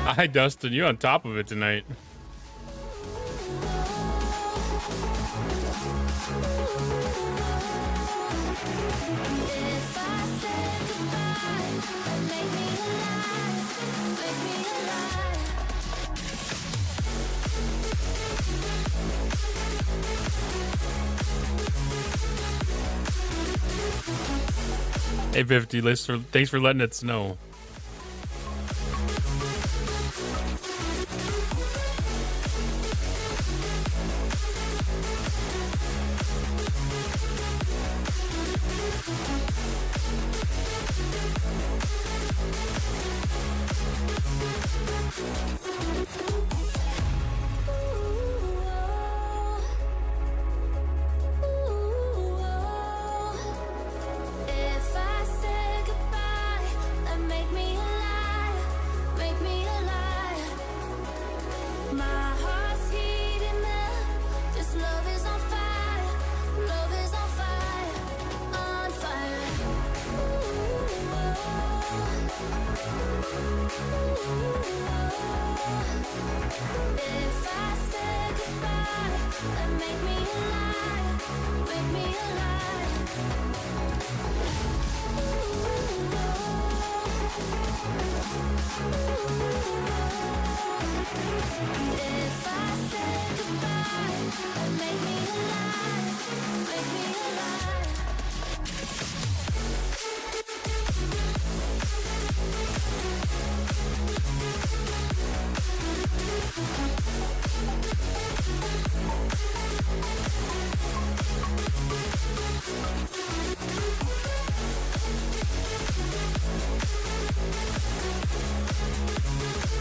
Hi, Dustin. You on top of it tonight. Hey, 50, thanks for letting it snow.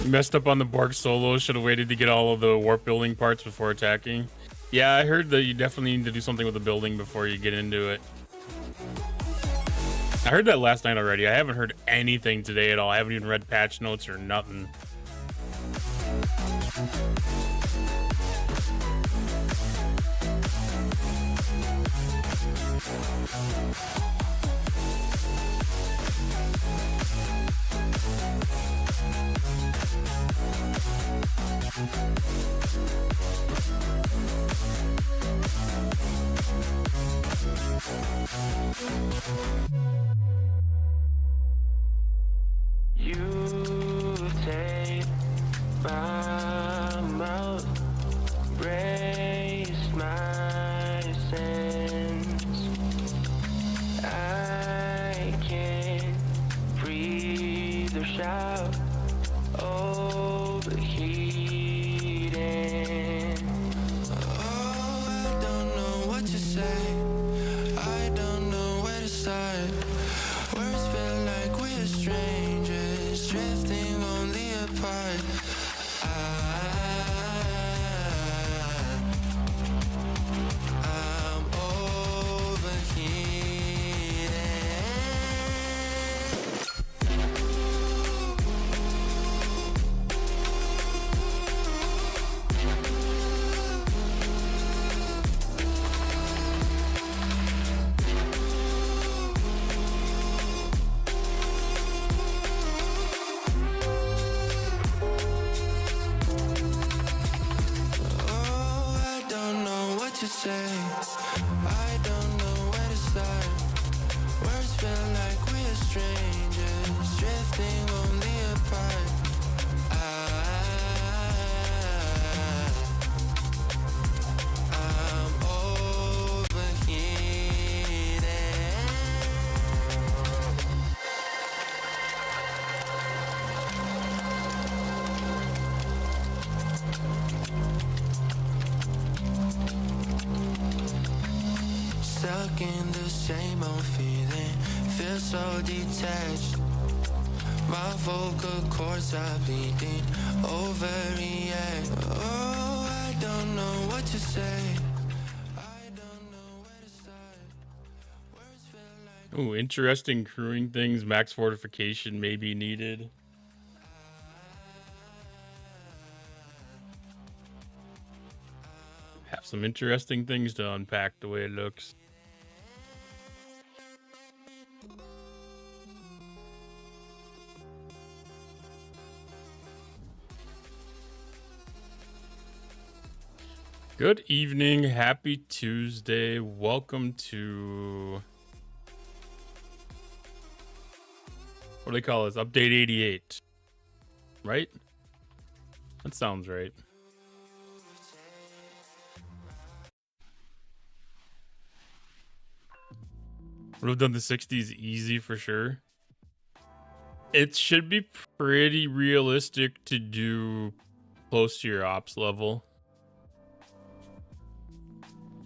Messed up on the Borg solo. Should have waited to get all of the warp building parts before attacking. Yeah, I heard that you definitely need to do something with the building before you get into it. I heard that last night already. I haven't heard anything today at all. I haven't even read patch notes or nothing. You take my mouth, raise my sins. I can't breathe or shout, overheating. Oh, I don't know what to say. I don't know where to start. Words feel like we're strangers, drifting only apart. I'm overheating. To say, I don't know where to start. Words feel like we're strangers, drifting only apart. I'm overheating. Stuck in the same old feeling, feel so detached. My vocal cords are bleeding, overreact. Oh, I don't know what to say. I don't know where to start. Words feel like... Ooh, interesting crewing things. Max fortification may be needed. Have some interesting things to unpack the way it looks. Good evening, happy Tuesday. Welcome to what do they call this? Update 88. Right? That sounds right. Would have done the 60s easy for sure. It should be pretty realistic to do close to your ops level,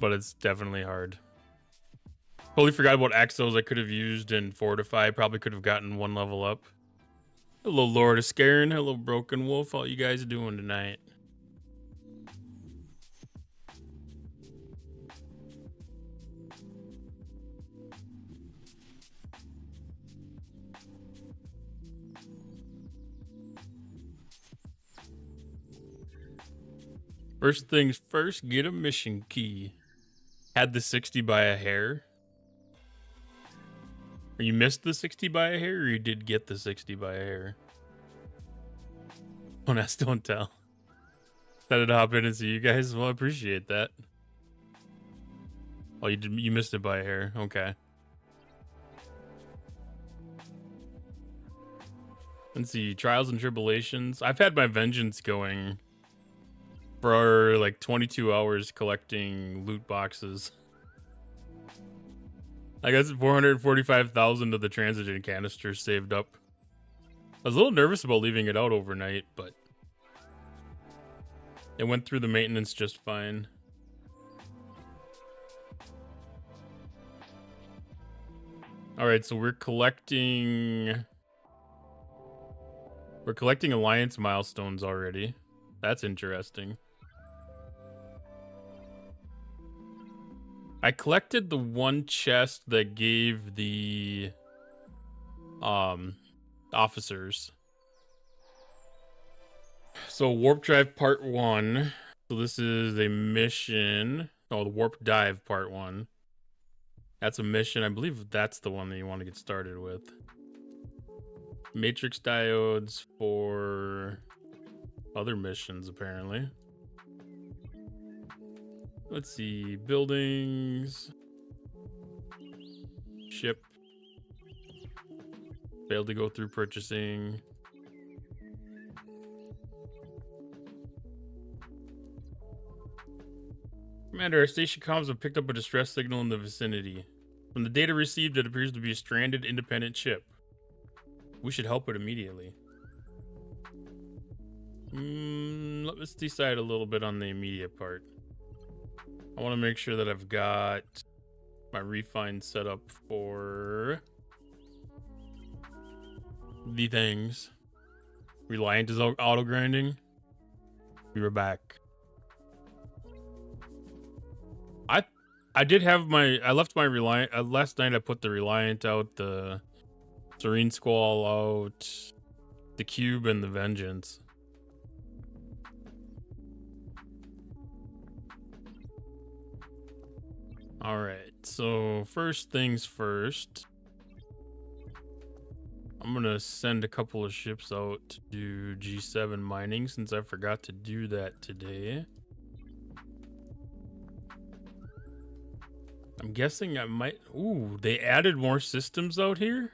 but it's definitely hard. Totally forgot about Exos I could have used in Fortify. Probably could have gotten one level up. Hello, Lord of Scarin. Hello, Broken Wolf. How you guys doing tonight? First things first, get a mission key. Had the 60 by a hair. Or you missed the 60 by a hair, or you did get the 60 by a hair? Don't ask, don't tell. Decided to hop in and see you guys. Well, I appreciate that. Oh, you missed it by a hair. Okay. Let's see. Trials and Tribulations. I've had my Vengeance going for like 22 hours collecting loot boxes. I guess 445,000 of the transition canisters saved up. I was a little nervous about leaving it out overnight, but it went through the maintenance just fine. All right, so we're collecting alliance milestones already. That's interesting. I collected the one chest that gave the officers. So Warp Drive Part 1. So this is a mission. Oh, the Warp Dive Part 1. That's a mission. I believe that's the one that you want to get started with. Matrix diodes for other missions, apparently. Let's see. Buildings. Ship. Failed to go through purchasing. Commander, our station comms have picked up a distress signal in the vicinity. From the data received, it appears to be a stranded independent ship. We should help it immediately. Let's decide a little bit on the immediate part. I want to make sure that I've got my refine set up for the things. Reliant is auto grinding. We were back. I did have I left my Reliant last night. I put the Reliant out, the Serene Squall out, the Cube, and the Vengeance. All right, so first things first, I'm gonna send a couple of ships out to do G7 mining since I forgot to do that today. I'm guessing I might... Ooh, they added more systems out here?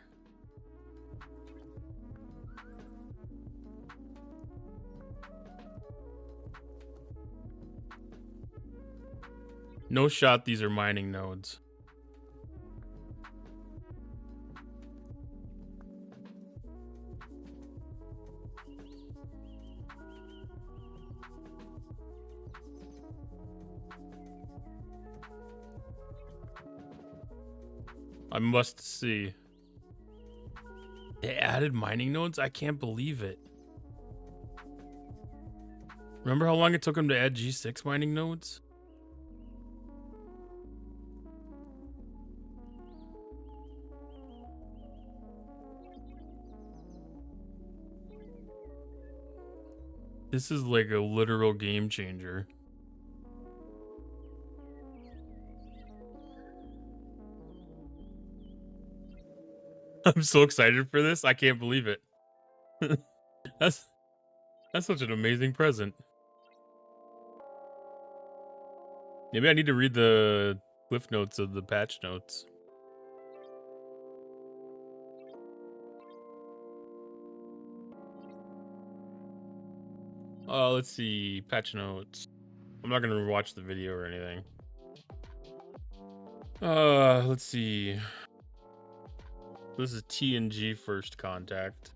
No shot these are mining nodes. I must see. They added mining nodes? I can't believe it. Remember how long it took them to add G6 mining nodes? This is like a literal game changer. I'm so excited for this. I can't believe it. That's such an amazing present. Maybe I need to read the cliff notes of the patch notes. Let's see. Patch notes. I'm not gonna watch the video or anything. Let's see. This is TNG first contact.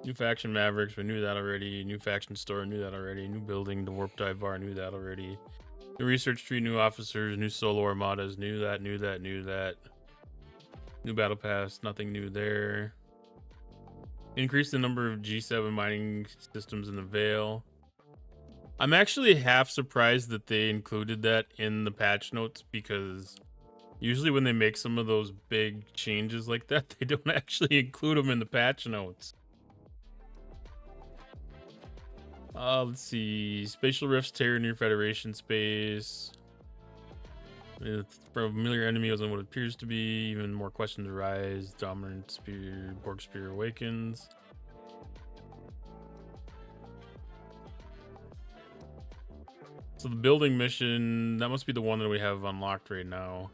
New faction Mavericks, we knew that already. New faction store, knew that already. New building, the warp dive bar, knew that already. New research tree, new officers, new solo armadas, knew that. New battle pass, nothing new there. Increase the number of G7 mining systems in the Veil. I'm actually half surprised that they included that in the patch notes, because usually when they make some of those big changes like that, they don't actually include them in the patch notes. Let's see. Spatial rifts tear near Federation space. It's from a familiar enemy wasn't what it appears to be. Even more questions arise. Dominant spear, Borg spear awakens. So the building mission, that must be the one that we have unlocked right now.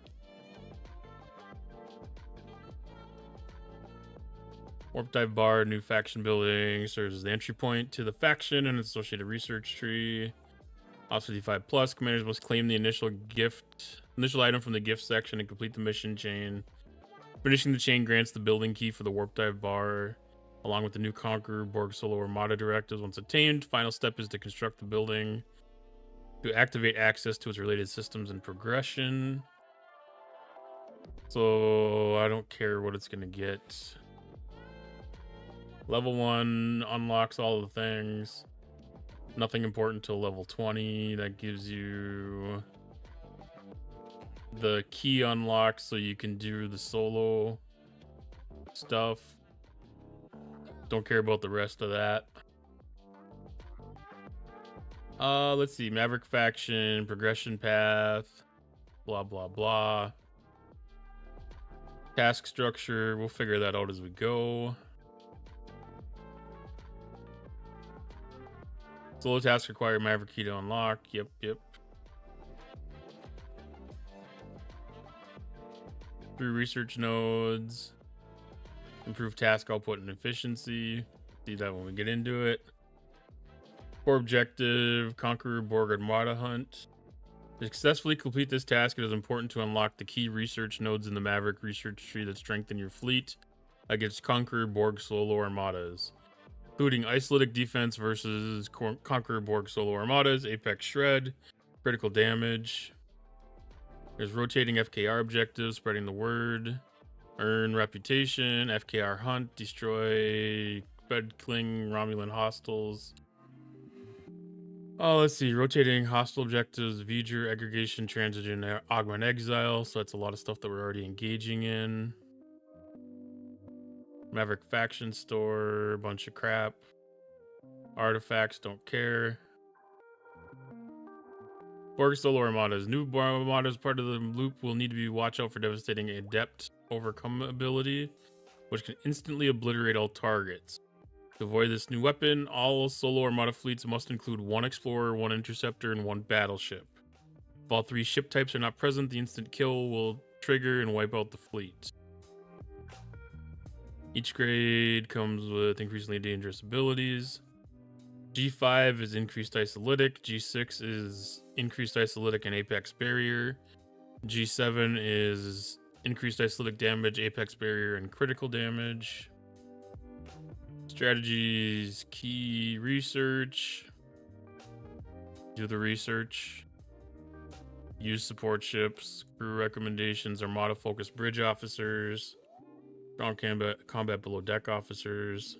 Warp dive bar, new faction building, serves as the entry point to the faction and its associated research tree. Ops 55 plus, commanders must claim the initial item from the gift section and complete the mission chain. Finishing the chain grants the building key for the warp dive bar, along with the new Conqueror Borg Solo Armada directives. Once attained, final step is to construct the building to activate access to its related systems and progression. So I don't care what it's gonna get. Level 1 unlocks all the things. Nothing important till level 20. That gives you the key unlock so you can do the solo stuff. Don't care about the rest of that. Let's see. Maverick faction, progression path, blah, blah, blah. Task structure, we'll figure that out as we go. Solo tasks require Maverick key to unlock. Yep. 3 research nodes. Improve task output and efficiency. See that when we get into it. Core objective, Conqueror Borg Armada hunt. To successfully complete this task, it is important to unlock the key research nodes in the Maverick research tree that strengthen your fleet against Conqueror Borg Solo Armadas, including Isolitic Defense versus Conqueror Borg Solo Armadas, Apex Shred, critical damage. There's rotating FKR objectives, spreading the word, earn reputation, FKR hunt, destroy Bedkling Romulan hostiles. Let's see. Rotating hostile objectives, V'ger, aggregation, transition, augment, exile. So that's a lot of stuff that we're already engaging in. Maverick faction store, bunch of crap. Artifacts, don't care. Borg Solo Armadas. New Armadas part of the loop will need to be watch out for devastating adept overcome ability, which can instantly obliterate all targets. To avoid this new weapon, all Solo Armada fleets must include 1 Explorer, 1 Interceptor, and 1 Battleship. If all 3 ship types are not present, the instant kill will trigger and wipe out the fleet. Each grade comes with increasingly dangerous abilities. G5 is increased isolytic. G6 is increased isolytic and apex barrier. G7 is increased isolytic damage, apex barrier, and critical damage. Strategies, key research. Do the research. Use support ships. Crew recommendations, Armada focused bridge officers. Strong combat below deck officers.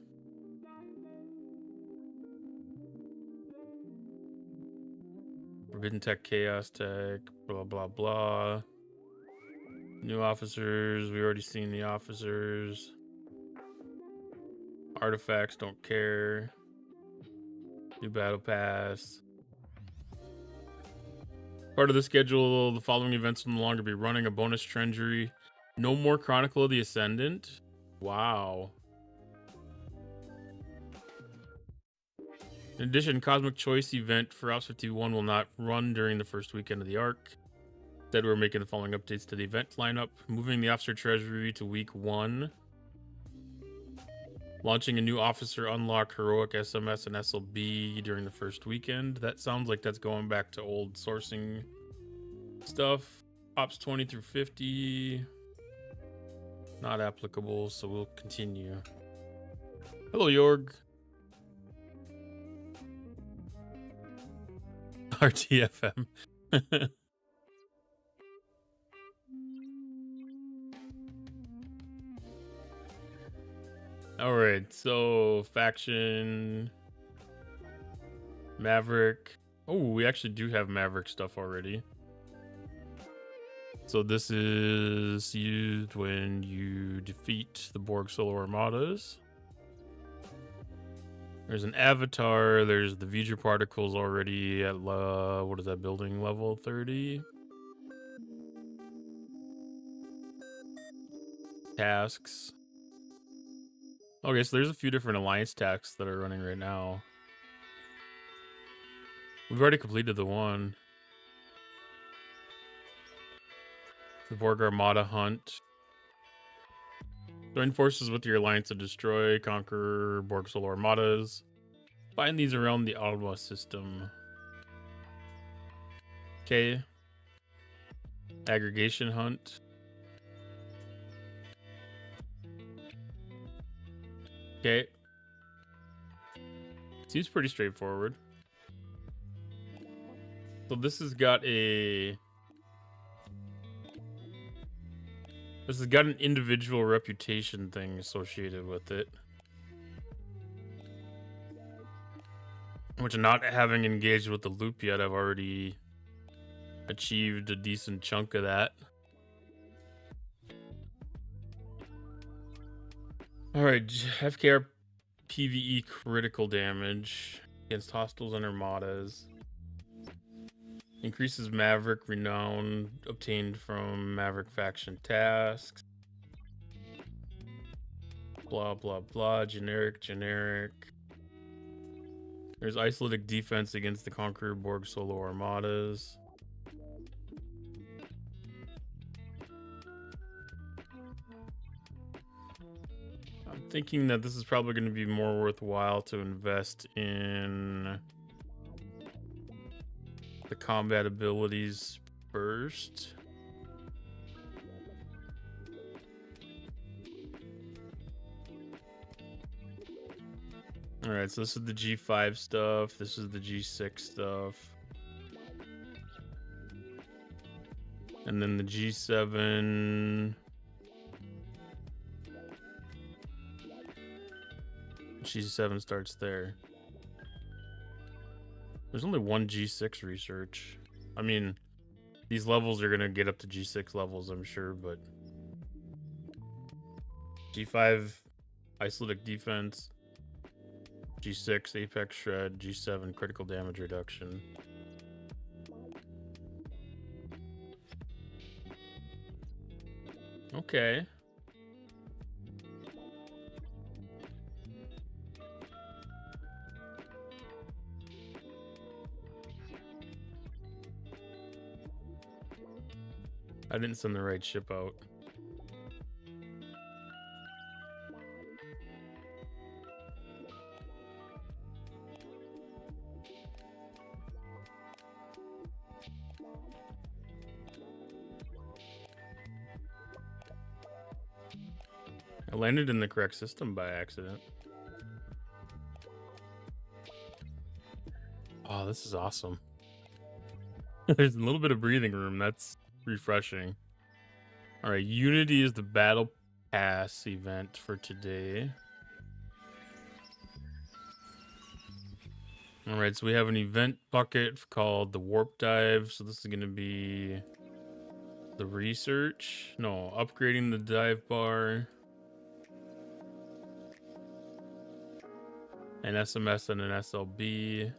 Forbidden tech, chaos tech, blah, blah, blah. New officers, we already seen the officers. Artifacts, don't care. New battle pass. Part of the schedule, the following events will no longer be running. A bonus treasury. No more Chronicle of the Ascendant. Wow. In addition, Cosmic Choice event for Ops 51 will not run during the first weekend of the arc. Instead, we're making the following updates to the event lineup. Moving the Officer Treasury to week 1. Launching a new Officer Unlock Heroic SMS and SLB during the first weekend. That sounds like that's going back to old sourcing stuff. Ops 20 through 50. Not applicable, so we'll continue. Hello, Jorg. RTFM. All right, so faction, Maverick. Oh, we actually do have Maverick stuff already. So this is used when you defeat the Borg Solo Armadas. There's an avatar. There's the V'ger particles already at what is that building, level 30? Tasks. Okay, so there's a few different alliance tasks that are running right now. We've already completed the one. The Borg Armada hunt. Join forces with your alliance to destroy, conquer Borg Solo Armadas. Find these around the Alma system. Okay. Aggregation hunt. Okay. Seems pretty straightforward. So this has got a... This has got an individual reputation thing associated with it. Which, not having engaged with the loop yet, I've already achieved a decent chunk of that. Alright, FKR PvE critical damage against hostiles and armadas. Increases Maverick renown obtained from Maverick faction tasks. Blah, blah, blah. Generic. There's isolated defense against the Conqueror Borg Solo Armadas. I'm thinking that this is probably going to be more worthwhile to invest in the combat abilities first. All right, so this is the G5 stuff. This is the G6 stuff. And then the G7. G7 starts there. There's only one G6 research. I mean, these levels are going to get up to G6 levels, I'm sure, but... G5, Isolatic Defense. G6, Apex Shred. G7, Critical Damage Reduction. Okay. I didn't send the right ship out. I landed in the correct system by accident. Oh, this is awesome. There's a little bit of breathing room. That's refreshing. All right, Unity is the Battle Pass event for today. All right, so we have an event bucket called the Warp Dive. So this is going to be the research. No, upgrading the dive bar. An SMS and an SLB.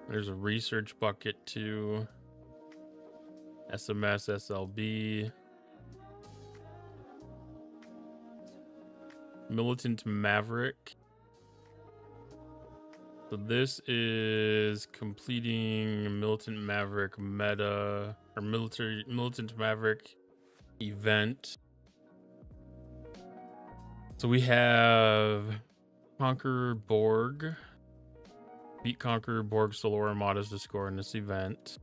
There's a research bucket too. SMS, SLB. Militant Maverick. So this is completing Militant Maverick meta or Militant Maverick event. So we have Conqueror Borg. Beat Conqueror Borg solo armadas to score in this event.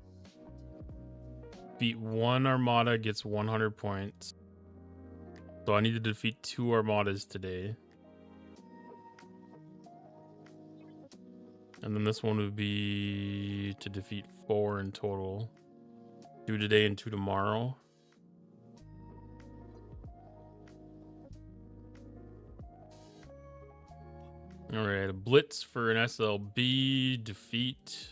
Beat one armada gets 100 points. So I need to defeat 2 armadas today. And then this one would be to defeat 4 in total. 2 today and 2 tomorrow. All right, a blitz for an SLB defeat.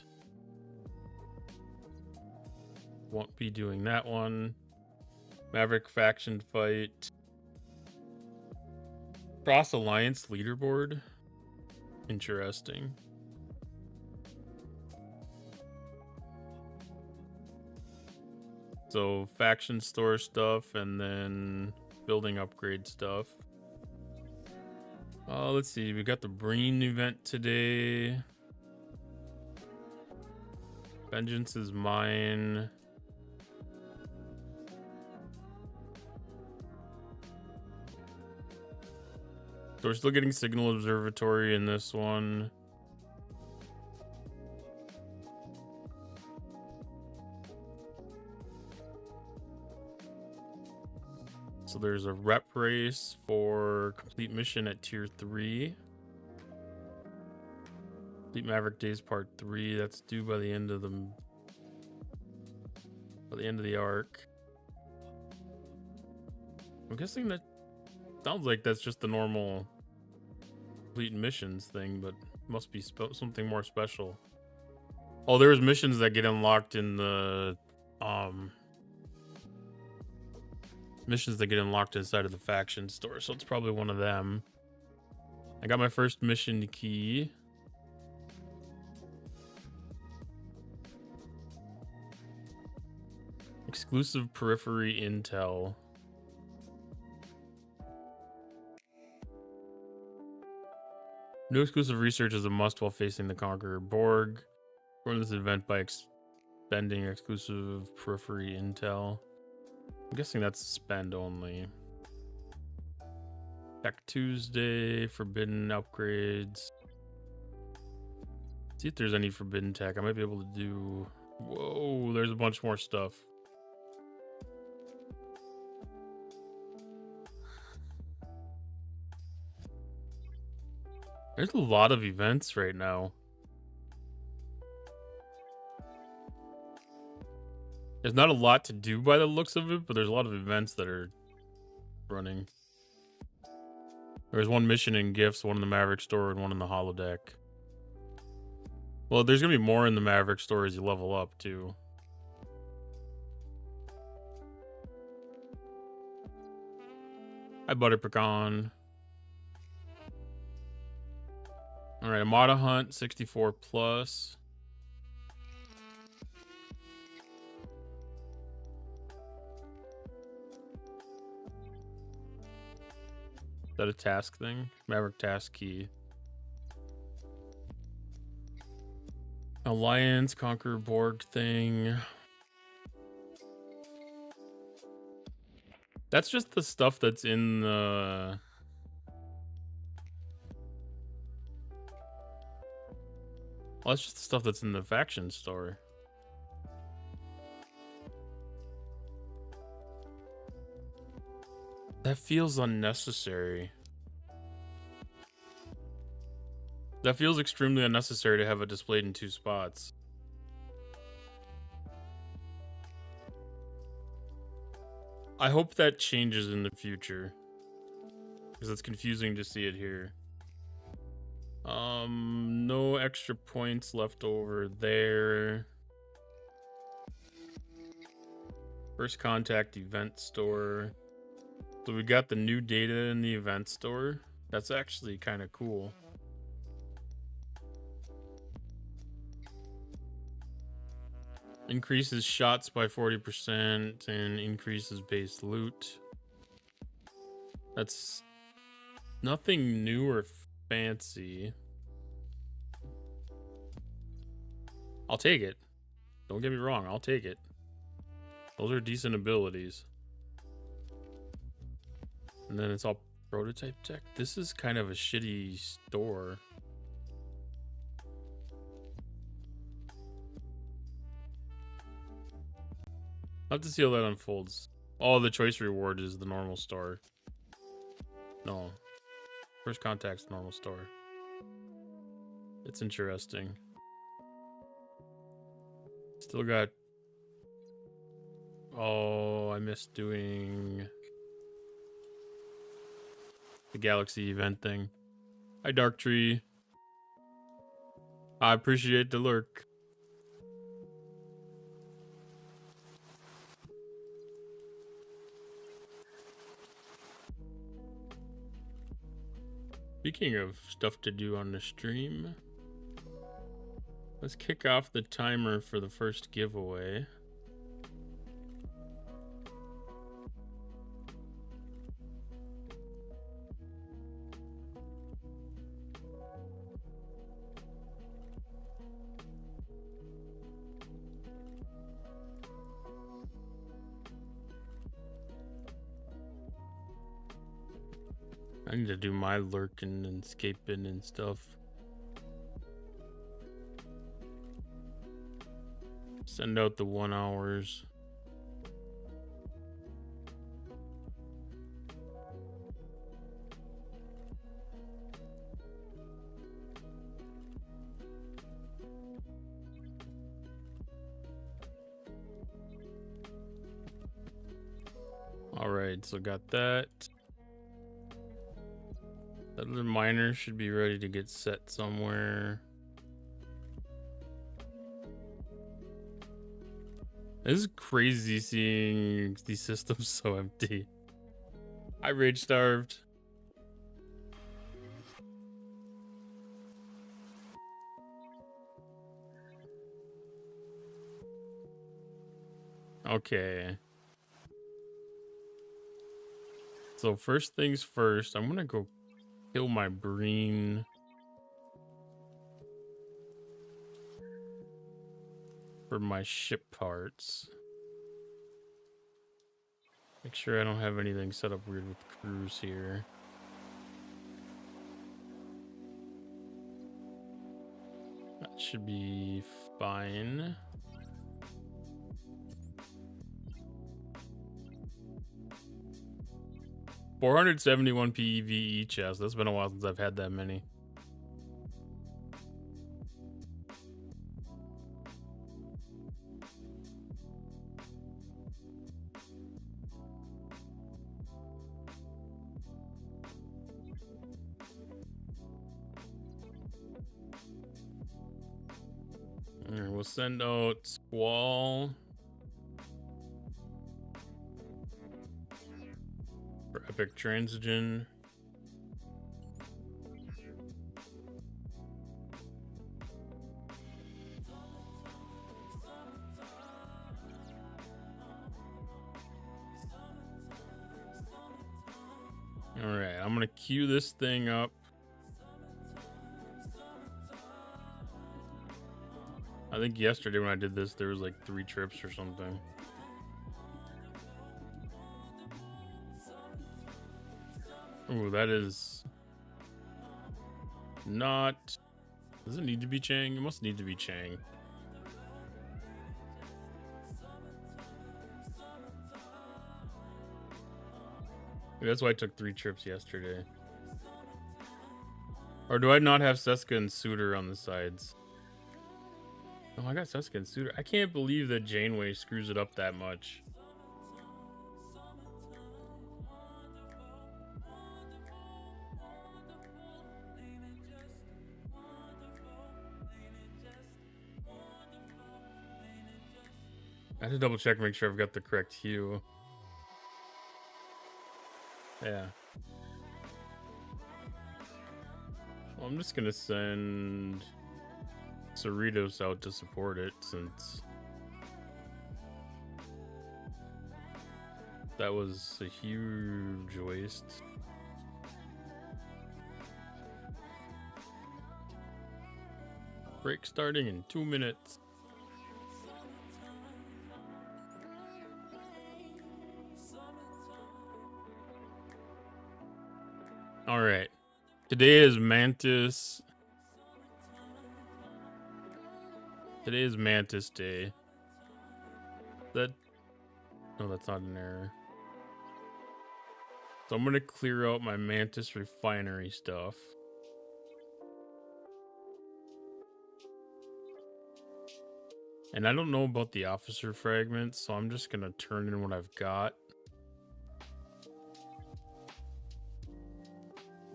Won't be doing that one. Maverick faction fight. Cross Alliance leaderboard. Interesting. So faction store stuff and then building upgrade stuff. Let's see. We got the Breen event today. Vengeance is mine. So we're still getting Signal Observatory in this one. So there's a rep race for complete mission at tier 3. Complete Maverick Days Part 3. That's due by the end of the arc. I'm guessing that sounds like that's just the normal complete missions thing, but must be something more special. Oh, there's missions that get unlocked in the missions that get unlocked inside of the faction store, so it's probably one of them. I got my first mission key. Exclusive periphery intel. New exclusive research is a must while facing the Conqueror Borg. Run this event by expending exclusive periphery intel. I'm guessing that's spend only. Tech Tuesday, forbidden upgrades. See if there's any forbidden tech. I might be able to do... Whoa, there's a bunch more stuff. There's a lot of events right now. There's not a lot to do by the looks of it, but there's a lot of events that are running. There's one mission in gifts, one in the Maverick store, and one in the holodeck. Well, there's gonna be more in the Maverick store as you level up too. Hi, Butter Pecan. All right, Armada Hunt 64 plus. Is that a task thing? Maverick task key. Alliance, Conquer Borg thing. That's just the stuff that's in the... Well, that's just the stuff that's in the faction store. That feels unnecessary. That feels extremely unnecessary to have it displayed in 2 spots. I hope that changes in the future, because it's confusing to see it here. No extra points left over there. First contact event store. So we got the new data in the event store. That's actually kind of cool. Increases shots by 40% and increases base loot. That's Nothing new or fancy. I'll take it. Don't get me wrong, I'll take it. Those are decent abilities. And then it's all prototype tech. This is kind of a shitty store. I'll have to see how that unfolds. Oh, the choice reward is the normal store. No. First contact's normal store. It's interesting. Still got... Oh, I missed doing the Galaxy event thing. Hi, Dark Tree. I appreciate the lurk. Speaking of stuff to do on the stream, let's kick off the timer for the first giveaway. I need to do my lurking and escaping and stuff. Send out the 1 hours. All right, so got that. That other miner should be ready to get set somewhere. This is crazy seeing these systems so empty. I rage starved. Okay. So first things first, I'm gonna go kill my Breen. For my ship parts. Make sure I don't have anything set up weird with crews here. That should be fine. $471 PEVE chest. That's been a while since I've had that many. Alright, we'll send out Squall for Epic Transigen. Alright, I'm gonna queue this thing up. I think yesterday when I did this, there was like 3 trips or something. Ooh, that is not... Does it need to be Chang? It must need to be Chang. That's why I took 3 trips yesterday. Or do I not have Seska and Suitor on the sides? Oh, I got Seska and Suitor. I can't believe that Janeway screws it up that much. I have to double check, make sure I've got the correct hue. Yeah. Well, I'm just gonna send Cerritos out to support it, since that was a huge waste. Break starting in 2 minutes. All right. Today is Mantis. Today is Mantis Day. No, that's not an error. So I'm gonna clear out my Mantis refinery stuff. And I don't know about the officer fragments, so I'm just gonna turn in what I've got.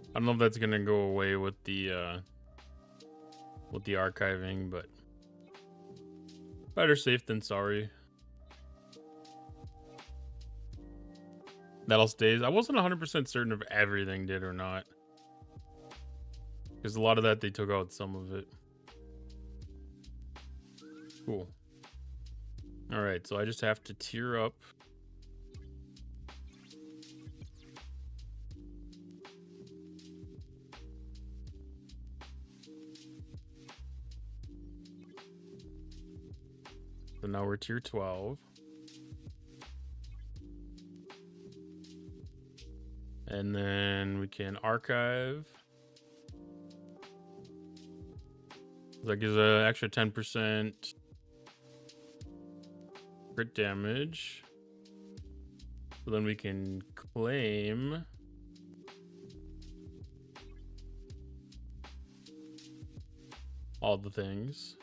I don't know if that's gonna go away with the archiving, but better safe than sorry. That'll stay. I wasn't 100% certain if everything did or not, because a lot of that they took out some of it. Cool. All right, so I just have to tier up. So now we're tier 12. And then we can archive. That gives an extra 10% crit damage. So then we can claim all the things.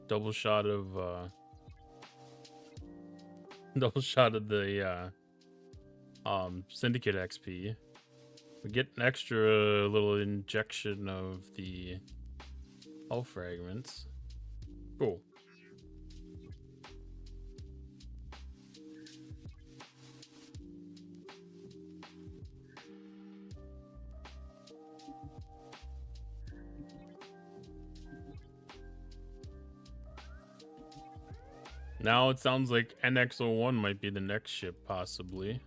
Double shot of the Syndicate XP. We get an extra little injection of the hull fragments. Cool. Now it sounds like NX-01 might be the next ship, possibly.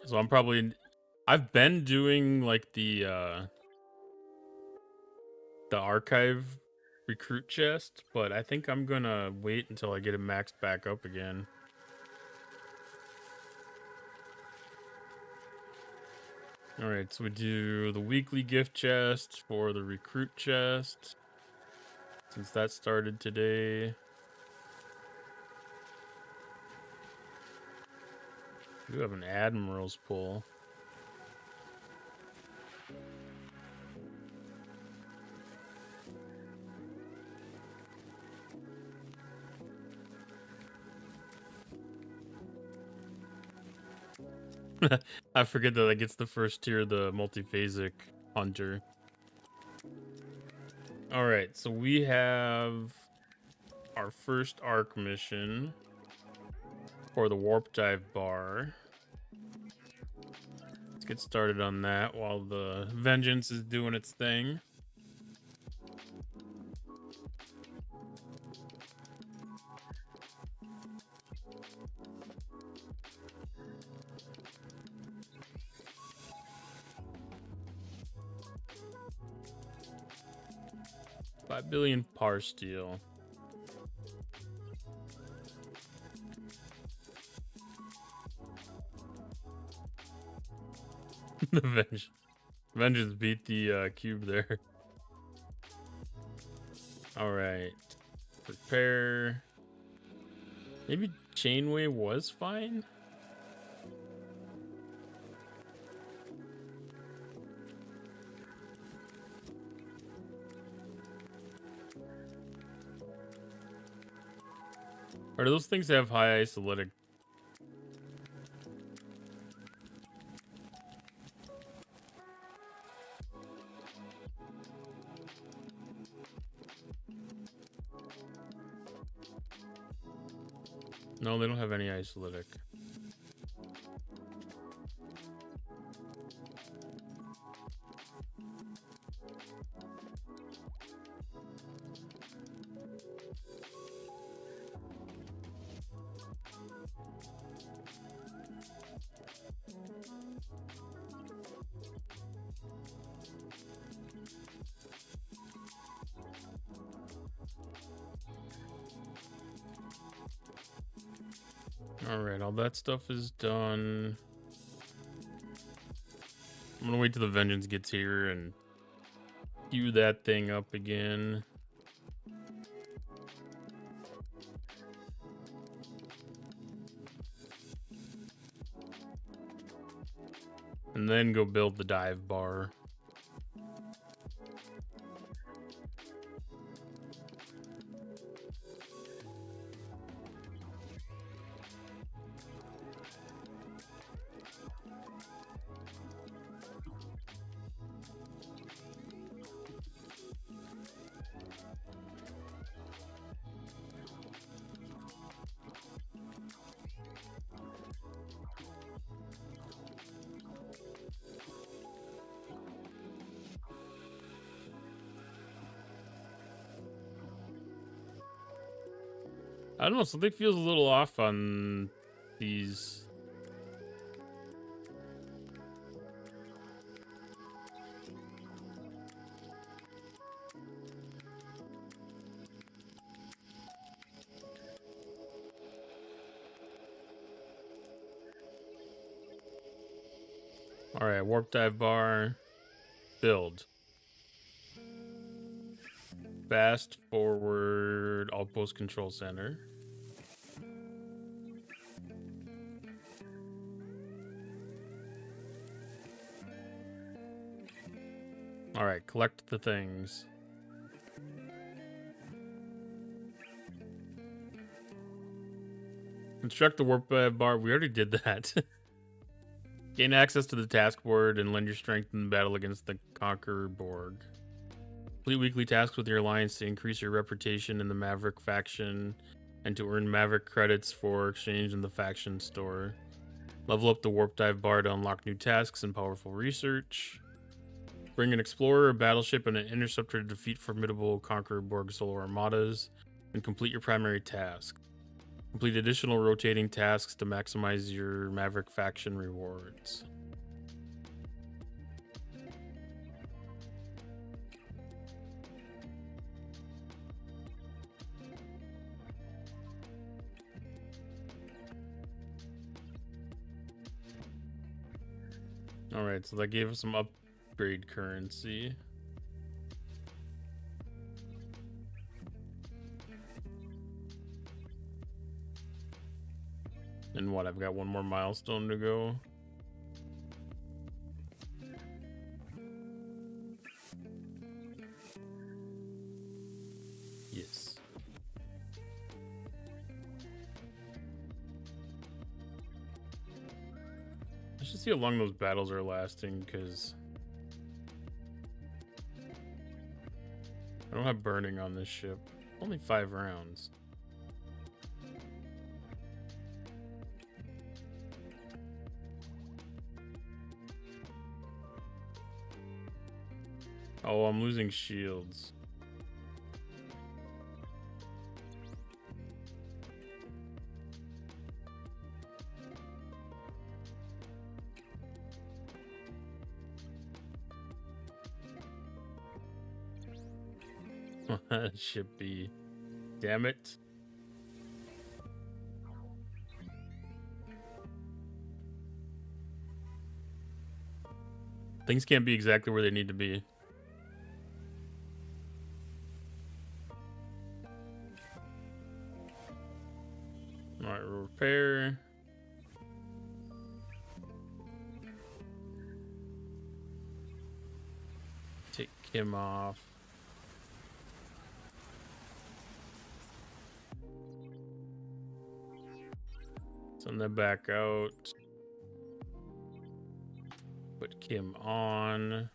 So I've been doing like the archive recruit chest, but I think I'm gonna wait until I get it maxed back up again. All right, so we do the weekly gift chest for the recruit chest, since that started today. We do have an admiral's pull. I forget that gets the first tier, the multiphasic hunter. All right, so we have our first arc mission for the warp dive bar. Let's get started on that while the Vengeance is doing its thing. $5 billion par steel. The Vengeance beat the cube there. All right, prepare. Maybe Chainway was fine. Or do those things have high isolytic? No, they don't have any isolytic. All right, all that stuff is done. I'm gonna wait till the vengeance gets here and queue that thing up again. And then go build the dive bar. I don't know, something feels a little off on these. All right, warp dive bar, build. Fast forward outpost control center. All right, collect the things. Construct the warp dive bar. We already did that. Gain access to the task board and lend your strength in battle against the Conqueror Borg. Complete weekly tasks with your alliance to increase your reputation in the Maverick faction and to earn Maverick credits for exchange in the faction store. Level up the warp dive bar to unlock new tasks and powerful research. Bring an explorer, a battleship, and an interceptor to defeat formidable Conqueror Borg solo armadas and complete your primary task. Complete additional rotating tasks to maximize your Maverick faction rewards. Alright, so that gave us some upgrade currency. And what, I've got one more milestone to go. Yes. I should see how long those battles are lasting, because I don't have burning on this ship. Only 5 rounds. Oh, I'm losing shields. Should be. Damn it. Things can't be exactly where they need to be. Alright, repair. Take him off. Send that back out. Put Kim on.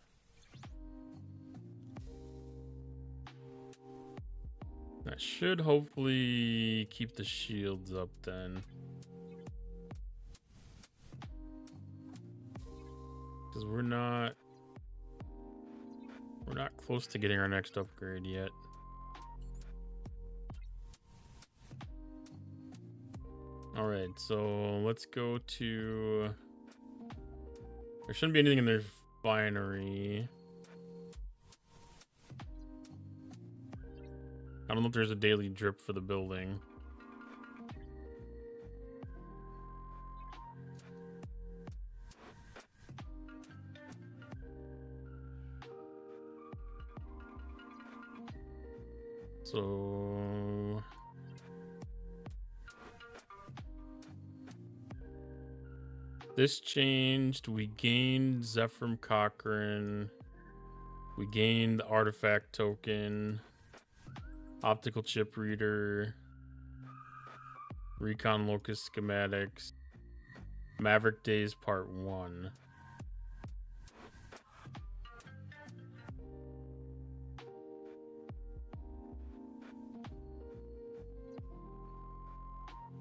That should hopefully keep the shields up then. Because we're not close to getting our next upgrade yet. All right, so let's go to. There shouldn't be anything in their refinery. I don't know if there's a daily drip for the building. So this changed. We gained Zephram Cochrane. We gained the artifact token, optical chip reader, recon locus schematics, Maverick Days Part 1.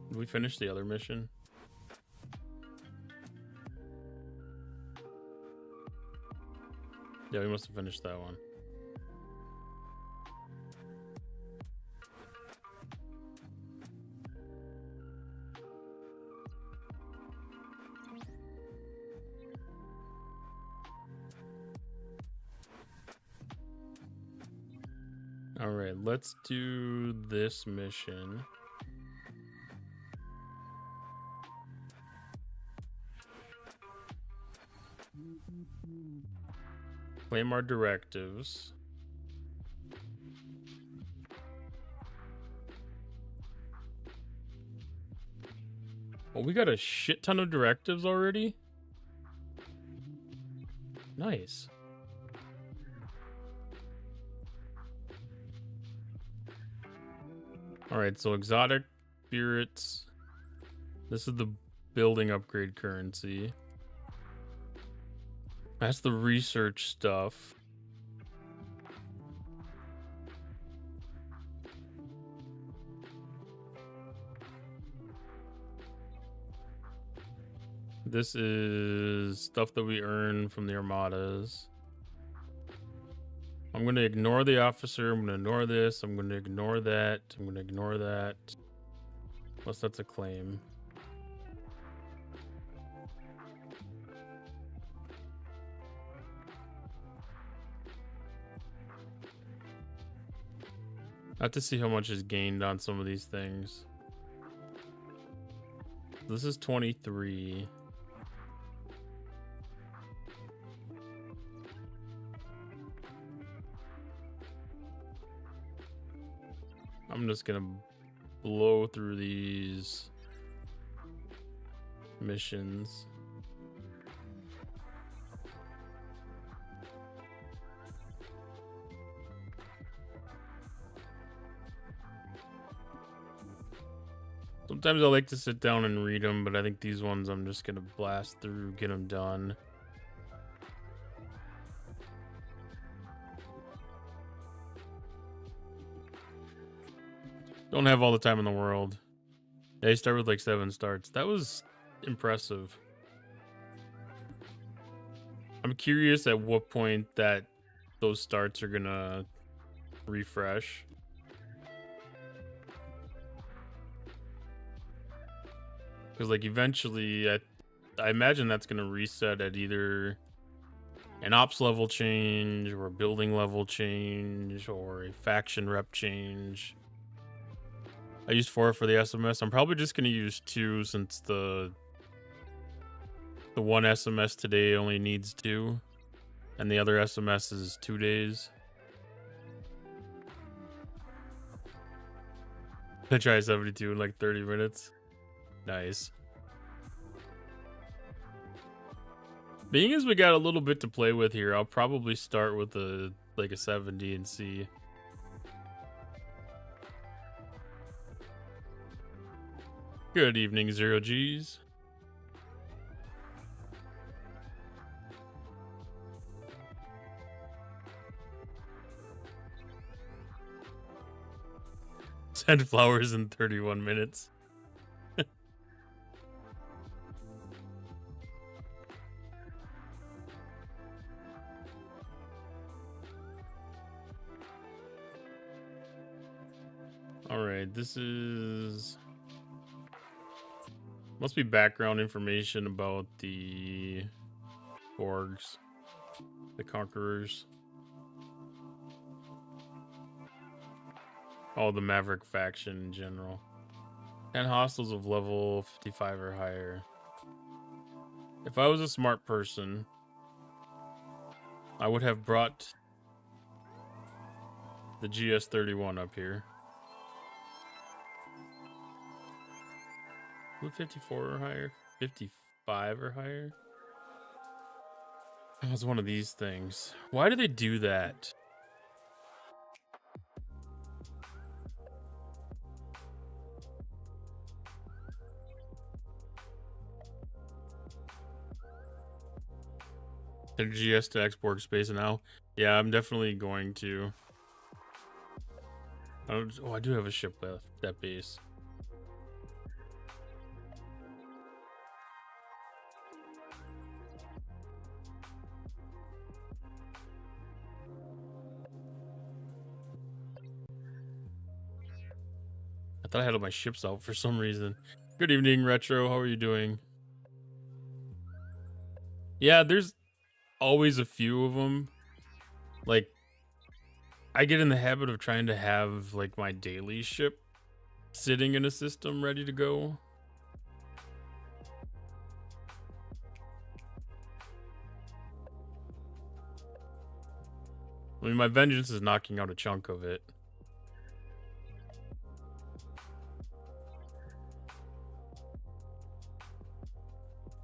Did we finish the other mission? Yeah, we must have finished that one. All right, let's do this mission. Claim our directives. Oh, we got a shit ton of directives already? Nice. All right, so exotic spirits. This is the building upgrade currency. That's the research stuff. This is stuff that we earn from the armadas. I'm going to ignore the officer. I'm going to ignore this. I'm going to ignore that. I'm going to ignore that. Unless that's a claim. I have to see how much is gained on some of these things. This is 23. I'm just gonna blow through these missions. Sometimes I like to sit down and read them, but I think these ones I'm just gonna blast through, get them done. Don't have all the time in the world. They start with like 7 starts. That was impressive. I'm curious at what point that those starts are gonna refresh. Because like eventually I imagine that's gonna reset at either an ops level change or a building level change or a faction rep change. I used 4 for the SMS. I'm probably just gonna use 2 since the one SMS today only needs 2 and the other SMS is 2 days. I try 72 in like 30 minutes. Nice. Being as we got a little bit to play with here, I'll probably start with a 70 and see. Good evening, 0Gs. Send flowers in 31 minutes. All right, this is... must be background information about the Borgs, the Conquerors. Oh, the Maverick faction in general. 10 hostiles of level 55 or higher. If I was a smart person, I would have brought the GS-31 up here. Was it 54 or higher? 55 or higher? That was one of these things. Why do they do that? The GS to export space now. Yeah, I'm definitely going to. I do have a ship left. That base. I thought I had all my ships out for some reason. Good evening, Retro. How are you doing? Yeah, there's always a few of them. Like, I get in the habit of trying to have, like, my daily ship sitting in a system ready to go. I mean, my Vengeance is knocking out a chunk of it.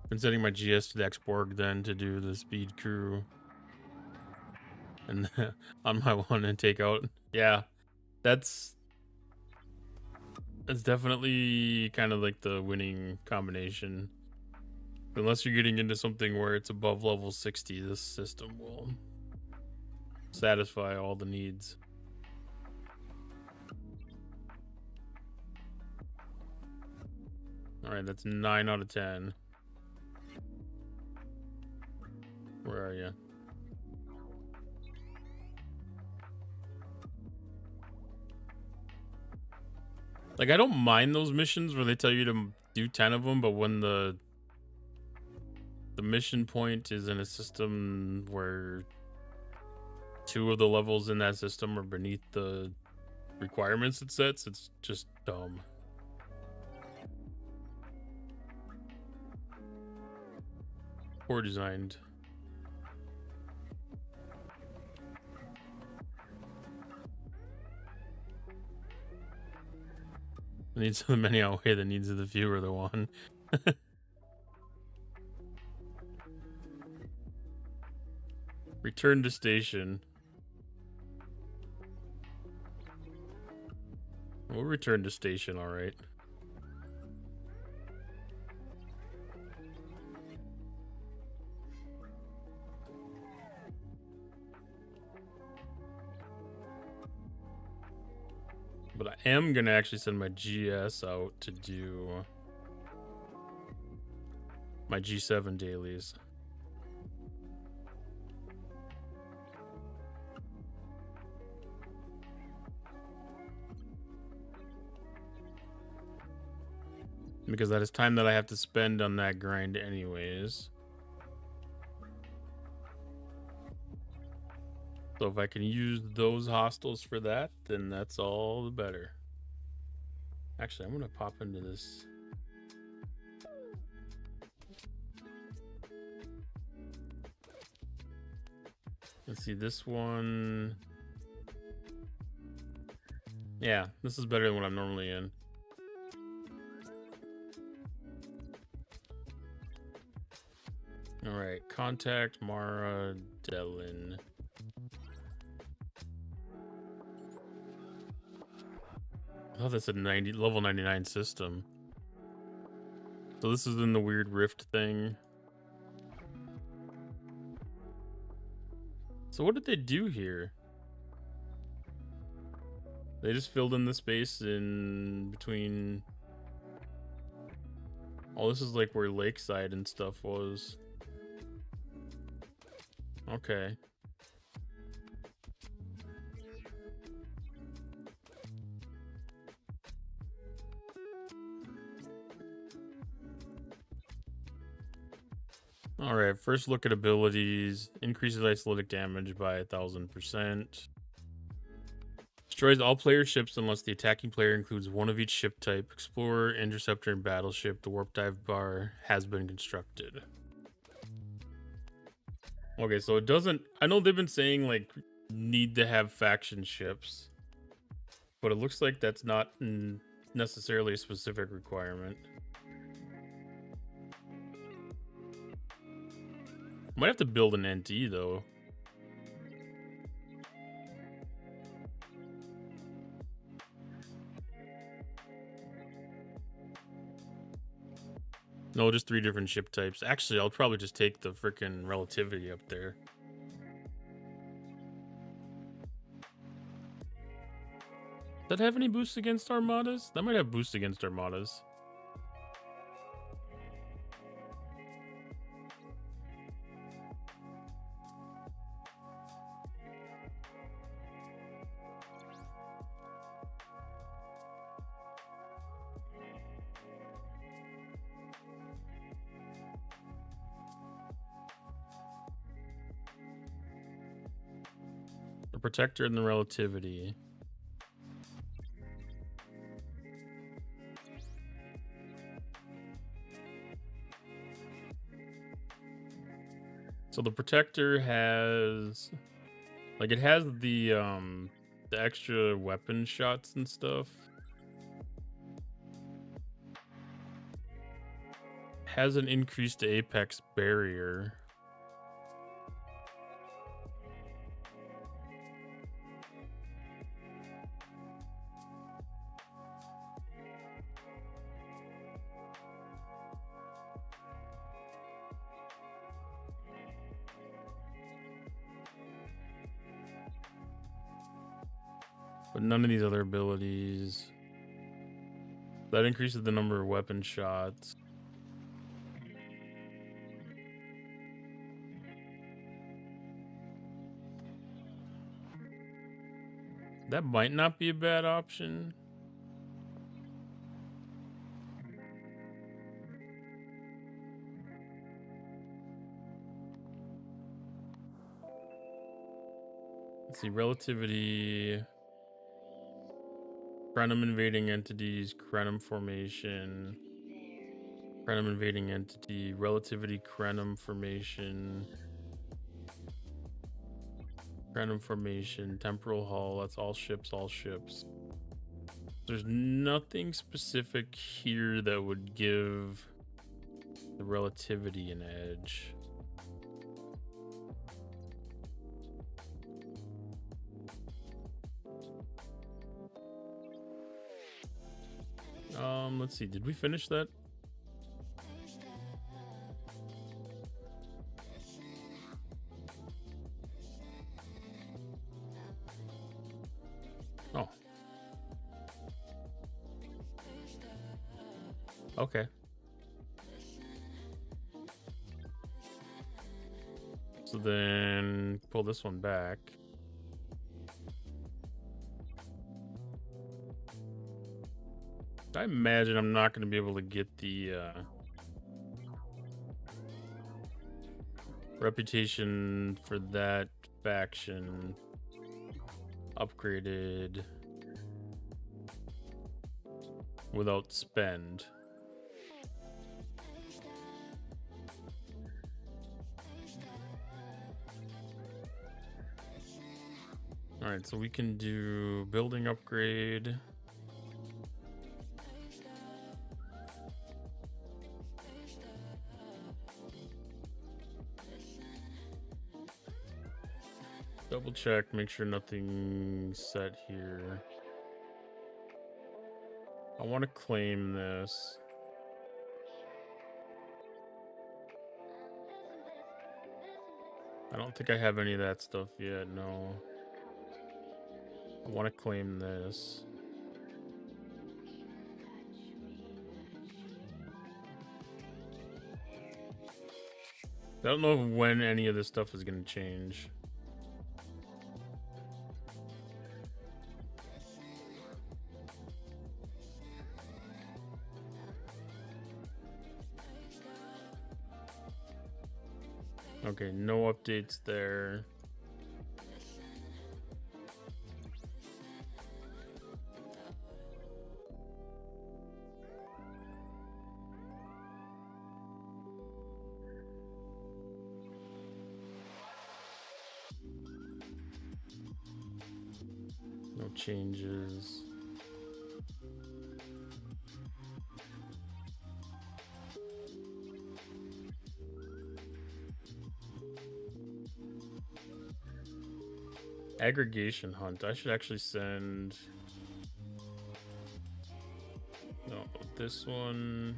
Been setting my GS to the X-Borg then to do the speed crew. And on my one and take out. Yeah, that's definitely kind of like the winning combination. Unless you're getting into something where it's above level 60, this system will satisfy all the needs. All right, that's 9 out of 10. Where are you? Like, I don't mind those missions where they tell you to do 10 of them, but when the mission point is in a system where 2 of the levels in that system are beneath the requirements it sets, it's just dumb. Poor designed. The needs of the many outweigh the needs of the few or the one. Return to station. We'll return to station, all right. But I am gonna actually send my GS out to do my G7 dailies. Because that is time that I have to spend on that grind anyways. So if I can use those hostiles for that, then that's all the better. Actually, I'm gonna pop into this. Let's see, this one. Yeah, this is better than what I'm normally in. All right, contact Mara Dellin. Oh, that's a level 99 system. So this is in the weird rift thing. So what did they do here? They just filled in the space in between. Oh, this is like where Lakeside and stuff was. Okay. All right, first look at abilities. Increases isolatic damage by 1000%. Destroys all player ships unless the attacking player includes one of each ship type. Explorer, Interceptor, and Battleship. The warp dive bar has been constructed. Okay, so it doesn't... I know they've been saying, like, need to have faction ships, but it looks like that's not necessarily a specific requirement. Might have to build an NT though. No, just 3 different ship types. Actually, I'll probably just take the freaking relativity up there. Does that have any boosts against armadas? That might have boosts against armadas. The protector and the relativity. So the protector has, like, it has the extra weapon shots and stuff. Has an increased apex barrier. But none of these other abilities. That increases the number of weapon shots. That might not be a bad option. Let's see, relativity. Crenum invading entities, Crenum formation. Crenum invading entity, relativity, Crenum formation. Crenum formation, temporal hull, that's all ships, all ships. There's nothing specific here that would give the relativity an edge. Let's see, did we finish that? Oh. Okay. So then pull this one back. I imagine I'm not going to be able to get the reputation for that faction upgraded without spend. All right, so we can do building upgrade. Double check, make sure nothing's set here. I want to claim this. I don't think I have any of that stuff yet, no. I want to claim this. I don't know when any of this stuff is going to change. Okay, no updates there. changes. Aggregation hunt. I should actually send... No, this one...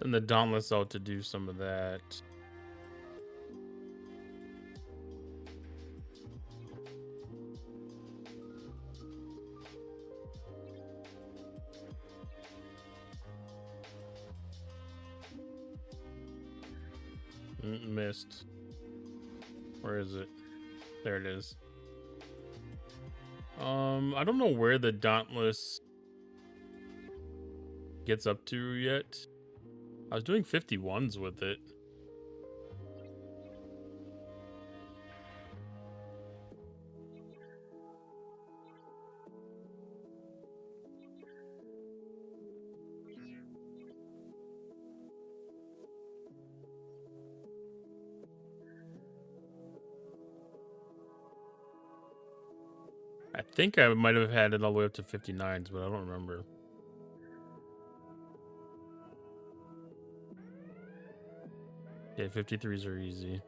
And the Dauntless out to do some of that. Missed. Where is it? There it is. I don't know where the Dauntless gets up to yet. I was doing 51s with it. I think I might have had it all the way up to 59s, but I don't remember. Okay, 53s are easy.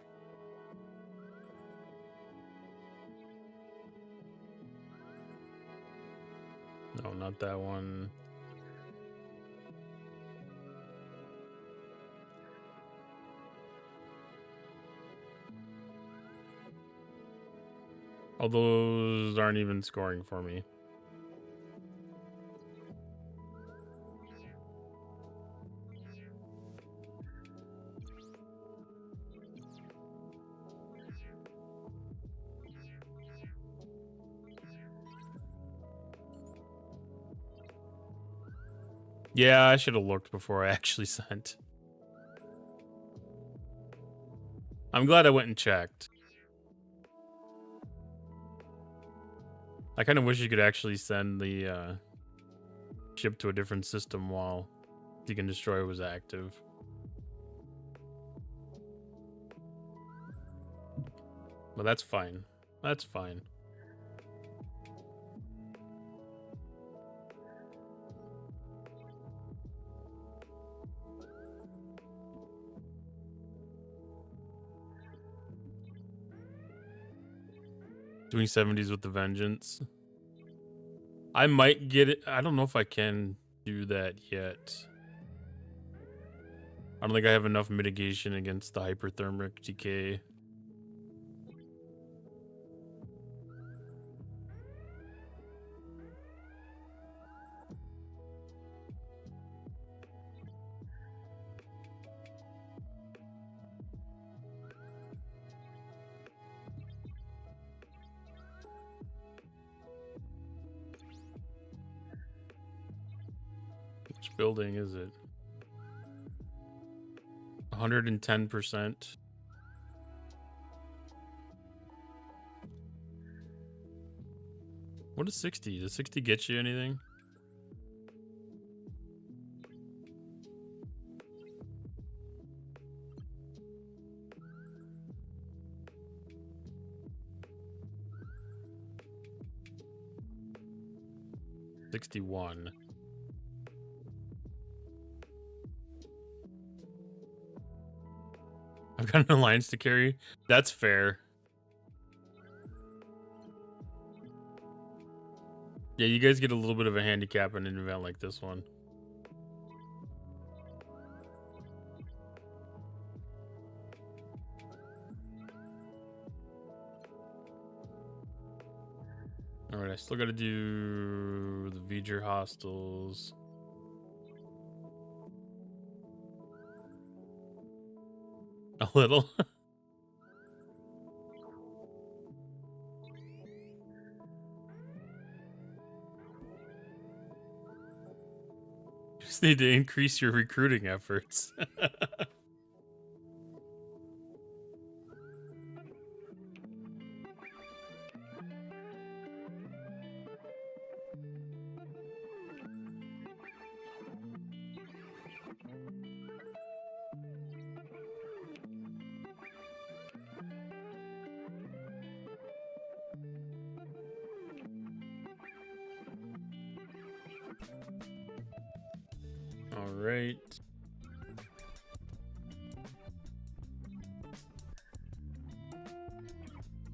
No, not that one. All those aren't even scoring for me. Yeah, I should have looked before I actually sent. I'm glad I went and checked. I kind of wish you could actually send the ship to a different system while Seek and Destroy was active. But that's fine. That's fine. Doing 70s with the Vengeance. I might get it. I don't know if I can do that yet. I don't think I have enough mitigation against the hyperthermic decay. Which building is it? 110%. What is 60? Does 60 get you anything? $61. I've got an alliance to carry. That's fair. Yeah, you guys get a little bit of a handicap in an event like this one. Alright, I still gotta do the V'ger Hostels. A little. just need to increase your recruiting efforts. All right.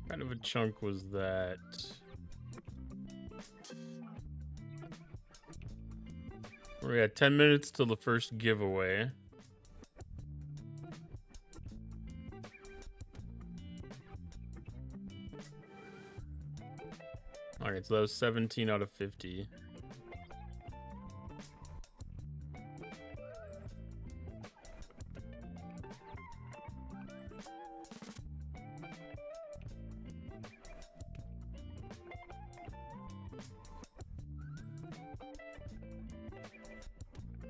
Kind of a chunk was that? We got 10 minutes till the first giveaway. All right, so that was 17 out of 50.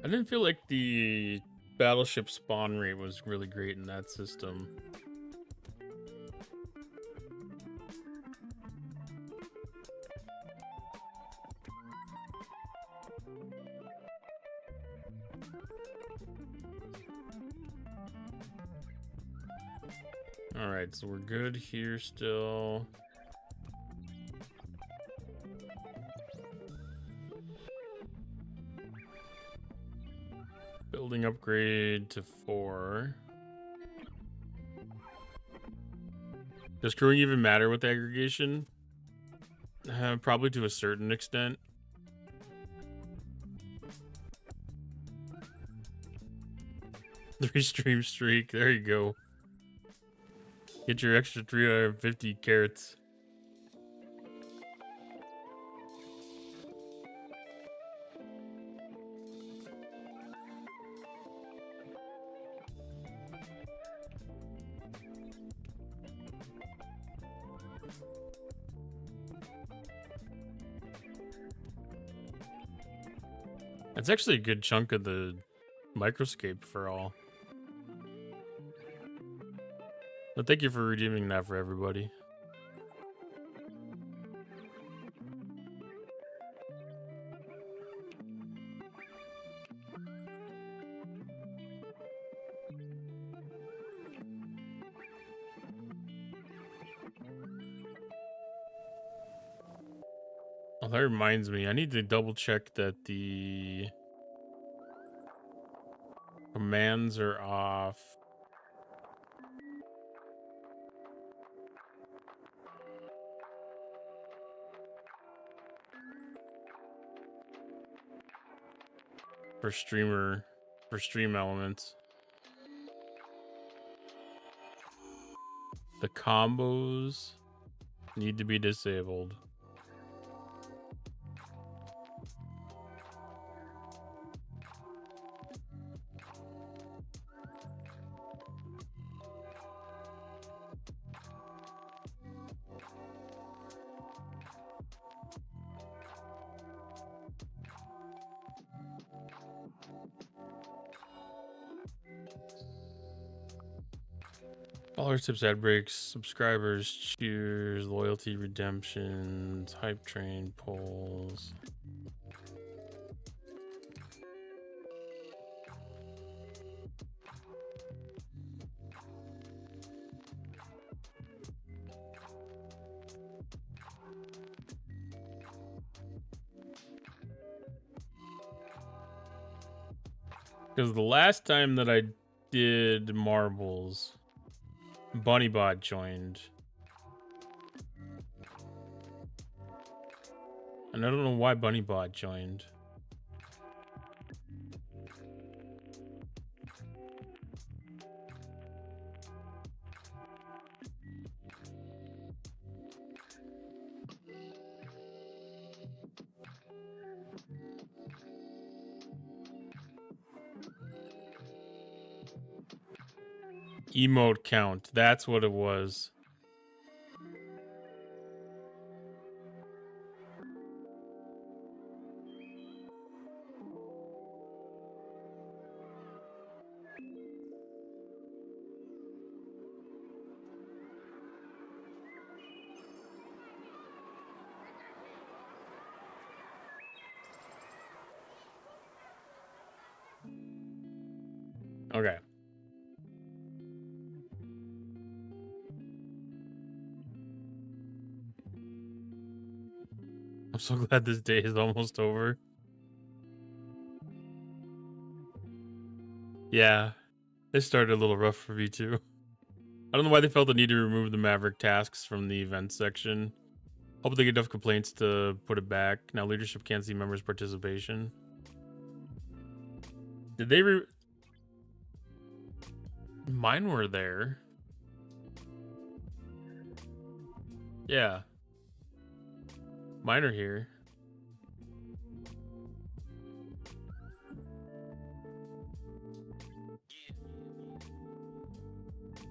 I didn't feel like the battleship spawn rate was really great in that system. All right, so we're good here still. Building upgrade to 4. Does crewing even matter with aggregation? Probably to a certain extent. Three stream streak. There you go. Get your extra 350 carrots. That's actually a good chunk of the microscape for all. But thank you for redeeming that for everybody. Oh, that reminds me, I need to double check that the commands are off. For stream elements. The combos need to be disabled. Followers, tips, ad breaks, subscribers, cheers, loyalty, redemptions, hype train, polls. Because the last time that I did marbles, Bunnybot joined. And I don't know why Bunnybot joined. Emote count, that's what it was. Okay. I'm so glad this day is almost over. Yeah, it started a little rough for me too. I don't know why they felt the need to remove the Maverick tasks from the event section. Hope they get enough complaints to put it back. Now leadership can't see members' participation. Did they Mine were there. Yeah. Mine are here.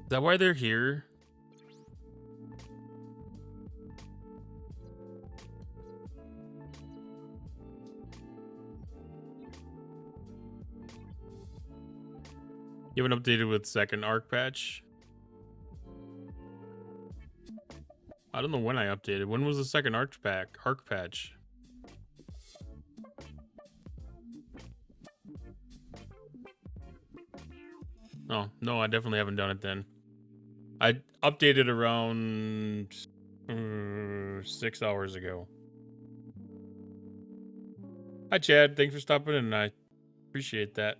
Is that why they're here? You haven't updated with second arc patch? I don't know when I updated. When was the second arc patch? Oh, no, I definitely haven't done it then. I updated around 6 hours ago. Hi, Chad. Thanks for stopping in. I appreciate that.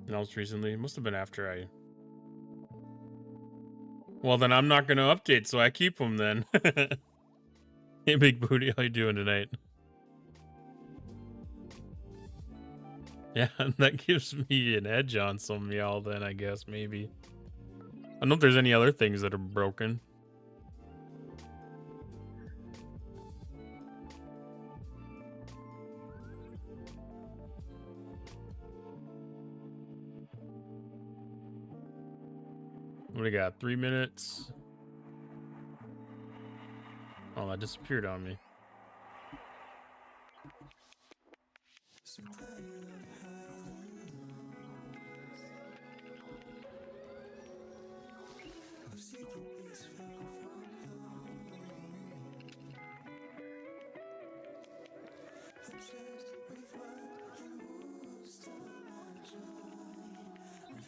And also recently. It must have been after I... Well, then I'm not going to update, so I keep them then. Hey, Big Booty. How you doing tonight? Yeah, that gives me an edge on some of y'all then, I guess, maybe. I don't know if there's any other things that are broken. What do we got? 3 minutes? Oh, that disappeared on me.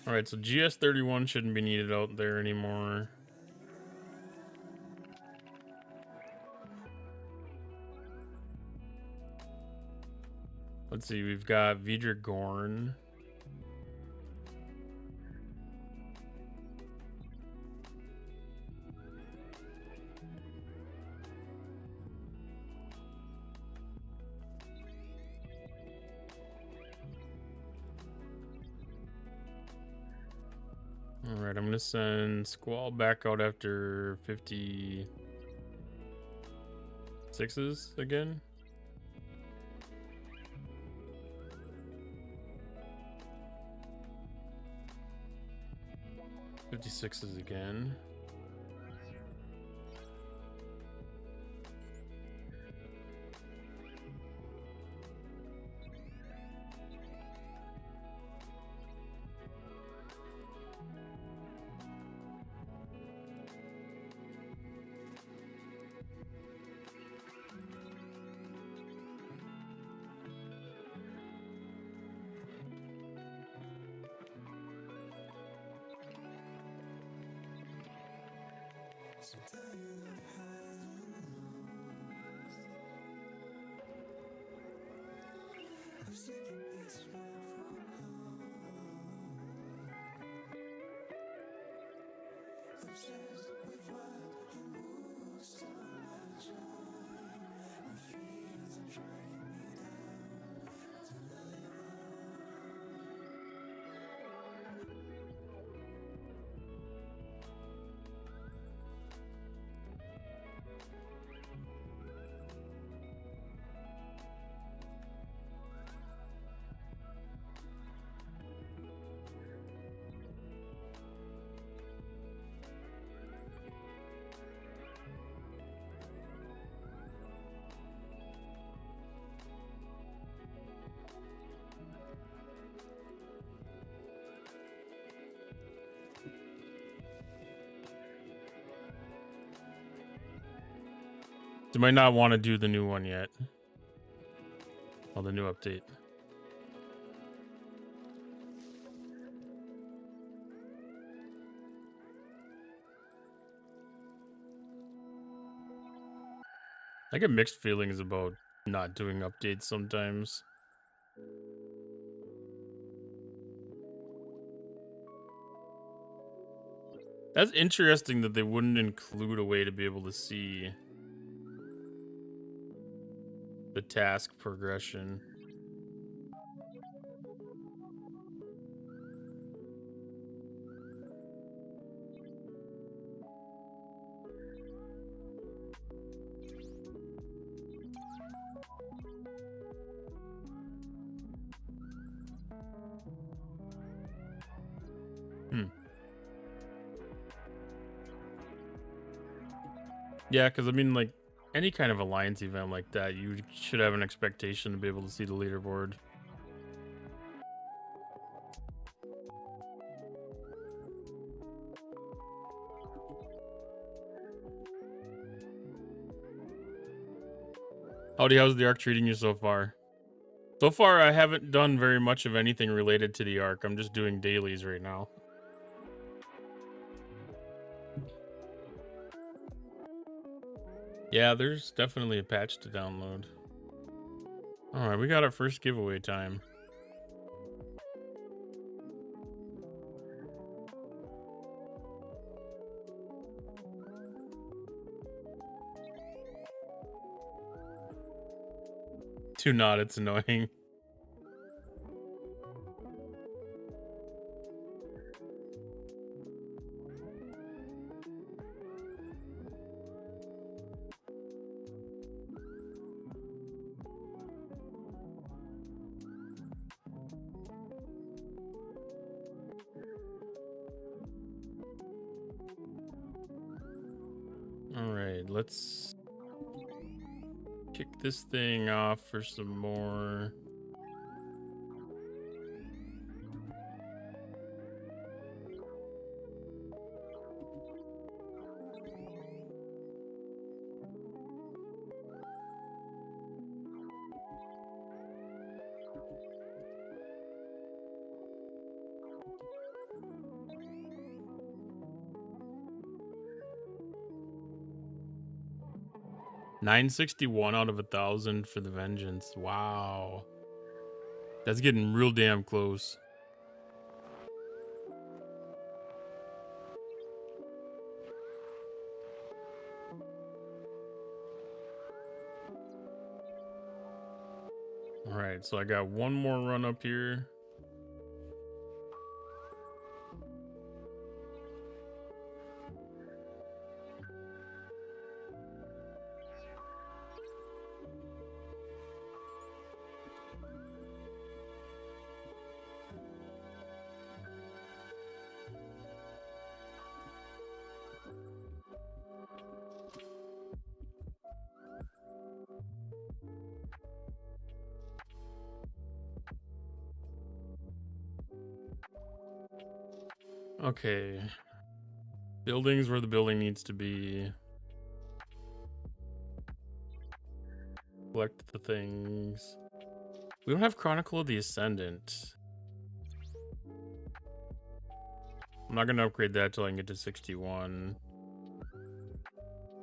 Alright, so GS31 shouldn't be needed out there anymore. Let's see, we've got Vidra Gorn. Alright, I'm gonna send Squall back out after 56s again. 56s again. You might not want to do the new one yet. Well, the new update. I get mixed feelings about not doing updates sometimes. That's interesting that they wouldn't include a way to be able to see the task progression. Yeah, because I mean, like, any kind of alliance event like that, you should have an expectation to be able to see the leaderboard. Howdy, how's the Arc treating you so far? So far, I haven't done very much of anything related to the Arc. I'm just doing dailies right now. Yeah, there's definitely a patch to download. All right, we got our first giveaway time. Do not, it's annoying. All right, let's kick this thing off for some more. $961 out of 1,000 for the Vengeance. Wow. That's getting real damn close. All right, so I got one more run up here. Okay. Buildings where the building needs to be. Collect the things. We don't have Chronicle of the Ascendant. I'm not going to upgrade that till I can get to 61.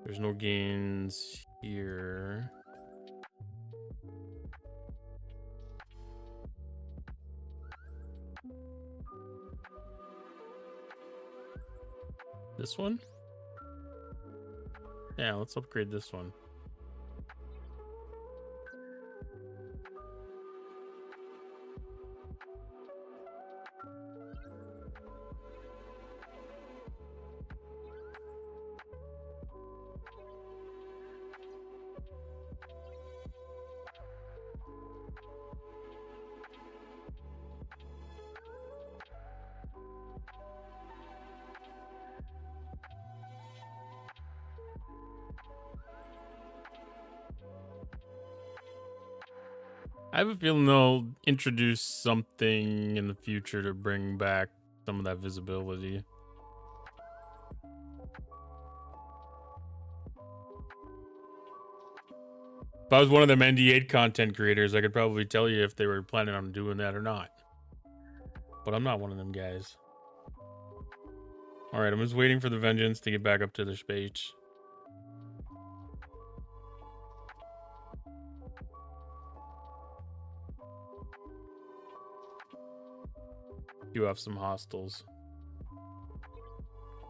There's no gains here. This one? Yeah, let's upgrade this one. I have a feeling they'll introduce something in the future to bring back some of that visibility. If I was one of them ND8 content creators, I could probably tell you if they were planning on doing that or not. But I'm not one of them guys. All right, I'm just waiting for the Vengeance to get back up to their speech. Do have some hostiles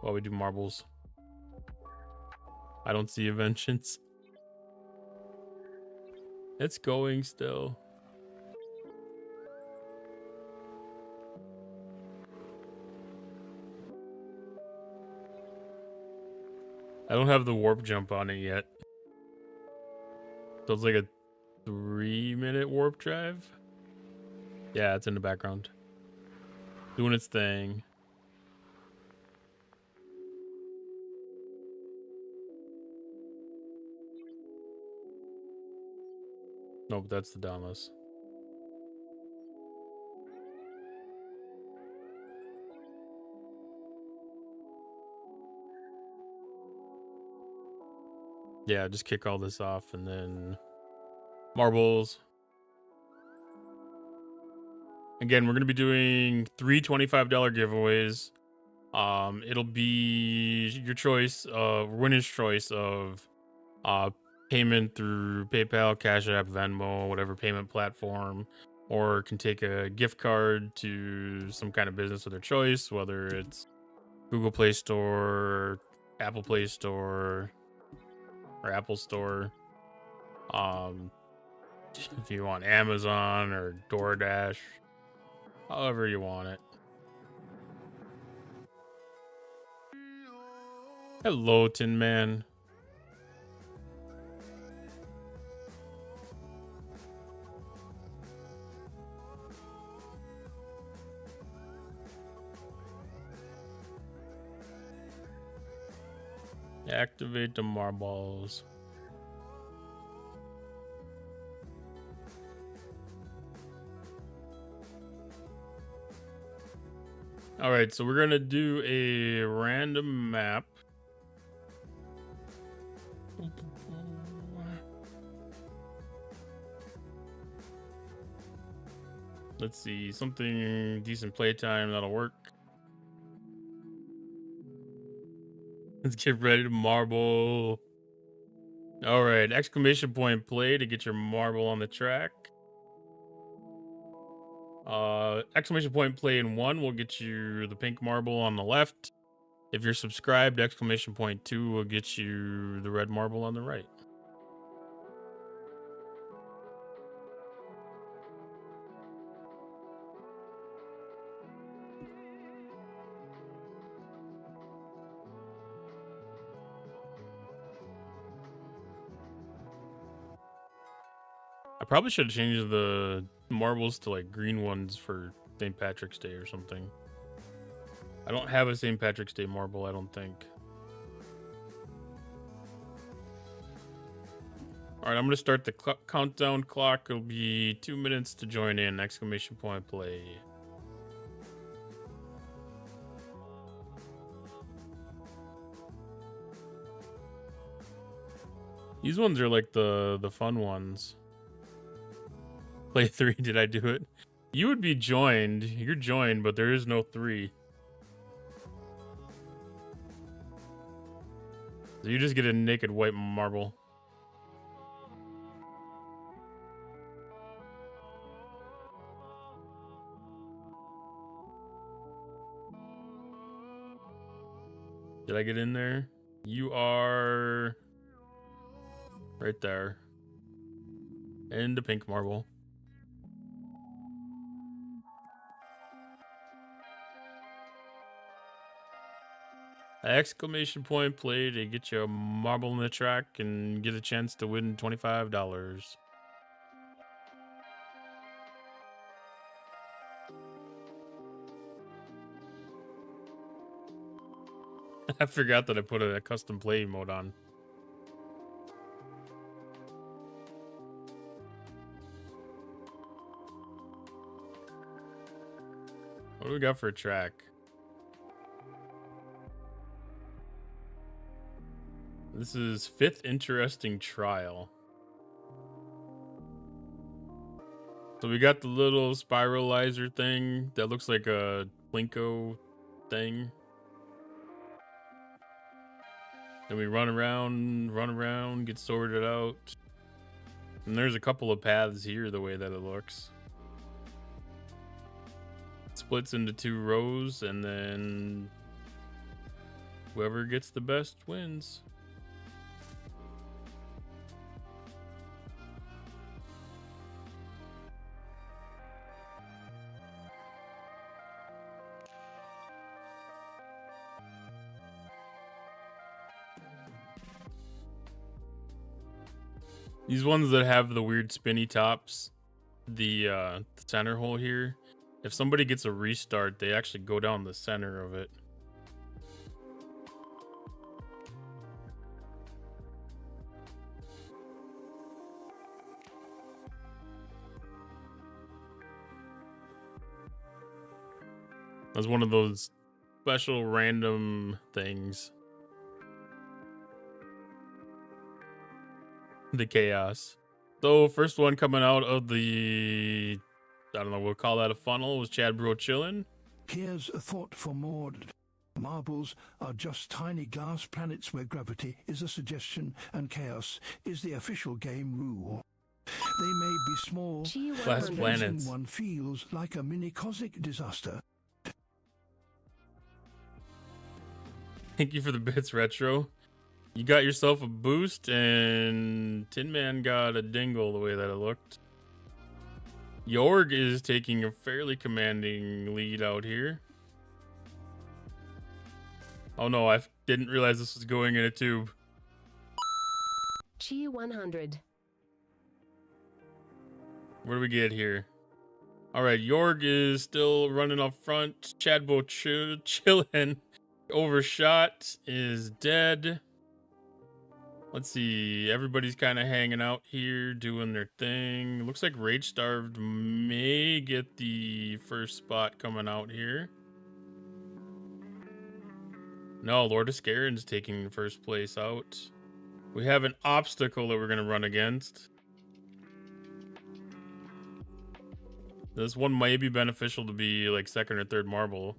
while we do marbles. I don't see a vengeance. It's going still. I don't have the warp jump on it yet. So it's like a 3-minute warp drive. Yeah, it's in the background. Doing its thing. Nope, that's the Damas. Yeah, just kick all this off and then marbles. Again, we're gonna be doing 3 $25 giveaways. It'll be your choice of winner's choice of payment through PayPal, Cash App, Venmo, whatever payment platform, or can take a gift card to some kind of business of their choice, whether it's Google Play Store, Apple Play Store, or Apple Store. If you want Amazon or DoorDash, however you want it. Hello, Tin Man. Activate the marbles. All right, so we're gonna do a random map. Let's see, something decent playtime that'll work. Let's get ready to marble. All right, exclamation point play to get your marble on the track. Exclamation point play in 1 will get you the pink marble on the left. If you're subscribed, exclamation point 2 will get you the red marble on the right. I probably should have changed the marbles to like green ones for St. Patrick's Day or something. I don't have a St. Patrick's Day marble, I don't think. All right, I'm gonna start the countdown clock. It'll be 2 minutes to join in. Exclamation point play. These ones are like the fun ones. Play 3, did I do it? You would be joined. You're joined, but there is no 3. So you just get a naked white marble. Did I get in there? You are right there. And the pink marble. Exclamation point play to get you a marble in the track and get a chance to win $25. I forgot that I put a custom play mode on. What do we got for a track? This is 5th interesting trial. So we got the little spiralizer thing that looks like a Plinko thing. Then we run around, get sorted out. And there's a couple of paths here the way that it looks. splits into 2 rows, and then whoever gets the best wins. These ones that have the weird spinny tops, the center hole here, if somebody gets a restart, they actually go down the center of it. That's one of those special random things. The chaos. So first one coming out of the, I don't know, we'll call that a funnel, was Chad Bro Chillin'. Here's a thought for more. Marbles are just tiny glass planets where gravity is a suggestion and chaos is the official game rule. They may be small, Glass but planets. one feels like a mini cosmic disaster. Thank you for the bits, Retro. You got yourself a boost, and Tin Man got a dingle the way that it looked. Jorg is taking a fairly commanding lead out here. Oh no, I didn't realize this was going in a tube. G100. What do we get here? All right, Jorg is still running up front. Chadbo chillin'. Overshot is dead. Let's see. Everybody's kind of hanging out here, doing their thing. Looks like Rage Starved may get the first spot coming out here. No, Lord of Scarin's taking first place out. We have an obstacle that we're going to run against. This one might be beneficial to be like second or third marble.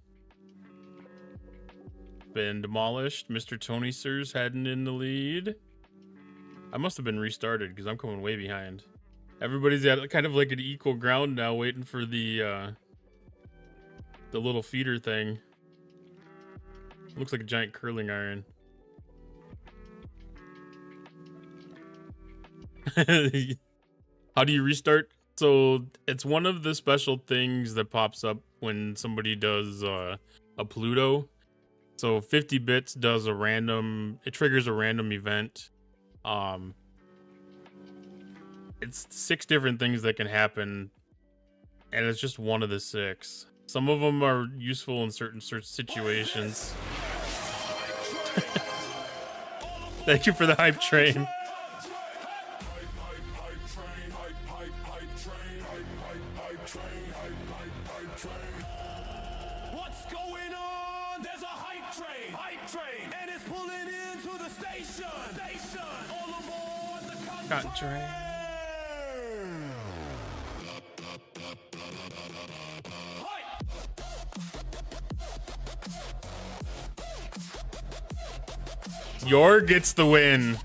Been demolished. Mr. Tony Sir's heading in the lead. I must have been restarted because I'm coming way behind. Everybody's at kind of like an equal ground now, waiting for the little feeder thing. Looks like a giant curling iron. How do you restart? So it's one of the special things that pops up when somebody does a Pluto. So 50 bits does a random, it triggers a random event. It's 6 different things that can happen, and it's just one of the 6. Some of them are useful in certain situations. Thank you for the hype train. What's going on? There's a hype train, and it's pulling into the station. All aboard the Cotton train. Jorg gets the win.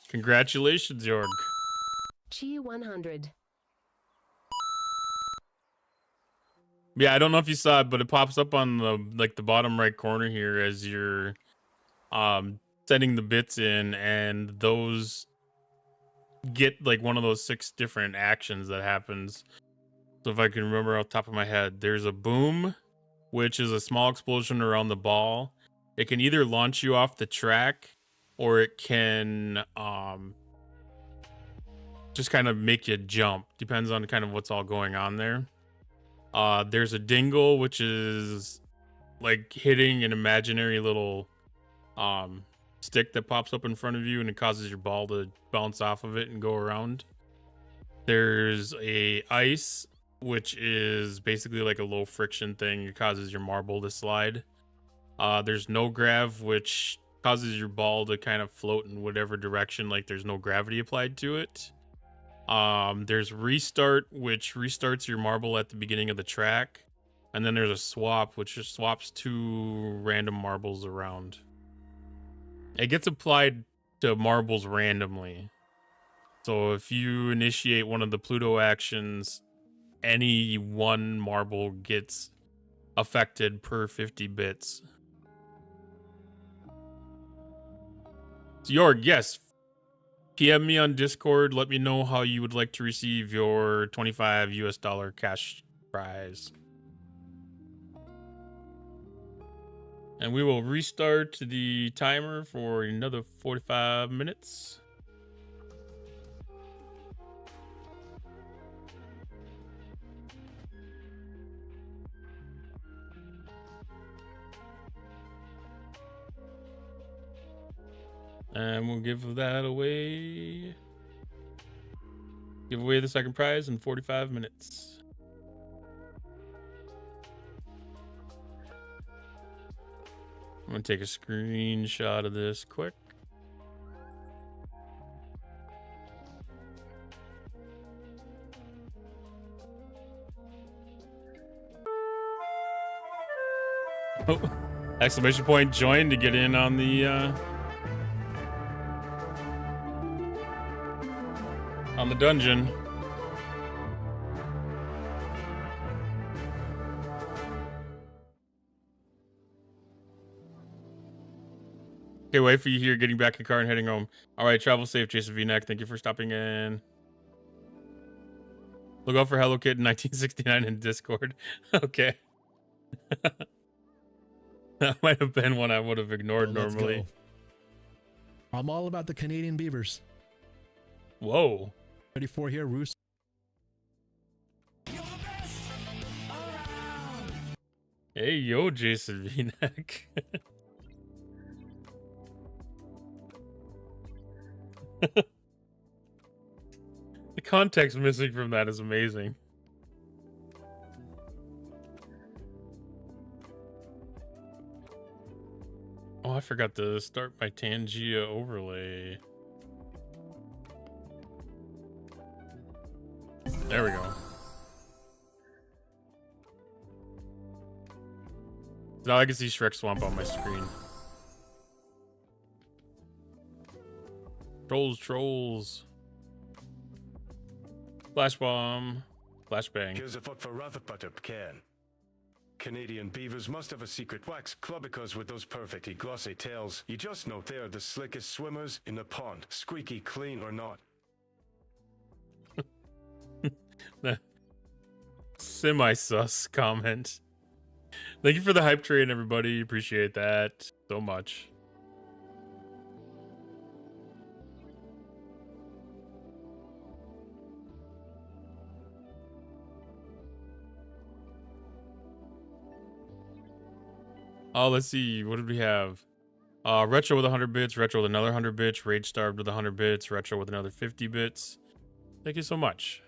Congratulations, Jorg. G100. Yeah, I don't know if you saw it, but it pops up on the bottom right corner here as you're sending the bits in, and those get like one of those 6 different actions that happens. So if I can remember off the top of my head, there's a boom, which is a small explosion around the ball. It can either launch you off the track, or it can just kind of make you jump. Depends on kind of what's all going on there. There's a dingle, which is like hitting an imaginary little stick that pops up in front of you, and it causes your ball to bounce off of it and go around. There's a ice, which is basically like a low friction thing. It causes your marble to slide. There's no grav, which causes your ball to kind of float in whatever direction, like there's no gravity applied to it. There's restart, which restarts your marble at the beginning of the track. And then there's a swap, which just swaps 2 random marbles around. It gets applied to marbles randomly. So if you initiate one of the Pluto actions, any one marble gets affected per 50 bits. So Jorg, yes, PM me on Discord. Let me know how you would like to receive your $25 US cash prize. And we will restart the timer for another 45 minutes. And we'll give that away. Give away the second prize in 45 minutes. I'm gonna take a screenshot of this quick. Oh, exclamation point join to get in on the dungeon. Okay, wait for you here, getting back in car and heading home. All right, travel safe, Jason V-Neck. Thank you for stopping in. Look out for Hello Kid in 1969 in Discord. Okay. That might have been one I would have ignored normally. Go. I'm all about the Canadian beavers. Whoa. Ready for here, Roos? Hey, yo, Jason V-Neck. The context missing from that is amazing. Oh, I forgot to start my Tangia overlay. There we go. Now I can see Shrek Swamp on my screen. Trolls. Flash bomb. Flashbang. Here's a foot for Rutherford can. Canadian beavers must have a secret wax clubicers with those perfectly glossy tails. You just know they're the slickest swimmers in the pond, squeaky clean or not. Semi-sus comment. Thank you for the hype train, everybody. Appreciate that so much. Oh, let's see. What did we have? Retro with 100 bits, Retro with another 100 bits, Rage Starved with 100 bits, Retro with another 50 bits. Thank you so much.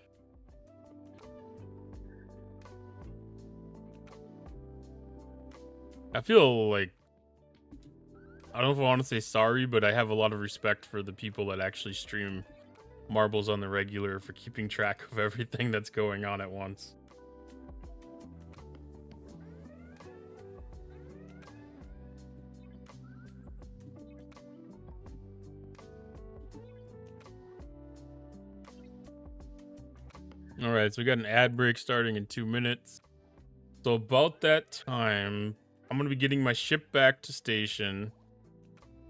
I feel like, I don't know if I want to say sorry, but I have a lot of respect for the people that actually stream marbles on the regular for keeping track of everything that's going on at once. All right, so we got an ad break starting in 2 minutes. So about that time, I'm going to be getting my ship back to station.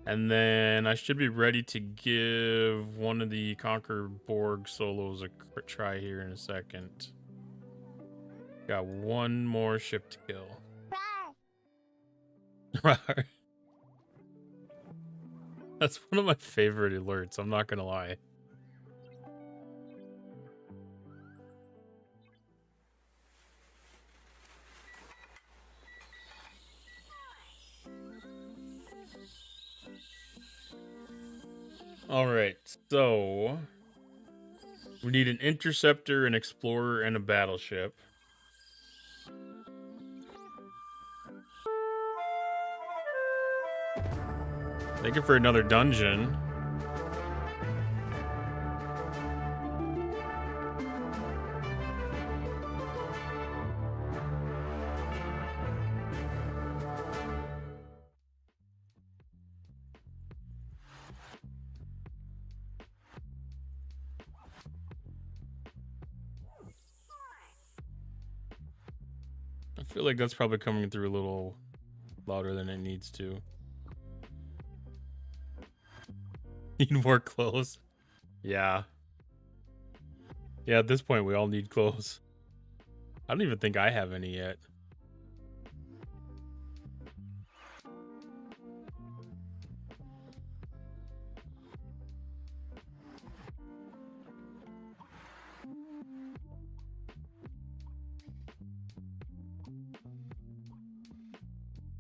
And then I should be ready to give one of the Conquer Borg solos a try here in a second. Got one more ship to kill. That's one of my favorite alerts, I'm not going to lie. All right, so we need an interceptor, an explorer, and a battleship. Thank you for another dungeon. I feel like that's probably coming through a little louder than it needs to. Need more clothes. Yeah. Yeah, at this point, we all need clothes. I don't even think I have any yet.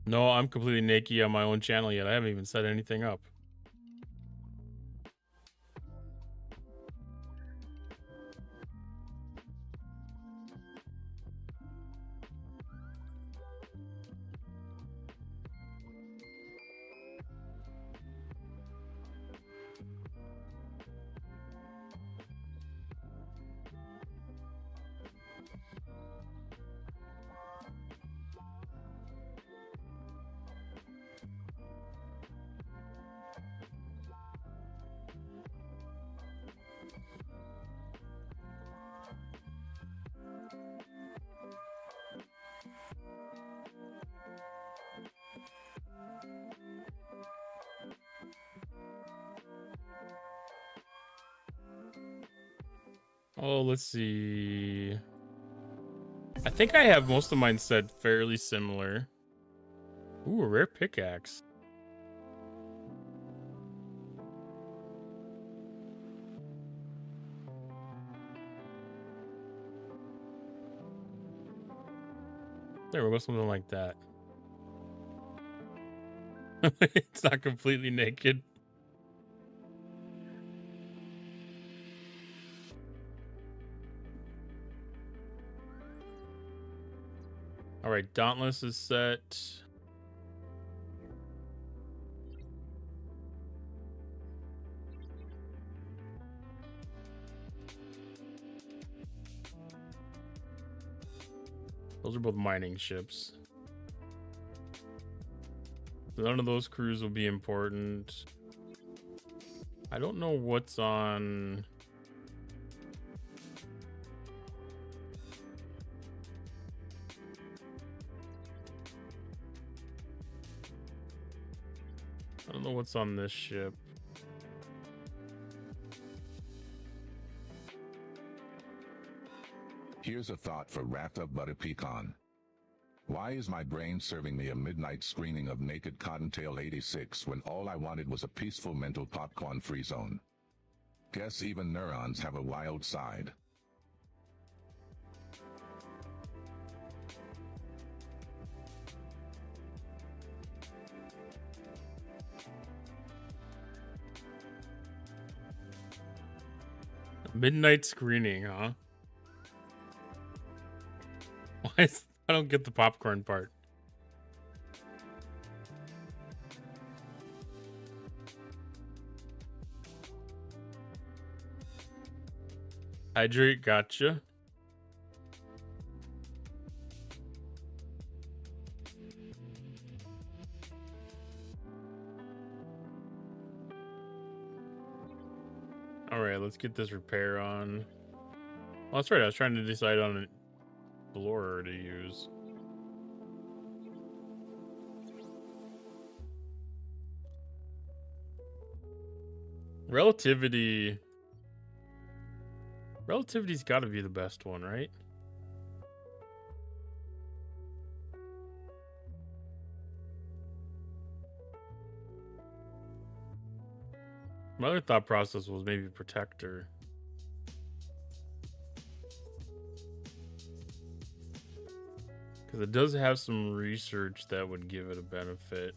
No, I'm completely naked on my own channel yet. I haven't even set anything up. Oh, let's see. I think I have most of mine set fairly similar. Ooh, a rare pickaxe. There we go, something like that. It's not completely naked. All right, Dauntless is set. Those are both mining ships. None of those crews will be important. I don't know what's on. I don't know what's on this ship. Here's a thought for wrapped up butter pecan. Why is my brain serving me a midnight screening of Naked Cottontail 86 when all I wanted was a peaceful mental popcorn-free zone? Guess even neurons have a wild side. Midnight screening, huh? Why is, I don't get the popcorn part. Hydrate, gotcha. All right, let's get this repair on. Oh, that's right. I was trying to decide on a blower to use. Relativity. Relativity's got to be the best one, right? My other thought process was maybe Protector. Because it does have some research that would give it a benefit.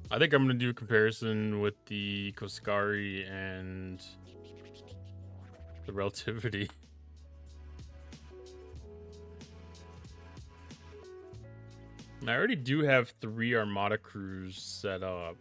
I think I'm going to do a comparison with the Koskari and the Relativity. I already do have 3 Armada crews set up.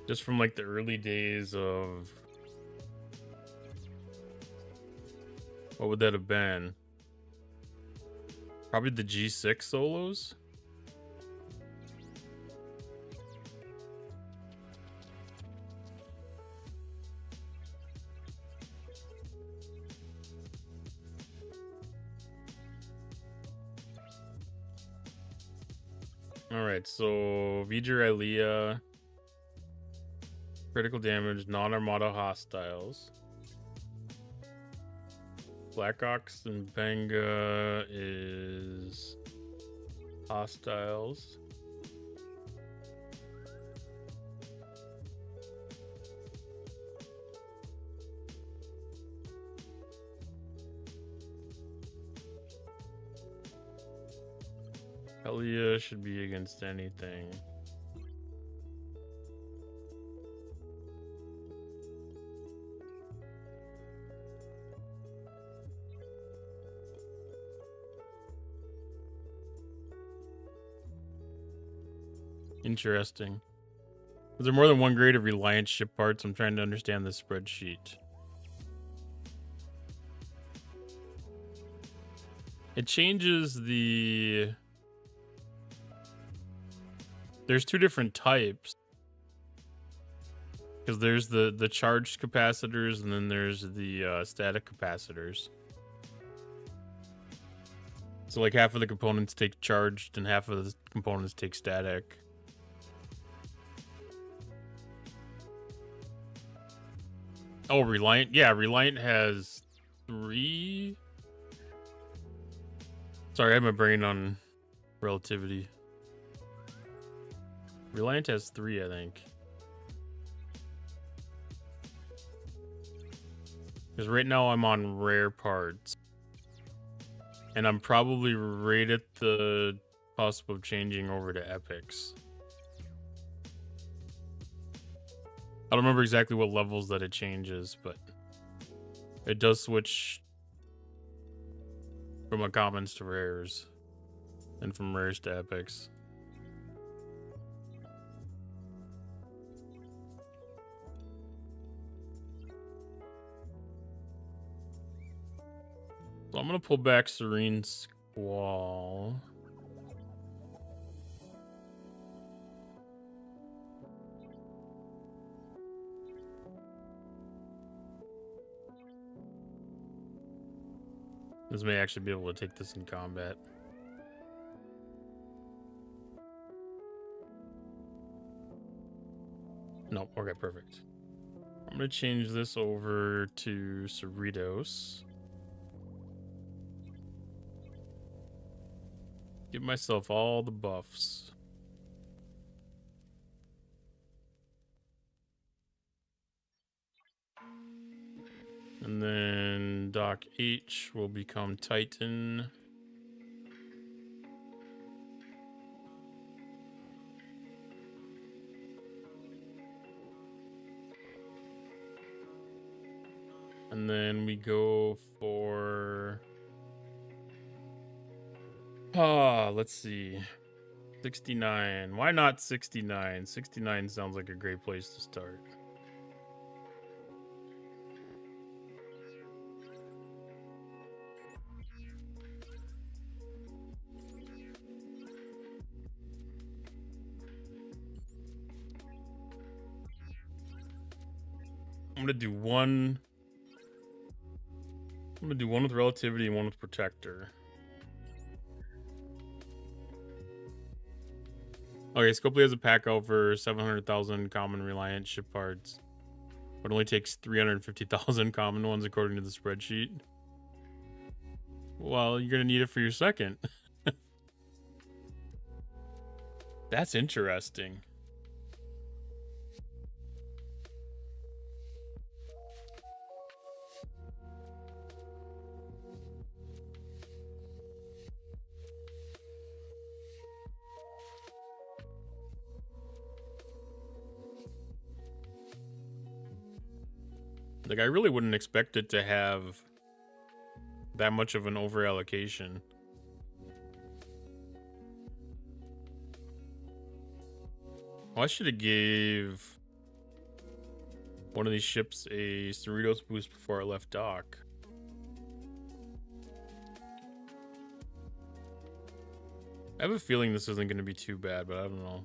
Just from like the early days of, what would that have been? Probably the G6 solos. All right, so V'ger Ilea, critical damage, non-armada hostiles. Black Ox and Benga is hostiles. Elia should be against anything. Interesting. Is there more than one grade of Reliant ship parts? I'm trying to understand this spreadsheet. It changes the... There's 2 different types. Because there's the charged capacitors and then there's the static capacitors. So like half of the components take charged and half of the components take static. Oh, Reliant? Yeah, Reliant has 3. Sorry, I had my brain on relativity. Reliant has 3, I think. Because right now I'm on rare parts. And I'm probably right at the cusp of changing over to epics. I don't remember exactly what levels that it changes, but it does switch from uncommons to rares and from rares to epics. So I'm gonna pull back Serene Squall. This may actually be able to take this in combat. Nope, okay, perfect. I'm gonna change this over to Cerritos. Give myself all the buffs. And then Doc H will become Titan. And then we go for... let's see. 69. Why not 69? 69 sounds like a great place to start. I'm gonna do one. I'm gonna do one with relativity and one with protector. Okay, Scopely has a pack out for 700,000 common Reliant ship parts, but only takes 350,000 common ones according to the spreadsheet. Well, you're gonna need it for your second. That's interesting. Like, I really wouldn't expect it to have that much of an over allocation. Well, I should have gave one of these ships a Cerritos boost before I left dock. I have a feeling this isn't going to be too bad, but I don't know.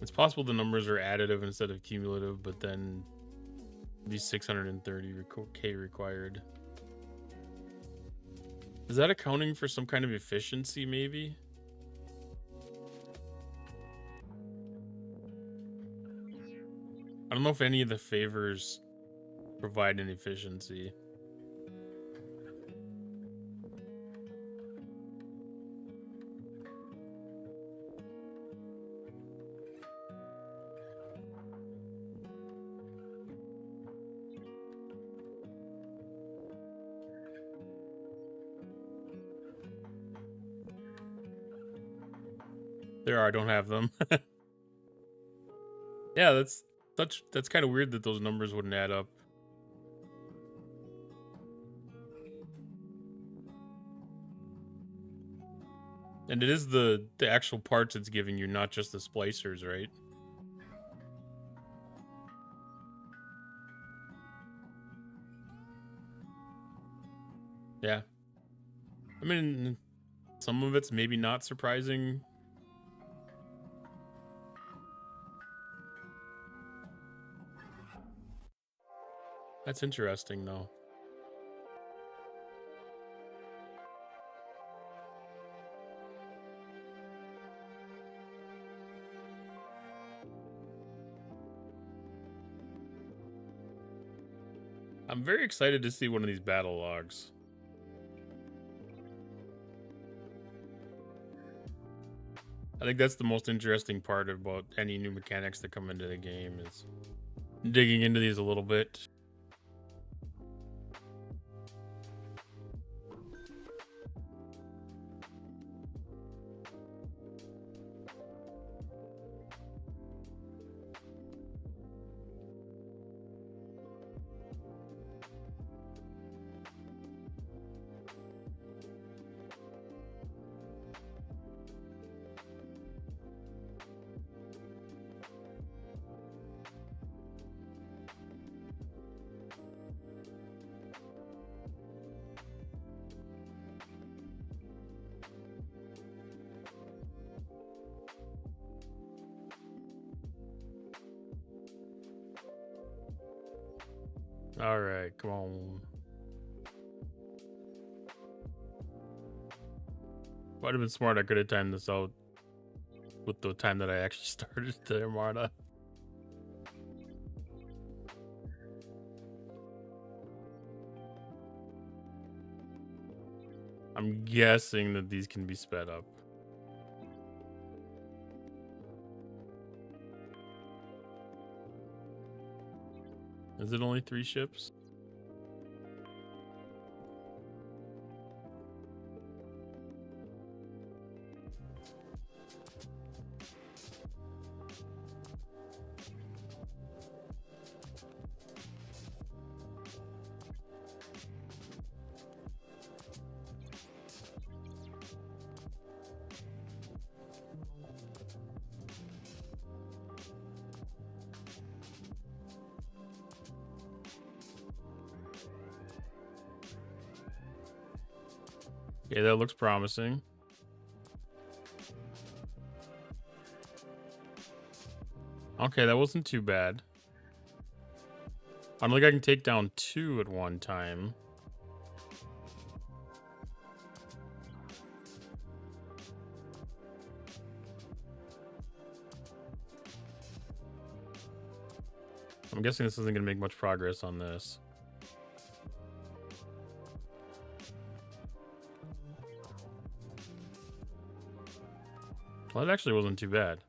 It's possible the numbers are additive instead of cumulative, but then these 630k required. Is that accounting for some kind of efficiency, maybe? I don't know if any of the favors provide an efficiency. There are, I don't have them. Yeah, that's kind of weird that those numbers wouldn't add up. And it is the actual parts it's giving you, not just the splicers, right? Yeah. I mean, some of it's maybe not surprising. That's interesting, though. I'm very excited to see one of these battle logs. I think that's the most interesting part about any new mechanics that come into the game, is digging into these a little bit. All right, come on. Might have been smart. I could have timed this out with the time that I actually started the Armada. I'm guessing that these can be sped up. Is it only 3 ships? Yeah, that looks promising. Okay, that wasn't too bad. I don't think I can take down 2 at one time. I'm guessing this isn't going to make much progress on this. Well, that actually wasn't too bad.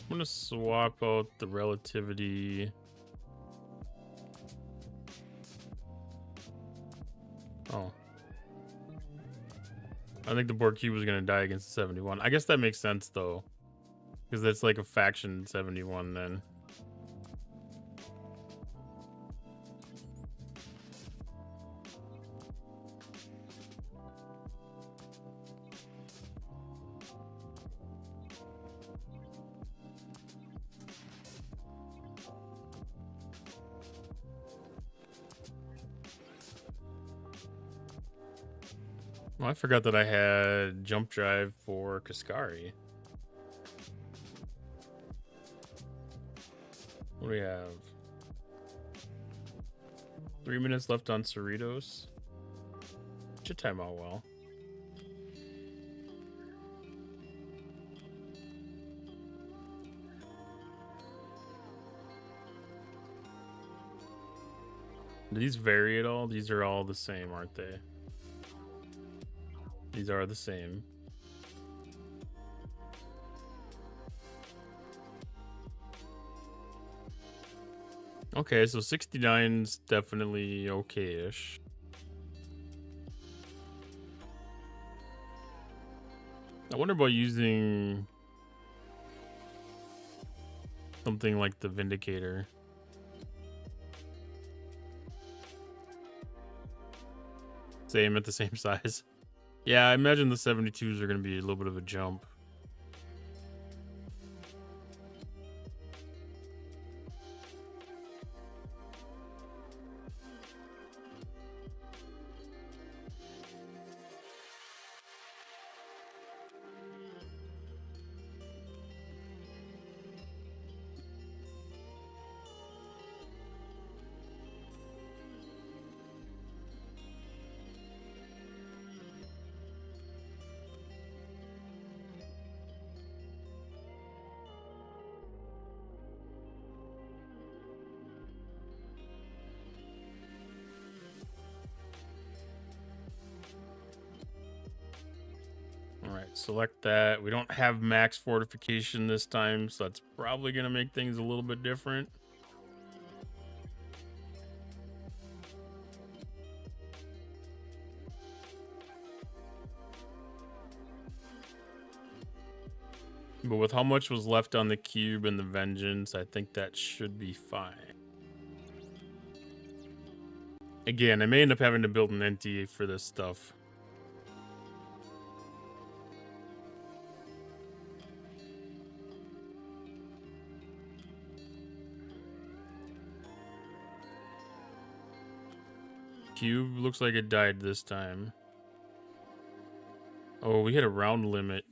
I'm gonna swap out the relativity. Oh. I think the Borg Cube was gonna die against the 71. I guess that makes sense though. Because that's like a faction 71 then. Oh, I forgot that I had jump drive for Kaskari. What do we have? 3 minutes left on Cerritos. Should time out well. Do these vary at all? These are all the same, aren't they? These are the same. Okay, so 69's definitely okay-ish. I wonder about using something like the Vindicator. Same at the same size. Yeah, I imagine the 72s are going to be a little bit of a jump. Alright, select that. We don't have max fortification this time, so that's probably going to make things a little bit different. But with how much was left on the cube and the vengeance, I think that should be fine. Again, I may end up having to build an NTA for this stuff. Cube looks like it died this time. Oh, we hit a round limit.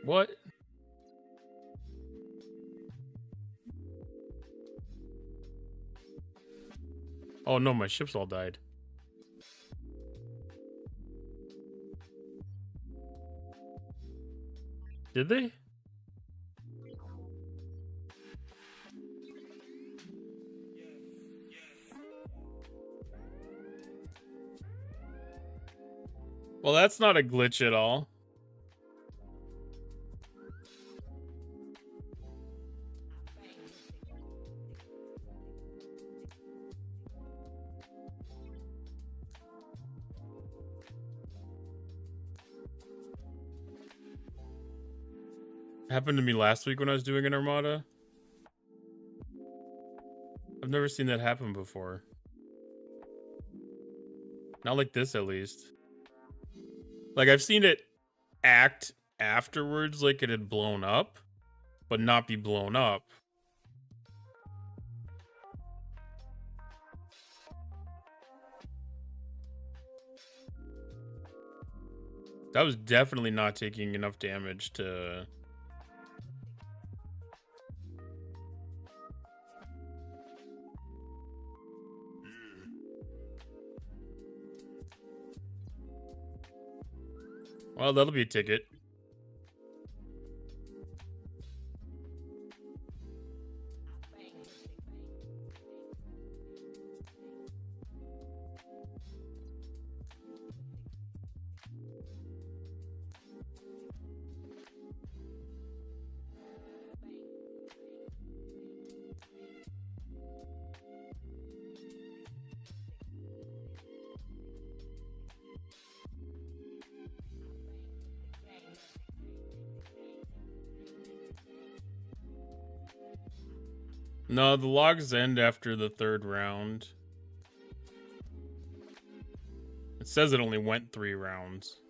What? Oh no, my ships all died. Did they? Well, that's not a glitch at all. Happened to me last week when I was doing an armada. I've never seen that happen before. Not like this, at least. Like, I've seen it act afterwards like it had blown up, but not be blown up. That was definitely not taking enough damage to... Well, that'll be a ticket. No, the logs end after the 3rd round. It says it only went 3 rounds.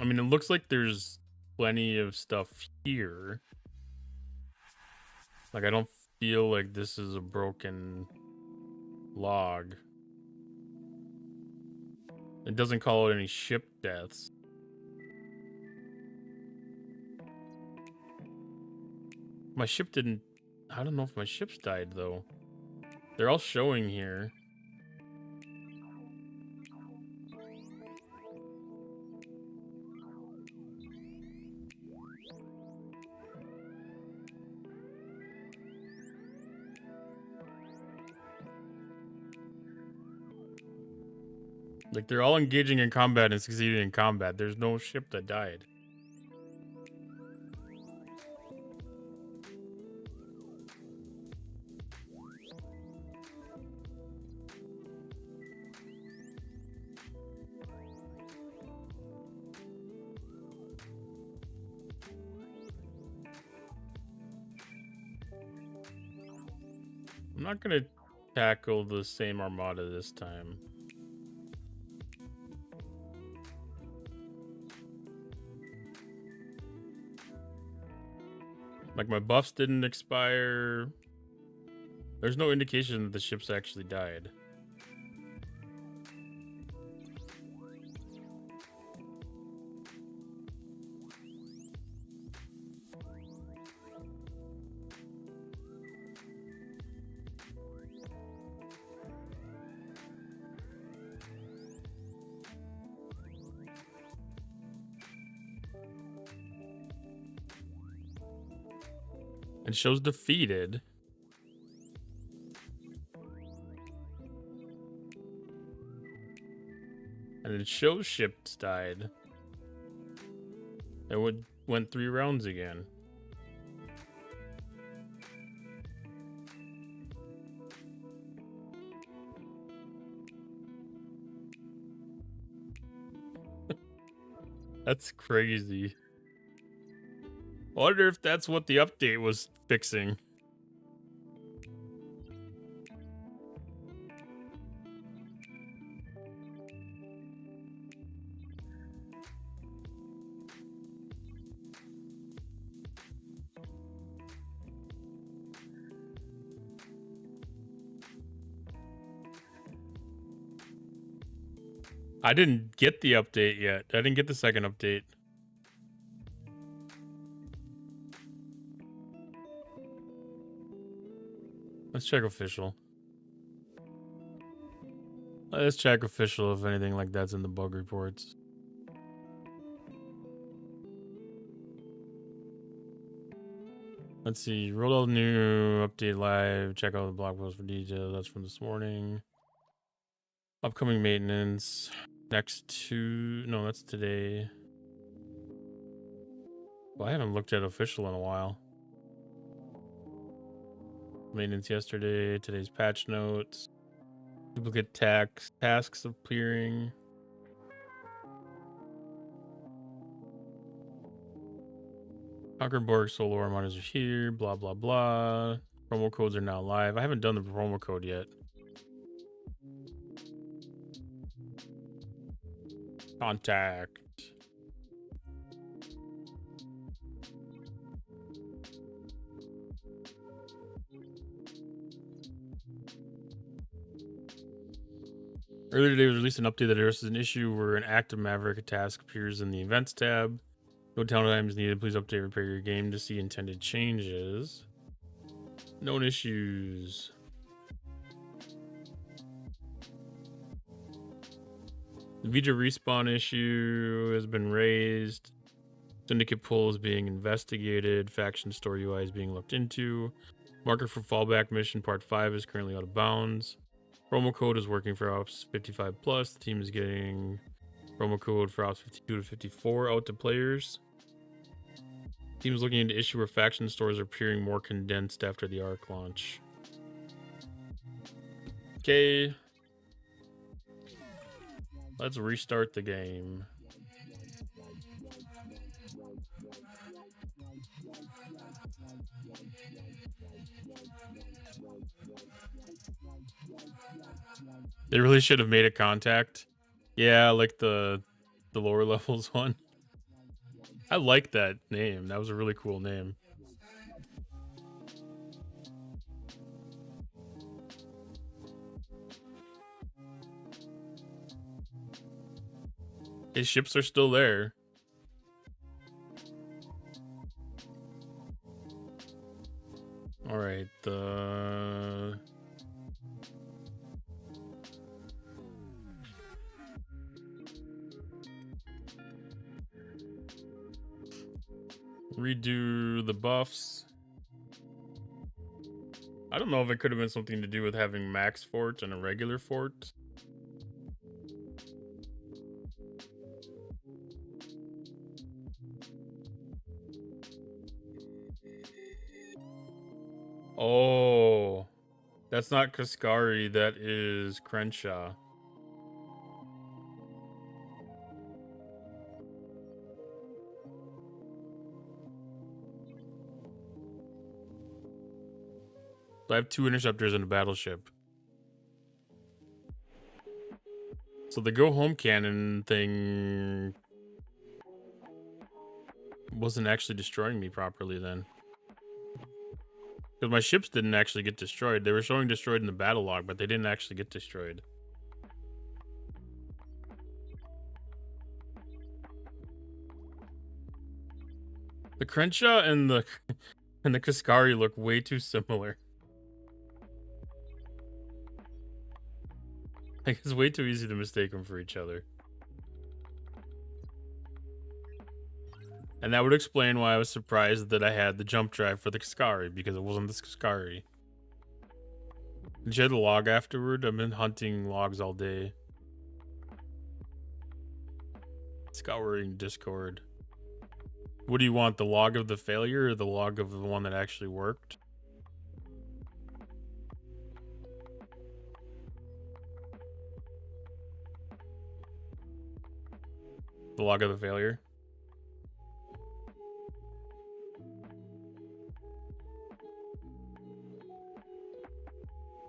I mean, it looks like there's plenty of stuff here. Like, I don't feel like this is a broken log. It doesn't call out any ship deaths. My ship didn't... I don't know if my ships died, though. They're all showing here. Like, they're all engaging in combat and succeeding in combat. There's no ship that died. I'm not gonna tackle the same armada this time. Like, my buffs didn't expire. There's no indication that the ships actually died. It shows defeated. And it shows ships died. It went 3 rounds again. That's crazy. I wonder if that's what the update was fixing. I didn't get the update yet. I didn't get the second update. Let's check official. Let's check official if anything like that's in the bug reports. Let's see. Roll out new update live. Check out the blog post for details. That's from this morning. Upcoming maintenance. Next to... No, that's today. Well, I haven't looked at official in a while. Maintenance yesterday. Today's patch notes. Duplicate tasks appearing. Conquerborg solo armadas are here. Blah, blah, blah. Promo codes are now live. I haven't done the promo code yet. Contact. Earlier today was released an update that addresses an issue where an active Maverick task appears in the events tab. No downtime is needed. Please update and repair your game to see intended changes. Known issues. The Vija respawn issue has been raised. Syndicate pull is being investigated. Faction store UI is being looked into. Marker for fallback mission part 5 is currently out of bounds. Promo code is working for Ops 55 plus. The team is getting promo code for Ops 52 to 54 out to players. Team is looking into issue where faction stores are appearing more condensed after the Arc launch. Okay. Let's restart the game. They really should have made a contact. Yeah, like the lower levels one. I like that name. That was a really cool name. His ships are still there. All right, redo the buffs. I don't know if it could have been something to do with having max fort and a regular fort. Oh, that's not Kaskari, that is Crenshaw. So I have 2 interceptors and a battleship. So the go home cannon thing wasn't actually destroying me properly then. Because my ships didn't actually get destroyed. They were showing destroyed in the battle log, but they didn't actually get destroyed. The Crenshaw and the and the Kaskari look way too similar. Like, it's way too easy to mistake them for each other. And that would explain why I was surprised that I had the jump drive for the Kaskari, because it wasn't the Kaskari. Did you have the log afterward? I've been hunting logs all day. Scouring Discord. What do you want, the log of the failure or the log of the one that actually worked? The log of the failure?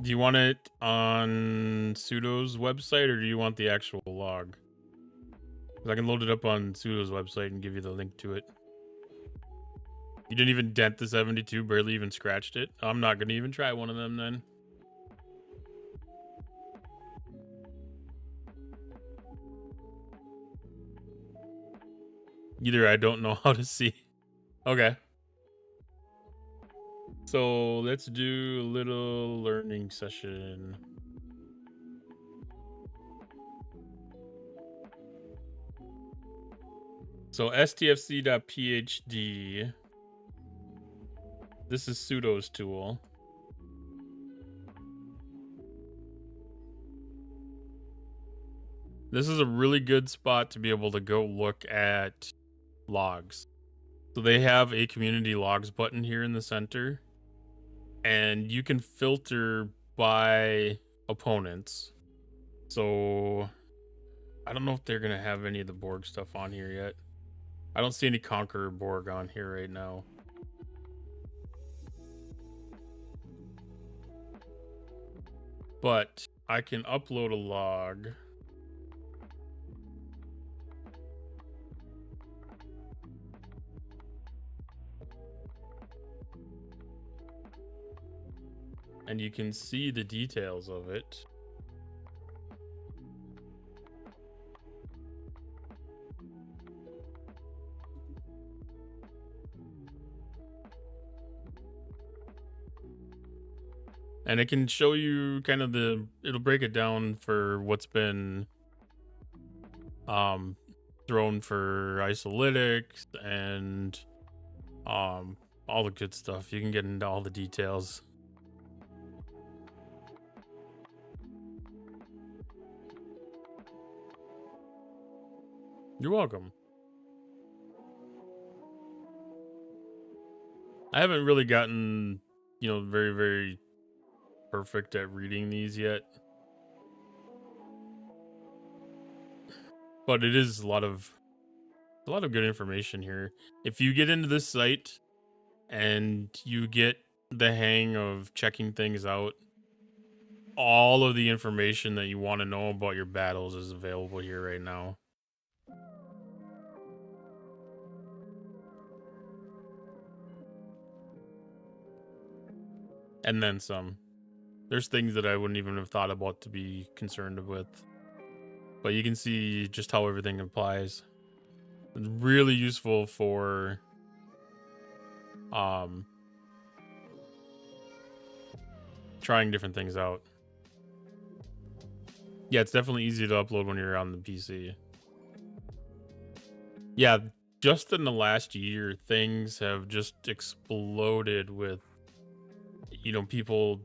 Do you want it on Sudo's website or do you want the actual log? 'Cause I can load it up on Sudo's website and give you the link to it. You didn't even dent the 72, barely even scratched it? I'm not going to even try one of them then. Either I don't know how to see. Okay. So let's do a little learning session. So stfc.phd. This is Sudo's tool. This is a really good spot to be able to go look at logs. So they have a community logs button here in the center. And you can filter by opponents. So I don't know if they're going to have any of the Borg stuff on here yet. I don't see any Conqueror Borg on here right now. But I can upload a log. And you can see the details of it. And it can show you kind of it'll break it down for what's been thrown for isolytics and all the good stuff. You can get into all the details. You're welcome. I haven't really gotten, very, very perfect at reading these yet. But it is a lot of good information here. If you get into this site and you get the hang of checking things out, all of the information that you want to know about your battles is available here right now. And then some. There's things that I wouldn't even have thought about to be concerned with. But you can see just how everything applies. It's really useful for trying different things out. Yeah, it's definitely easy to upload when you're on the PC. Yeah, just in the last year, things have just exploded with, you know, people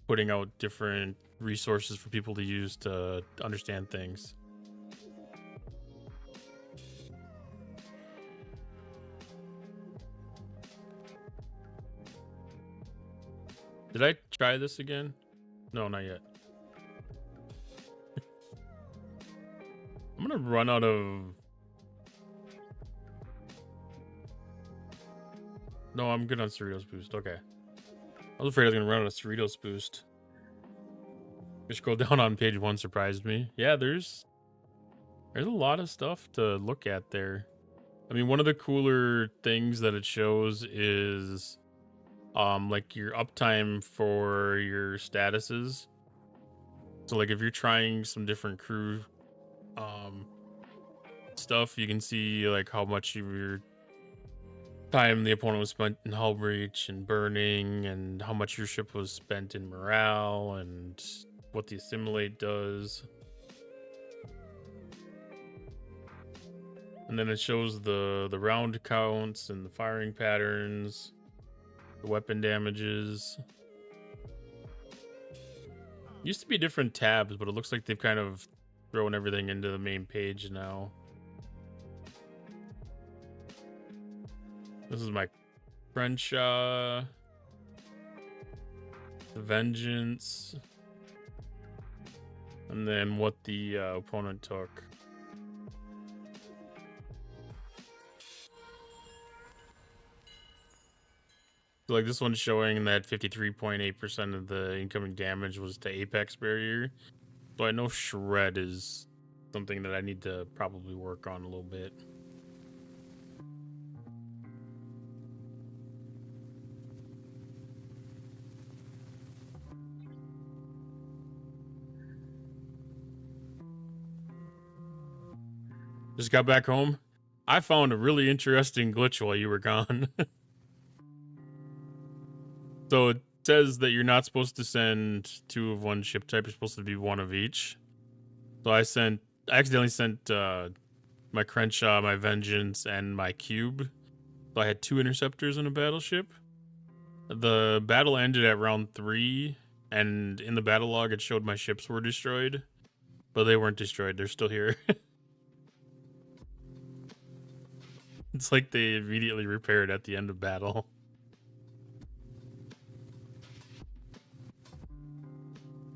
putting out different resources for people to use to understand things. Did I try this again? No, not yet. I'm gonna run out of... No, I'm good on Cerritos Boost. Okay. I was afraid I was gonna run out of Cerritos Boost. Just scroll down on page 1 surprised me. Yeah, there's a lot of stuff to look at there. I mean, one of the cooler things that it shows is like your uptime for your statuses. So like if you're trying some different crew stuff, you can see like how much of your time the opponent was spent in hull breach and burning, and how much your ship was spent in morale, and what the assimilate does. And then it shows the round counts and the firing patterns, the weapon damages. Used to be different tabs, but it looks like they've kind of thrown everything into the main page now. This is my Crenshaw, the Vengeance, and then what the opponent took. So like this one's showing that 53.8% of the incoming damage was to Apex Barrier. So I know Shred is something that I need to probably work on a little bit. Just got back home. I found a really interesting glitch while you were gone. So it says that you're not supposed to send 2 of one ship type. You're supposed to be 1 of each. So I accidentally sent my Crenshaw, my Vengeance, and my Cube. So I had 2 interceptors in a battleship. The battle ended at round 3, and in the battle log it showed my ships were destroyed. But they weren't destroyed, they're still here. It's like they immediately repaired at the end of battle.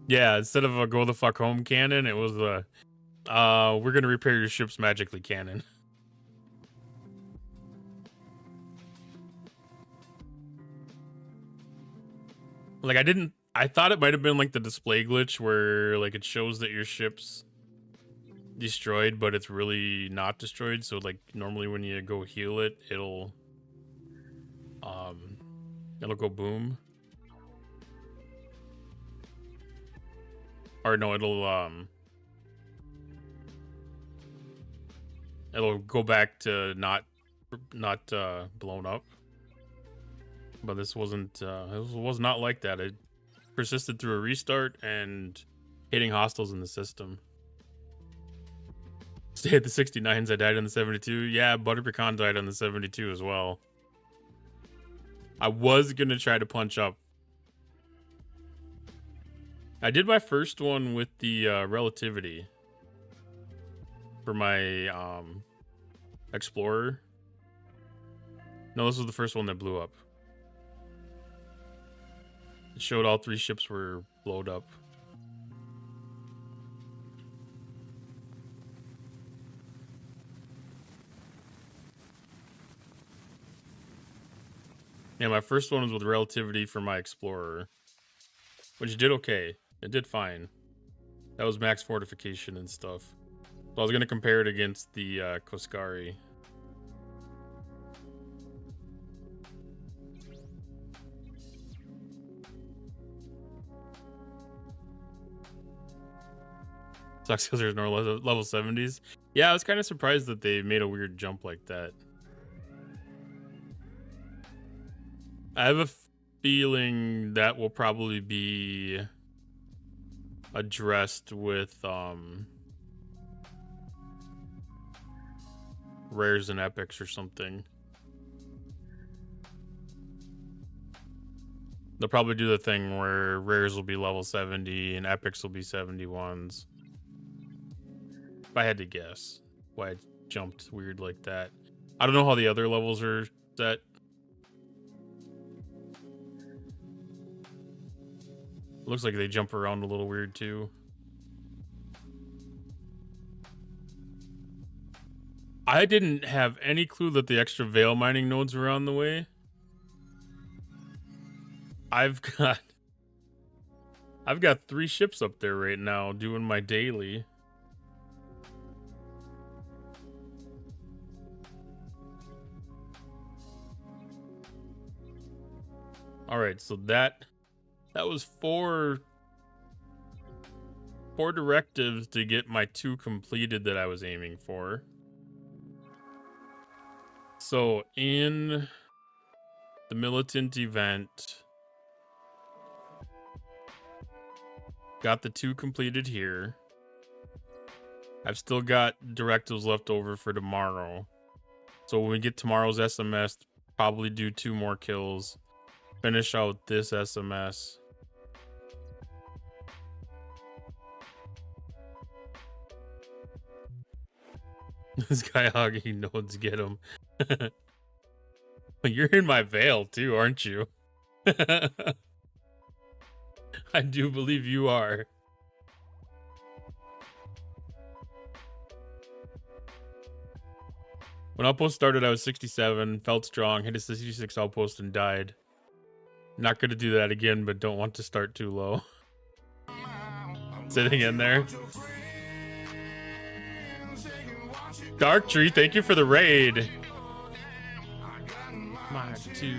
Yeah, instead of a go the fuck home cannon, it was a we're gonna repair your ships magically cannon. Like I thought it might have been like the display glitch where like it shows that your ship's destroyed, but it's really not destroyed. So like normally when you go heal it, it'll go boom. Or no, it'll go back to not blown up. But this wasn't it was not like that. It persisted through a restart and hitting hostiles in the system. Stay at the 69s. I died on the 72. Yeah, Butter Pecan died on the 72 as well. I was gonna try to punch up. I did my first one with the relativity for my Explorer. No, this was the first one that blew up. It showed all 3 ships were blowed up. Yeah, my first one was with relativity for my Explorer, which did okay. It did fine. That was max fortification and stuff. So I was gonna compare it against the Koskari. Sucks because there's no level 70s. Yeah, I was kind of surprised that they made a weird jump like that. I have a feeling that will probably be addressed with rares and epics or something. They'll probably do the thing where rares will be level 70 and epics will be 71s. If I had to guess why it jumped weird like that. I don't know how the other levels are set. Looks like they jump around a little weird too. I didn't have any clue that the extra veil mining nodes were on the way. I've got 3 ships up there right now doing my daily. All right, so that was four directives to get my 2 completed that I was aiming for. So in the militant event, got the 2 completed here. I've still got directives left over for tomorrow. So when we get tomorrow's SMS, probably do 2 more kills. Finish out this SMS. This guy hogging nodes, get him. You're in my veil too, aren't you? I do believe you are. When Outpost started, I was 67, felt strong, hit a 66 Outpost and died. Not gonna do that again, but don't want to start too low. Sitting in there. Dark Tree, thank you for the raid. My 2.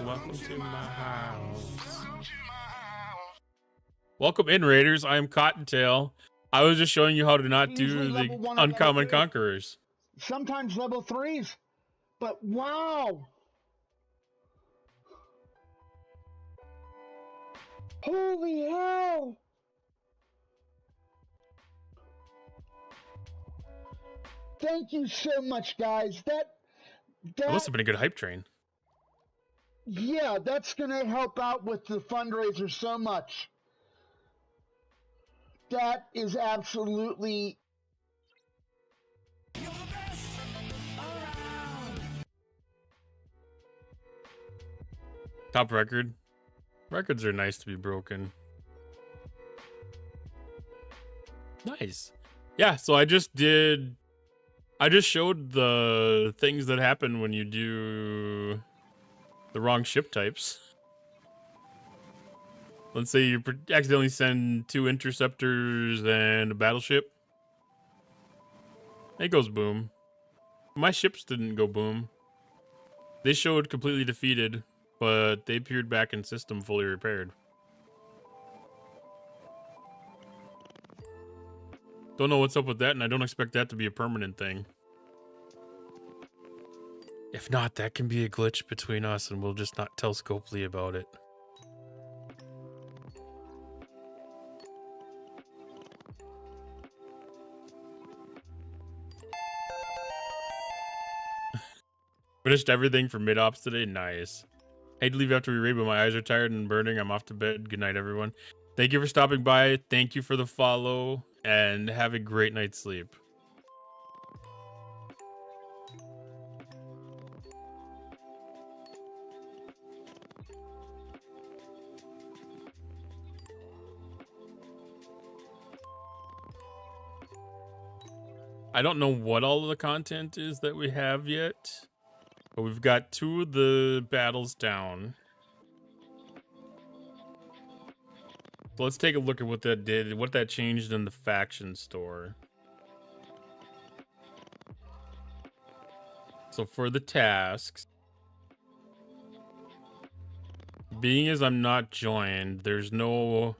Welcome to my house. Welcome in, Raiders. I am Cottontail. I was just showing you how to not do the uncommon conquerors. Sometimes level 3s, but wow. Holy hell. Thank you so much, guys. That must have been a good hype train. Yeah, that's gonna help out with the fundraiser so much. That is absolutely Top record. Records are nice to be broken. Nice. Yeah, so I just showed the things that happen when you do the wrong ship types. Let's say you accidentally send 2 interceptors and a battleship. It goes boom. My ships didn't go boom. They showed completely defeated, but they appeared back in system fully repaired. Don't know what's up with that, and I don't expect that to be a permanent thing. If not, that can be a glitch between us, and we'll just not tell Scopely about it. Finished everything for mid-ops today. Nice. Hate to leave after we raid, but my eyes are tired and burning. I'm off to bed. Good night, everyone. Thank you for stopping by. Thank you for the follow, and have a great night's sleep. I don't know what all of the content is that we have yet, but we've got 2 of the battles down. So let's take a look at what that did, what that changed in the faction store. So for the tasks, being as I'm not joined, there's no,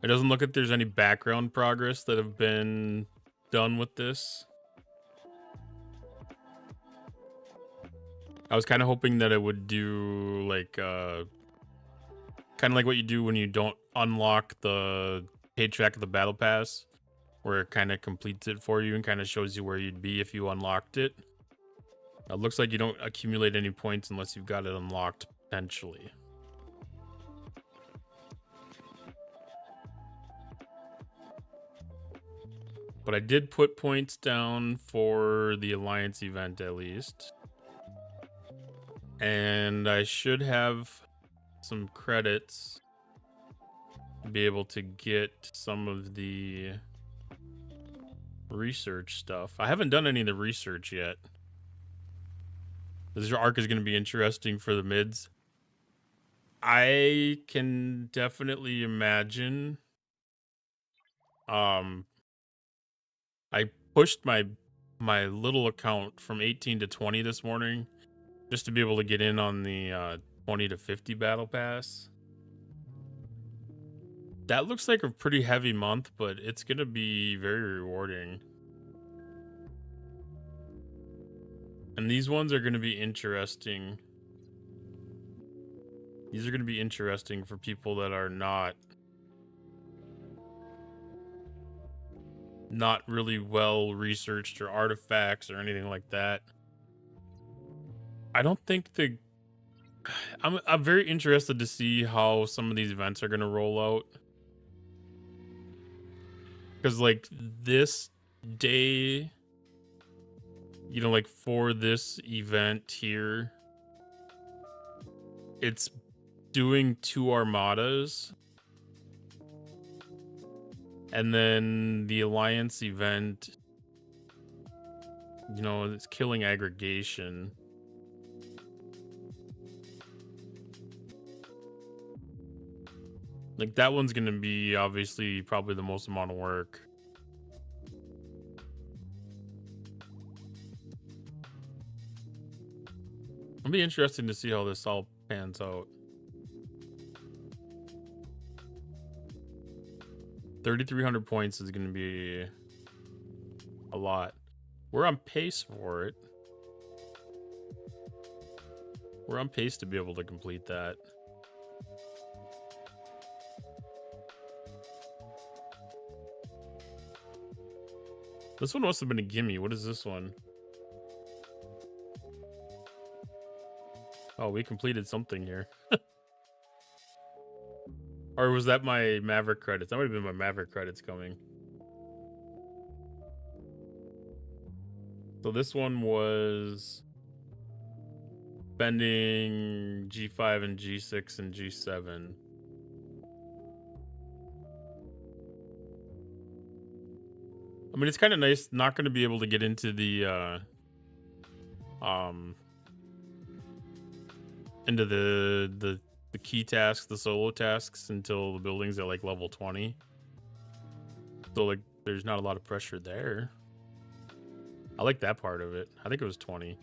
it doesn't look like there's any background progress that have been done with this. I was kind of hoping that it would do like kind of like what you do when you don't unlock the paid track of the battle pass, where it kind of completes it for you and kind of shows you where you'd be if you unlocked it. It looks like you don't accumulate any points unless you've got it unlocked potentially. But I did put points down for the Alliance event at least. And I should have some credits to be able to get some of the research stuff. I haven't done any of the research yet. This arc is going to be interesting for the mids. I can definitely imagine. I pushed my little account from 18 to 20 this morning just to be able to get in on the 20 to 50 battle pass. That looks like a pretty heavy month, but it's going to be very rewarding. And these ones are going to be interesting. These are going to be interesting for people that are not really well researched or artifacts or anything like that. I don't think I'm very interested to see how some of these events are going to roll out. Because like this day, you know, like for this event here, it's doing 2 armadas. And then the Alliance event, you know, it's killing aggregation. Like that one's going to be obviously probably the most amount of work. It'll be interesting to see how this all pans out. 3,300 points is going to be a lot. We're on pace for it. We're on pace to be able to complete that. This one must have been a gimme. What is this one? Oh, we completed something here. Or was that my Maverick credits? That might have been my Maverick credits coming. So this one was spending G5 and G6 and G7. I mean, it's kind of nice not going to be able to get into the into the key tasks, the solo tasks, until the building's at like level 20. So like there's not a lot of pressure there. I like that part of it. I think it was 20.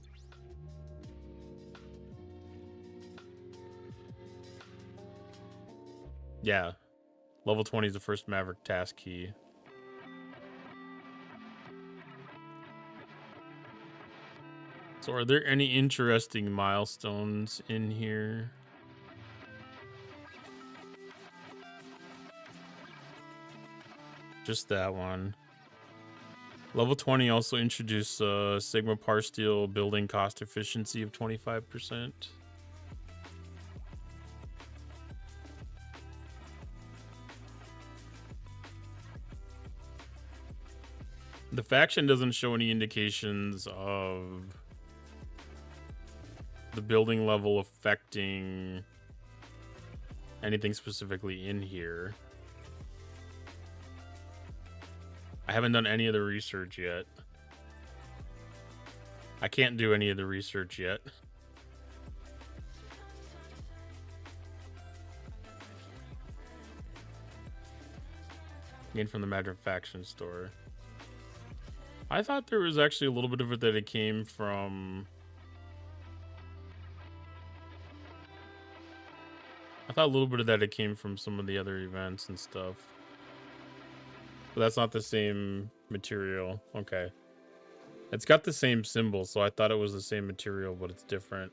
Yeah. Level 20 is the first Maverick task key. So are there any interesting milestones in here? Just that one. Level 20 also introduced Sigma Par Steel building cost efficiency of 25%. The faction doesn't show any indications of the building level affecting anything specifically in here. I haven't done any of the research yet. I can't do any of the research yet. Gained from the Magic Faction store. I thought there was actually a little bit of it that it came from... I thought a little bit of that it came from some of the other events and stuff. But that's not the same material. Okay. It's got the same symbol, so I thought it was the same material, but it's different.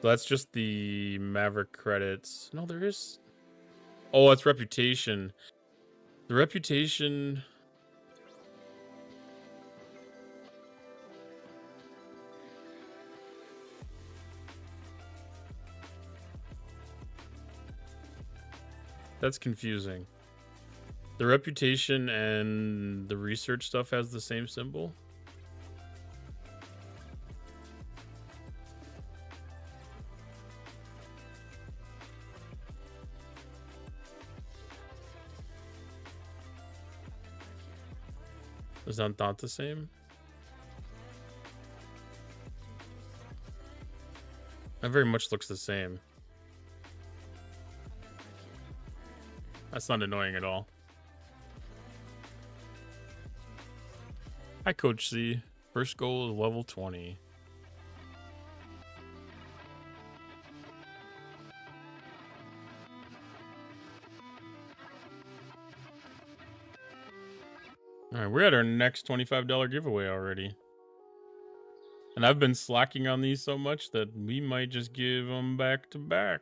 So that's just the Maverick credits. No, there is... Oh, it's Reputation. The Reputation... That's confusing. The Reputation and the research stuff has the same symbol? Is that not the same? That very much looks the same. That's not annoying at all. Hi, Coach C. First goal is level 20. All right, we're at our next $25 giveaway already. And I've been slacking on these so much that we might just give them back to back.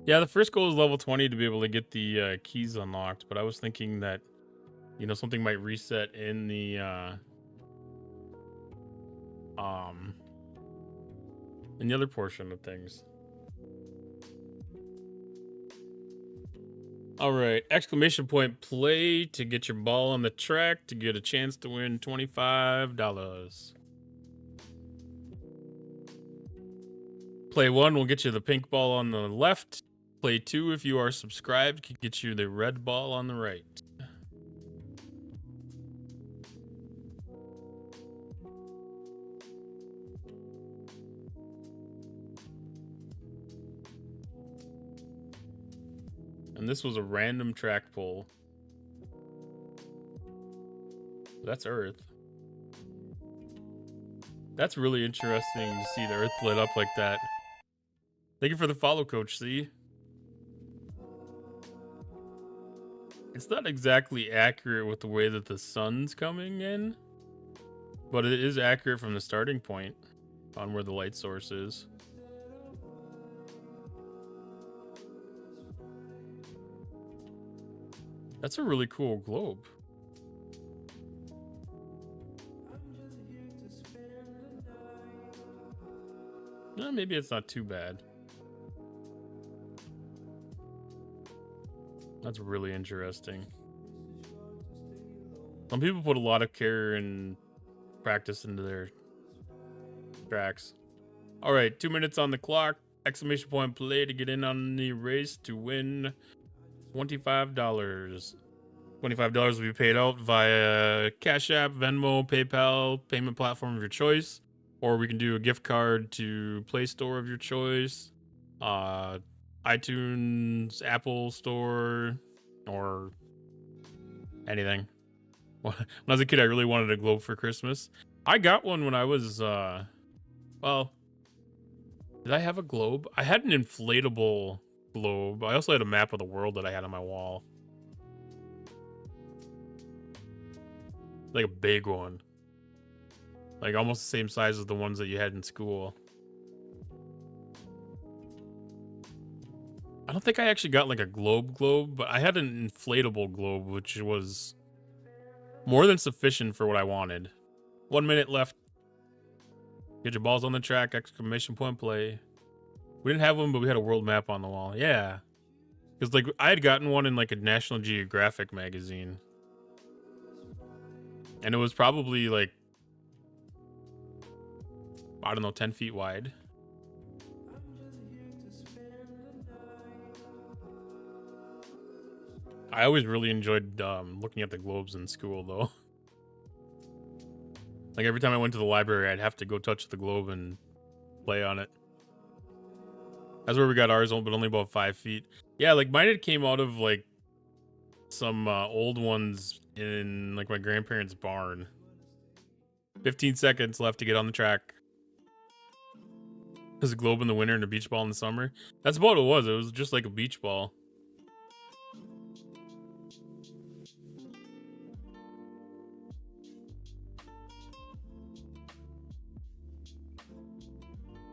Yeah, the first goal is level 20 to be able to get the keys unlocked, but I was thinking that, you know, something might reset in the other portion of things. All right, exclamation point play to get your ball on the track to get a chance to win $25. Play 1 will get you the pink ball on the left. Play 2, if you are subscribed, can get you the red ball on the right. And this was a random track pull. That's Earth. That's really interesting to see the Earth lit up like that. Thank you for the follow, Coach C. It's not exactly accurate with the way that the sun's coming in, but it is accurate from the starting point on where the light source is. That's a really cool globe. Maybe it's not too bad. That's really interesting. Some people put a lot of care and practice into their tracks. All right, 2 minutes on the clock. Exclamation point play to get in on the race to win $25. $25 will be paid out via Cash App, Venmo, PayPal, payment platform of your choice. Or we can do a gift card to Play Store of your choice, iTunes, Apple Store, or anything. When I was a kid, I really wanted a globe for Christmas. I got one when I was, well, did I have a globe? I had an inflatable globe. I also had a map of the world that I had on my wall. Like a big one. Like almost the same size as the ones that you had in school. I don't think I actually got like a globe, but I had an inflatable globe, which was more than sufficient for what I wanted. 1 minute left. Get your balls on the track, exclamation point play. We didn't have one, but we had a world map on the wall. Yeah. Because like I had gotten one in like a National Geographic magazine. And it was probably like, I don't know, 10 feet wide. I always really enjoyed looking at the globes in school, though. Like every time I went to the library, I'd have to go touch the globe and play on it. That's where we got ours, but only about 5 feet. Yeah, like mine had came out of like some old ones in like my grandparents' barn. 15 seconds left to get on the track. There's a globe in the winter and a beach ball in the summer. That's about what it was. It was just like a beach ball.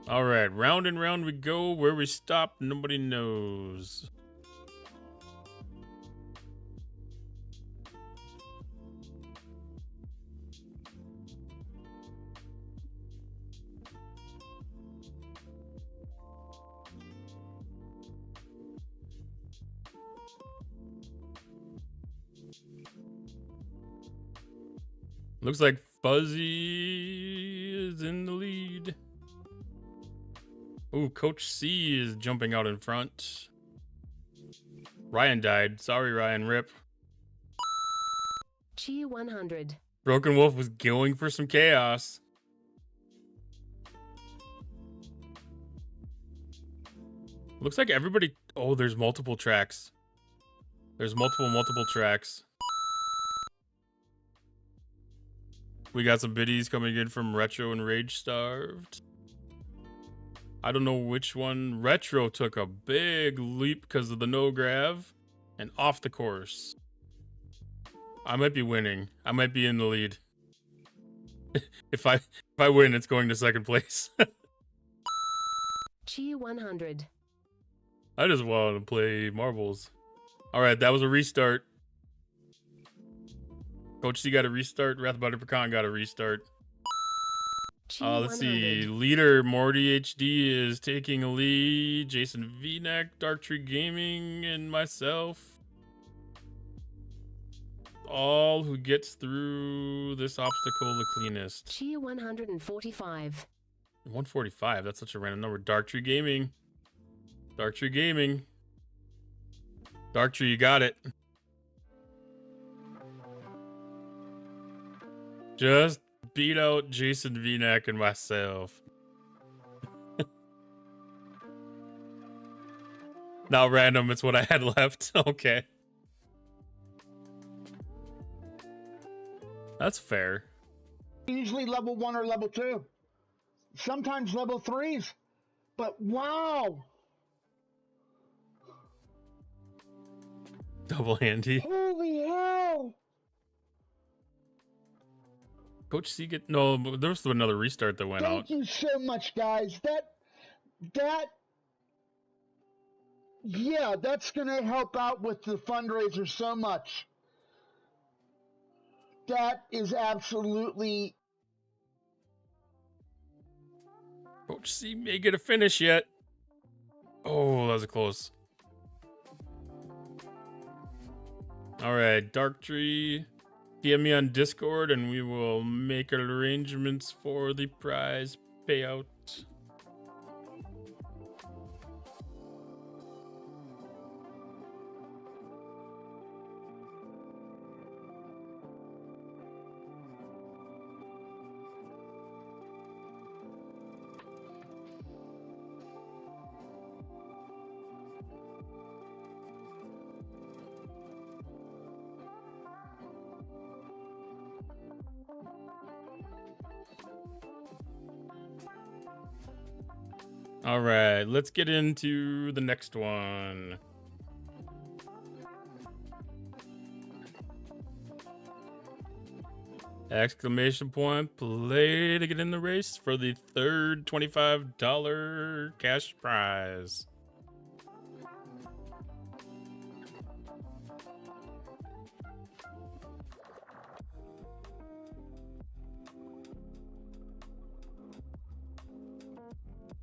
All right, round and round we go. Where we stop, nobody knows. Looks like Fuzzy is in the lead. Ooh, Coach C is jumping out in front. Ryan died. Sorry, Ryan. Rip. G100. Broken Wolf was going for some chaos. Looks like everybody... Oh, there's multiple tracks. There's multiple tracks. We got some biddies coming in from Retro and Rage Starved. I don't know which one. Retro took a big leap because of the no grav and off the course. I might be winning. I might be in the lead. If I win, it's going to second place. G100. I just want to play marbles. All right, that was a restart. Coach C got a restart. Wrath Butter Pecan got a restart. Let's see. Leader Morty HD is taking a lead. Jason V-Neck, Dark Tree Gaming, and myself. All who gets through this obstacle the cleanest. G145. 145. That's such a random number. Dark Tree Gaming. Dark Tree Gaming. Dark Tree, you got it. Just beat out Jason V-Neck and myself. Not random, it's what I had left. Okay. That's fair. Usually level 1 or level 2. Sometimes level 3s. But wow! Double handy. Holy hell! Coach C get... No, there was another restart that went out. Thank you so much, guys. Yeah, that's going to help out with the fundraiser so much. That is absolutely... Coach C may get a finish yet. Oh, that was close. All right, Dark Tree. DM me on Discord and we will make arrangements for the prize payout. All right, let's get into the next one. Exclamation point, play to get in the race for the third $25 cash prize.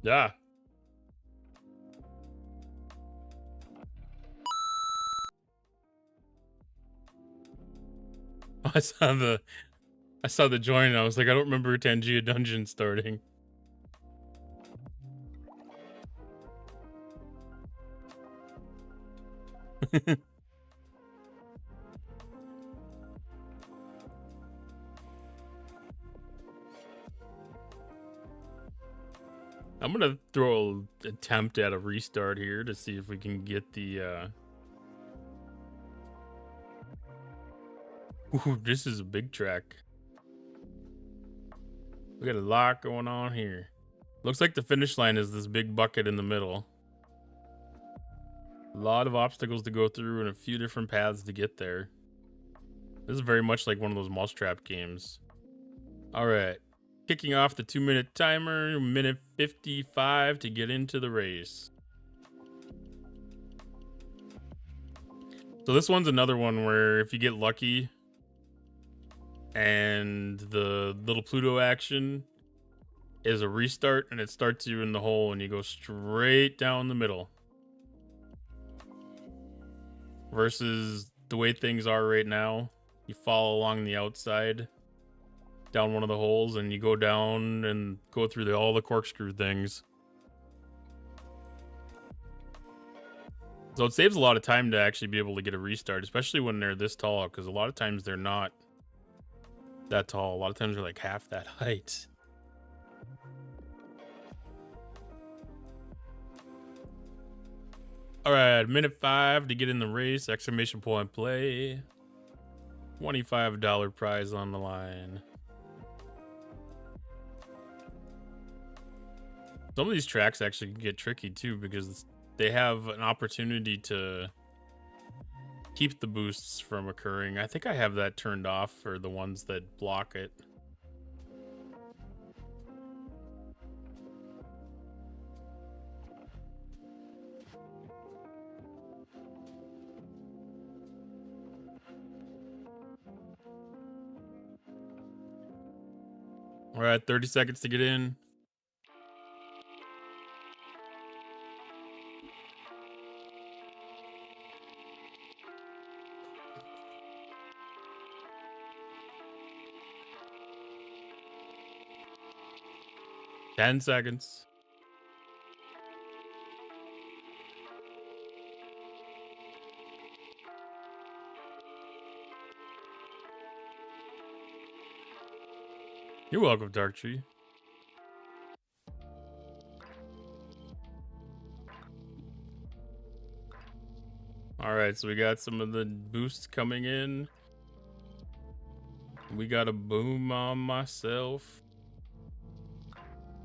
Yeah. I saw the join and I was like, I don't remember Tangia Dungeon starting. I'm gonna throw an attempt at a restart here to see if we can get the. Ooh, this is a big track. We got a lot going on here. Looks like the finish line is this big bucket in the middle. A lot of obstacles to go through and a few different paths to get there. This is very much like one of those mousetrap games. All right. Kicking off the 2-minute timer, minute 55 to get into the race. So this one's another one where if you get lucky and the little Pluto action is a restart and it starts you in the hole and you go straight down the middle. Versus the way things are right now, you follow along the outside down one of the holes and you go down and go through all the corkscrew things. So it saves a lot of time to actually be able to get a restart, especially when they're this tall, because a lot of times they're not that tall. A lot of times they're like half that height. All right, minute 5 to get in the race. Exclamation point play. $25 prize on the line. Some of these tracks actually get tricky too because they have an opportunity to keep the boosts from occurring. I think I have that turned off for the ones that block it. All right, 30 seconds to get in. Ten seconds. You're welcome, Dark Tree. All right, so we got some of the boosts coming in. We got a boom on myself.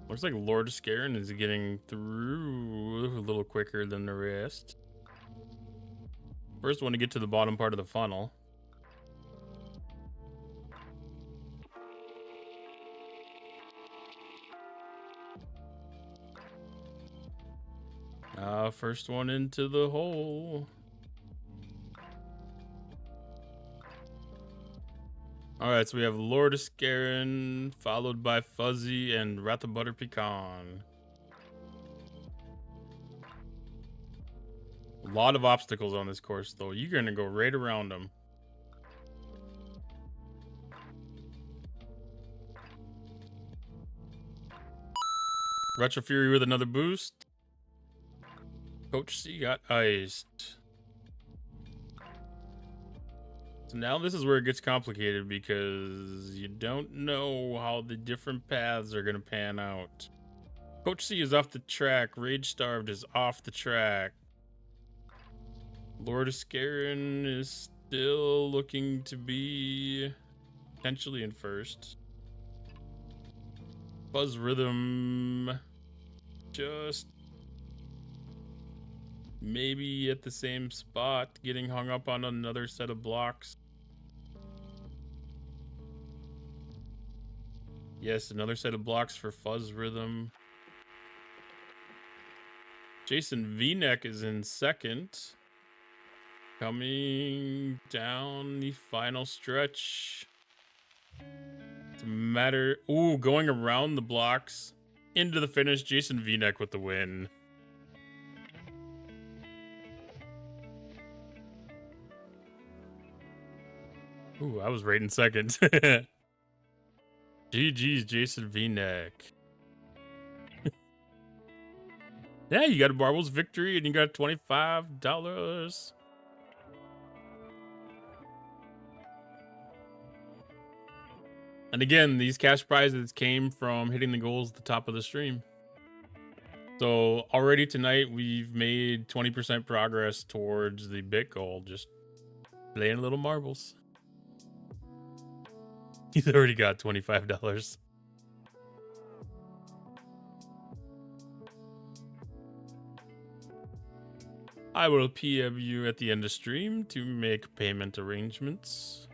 Looks like Lord Scarin is getting through a little quicker than the rest. First one to get to the bottom part of the funnel. First one into the hole. Alright, so we have Lord Scarin, followed by Fuzzy and Wrath of Butter Pecan. A lot of obstacles on this course, though. You're going to go right around them. Retro Fury with another boost. Coach C got iced. So now this is where it gets complicated because you don't know how the different paths are going to pan out. Coach C is off the track. Rage Starved is off the track. Lord Scarin is still looking to be potentially in first. Buzz Rhythm just maybe at the same spot, getting hung up on another set of blocks. Yes, another set of blocks for Fuzz Rhythm. Jason V-Neck is in second. Coming down the final stretch. It's a matter... Ooh, going around the blocks into the finish. Jason V-Neck with the win. Ooh, I was right in second. GG's Jason V-Neck. Yeah, you got a Marbles victory and you got $25. And again, these cash prizes came from hitting the goals at the top of the stream. So already tonight we've made 20% progress towards the bit goal. Just playing little marbles. He's already got $25. I will PM you at the end of stream to make payment arrangements.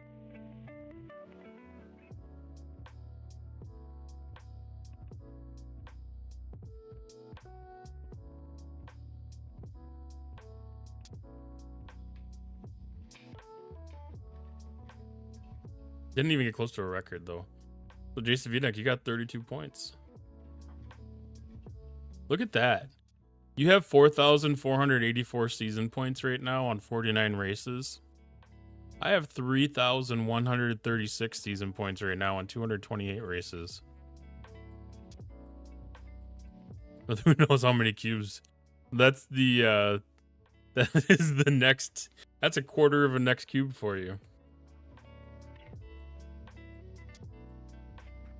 Didn't even get close to a record though. So Jason Vinek, you got 32 points. Look at that. You have 4,484 season points right now on 49 races. I have 3,136 season points right now on 228 races. But who knows how many cubes? That's the that is the next. That's a quarter of a next cube for you.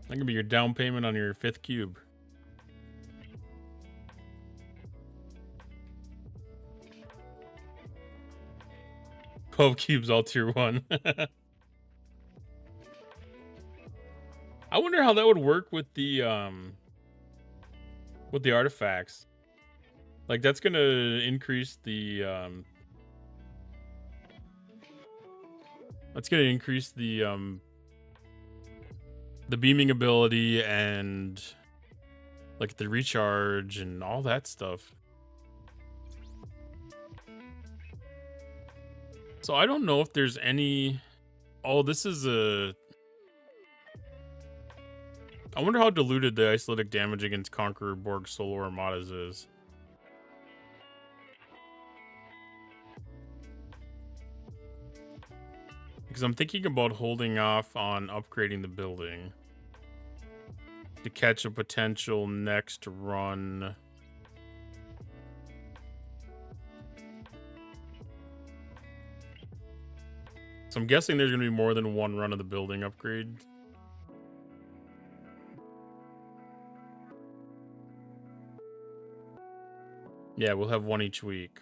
That can be your down payment on your 5th cube. $12 cubes all tier 1. I wonder how that would work with the artifacts. Like that's gonna increase the the beaming ability and like the recharge and all that stuff. So I don't know if there's any. Oh, this is a. I wonder how diluted the isolytic damage against Conqueror, Borg, Solo Armadas is. Because I'm thinking about holding off on upgrading the building to catch a potential next run. So I'm guessing there's going to be more than one run of the building upgrade. Yeah, we'll have one each week.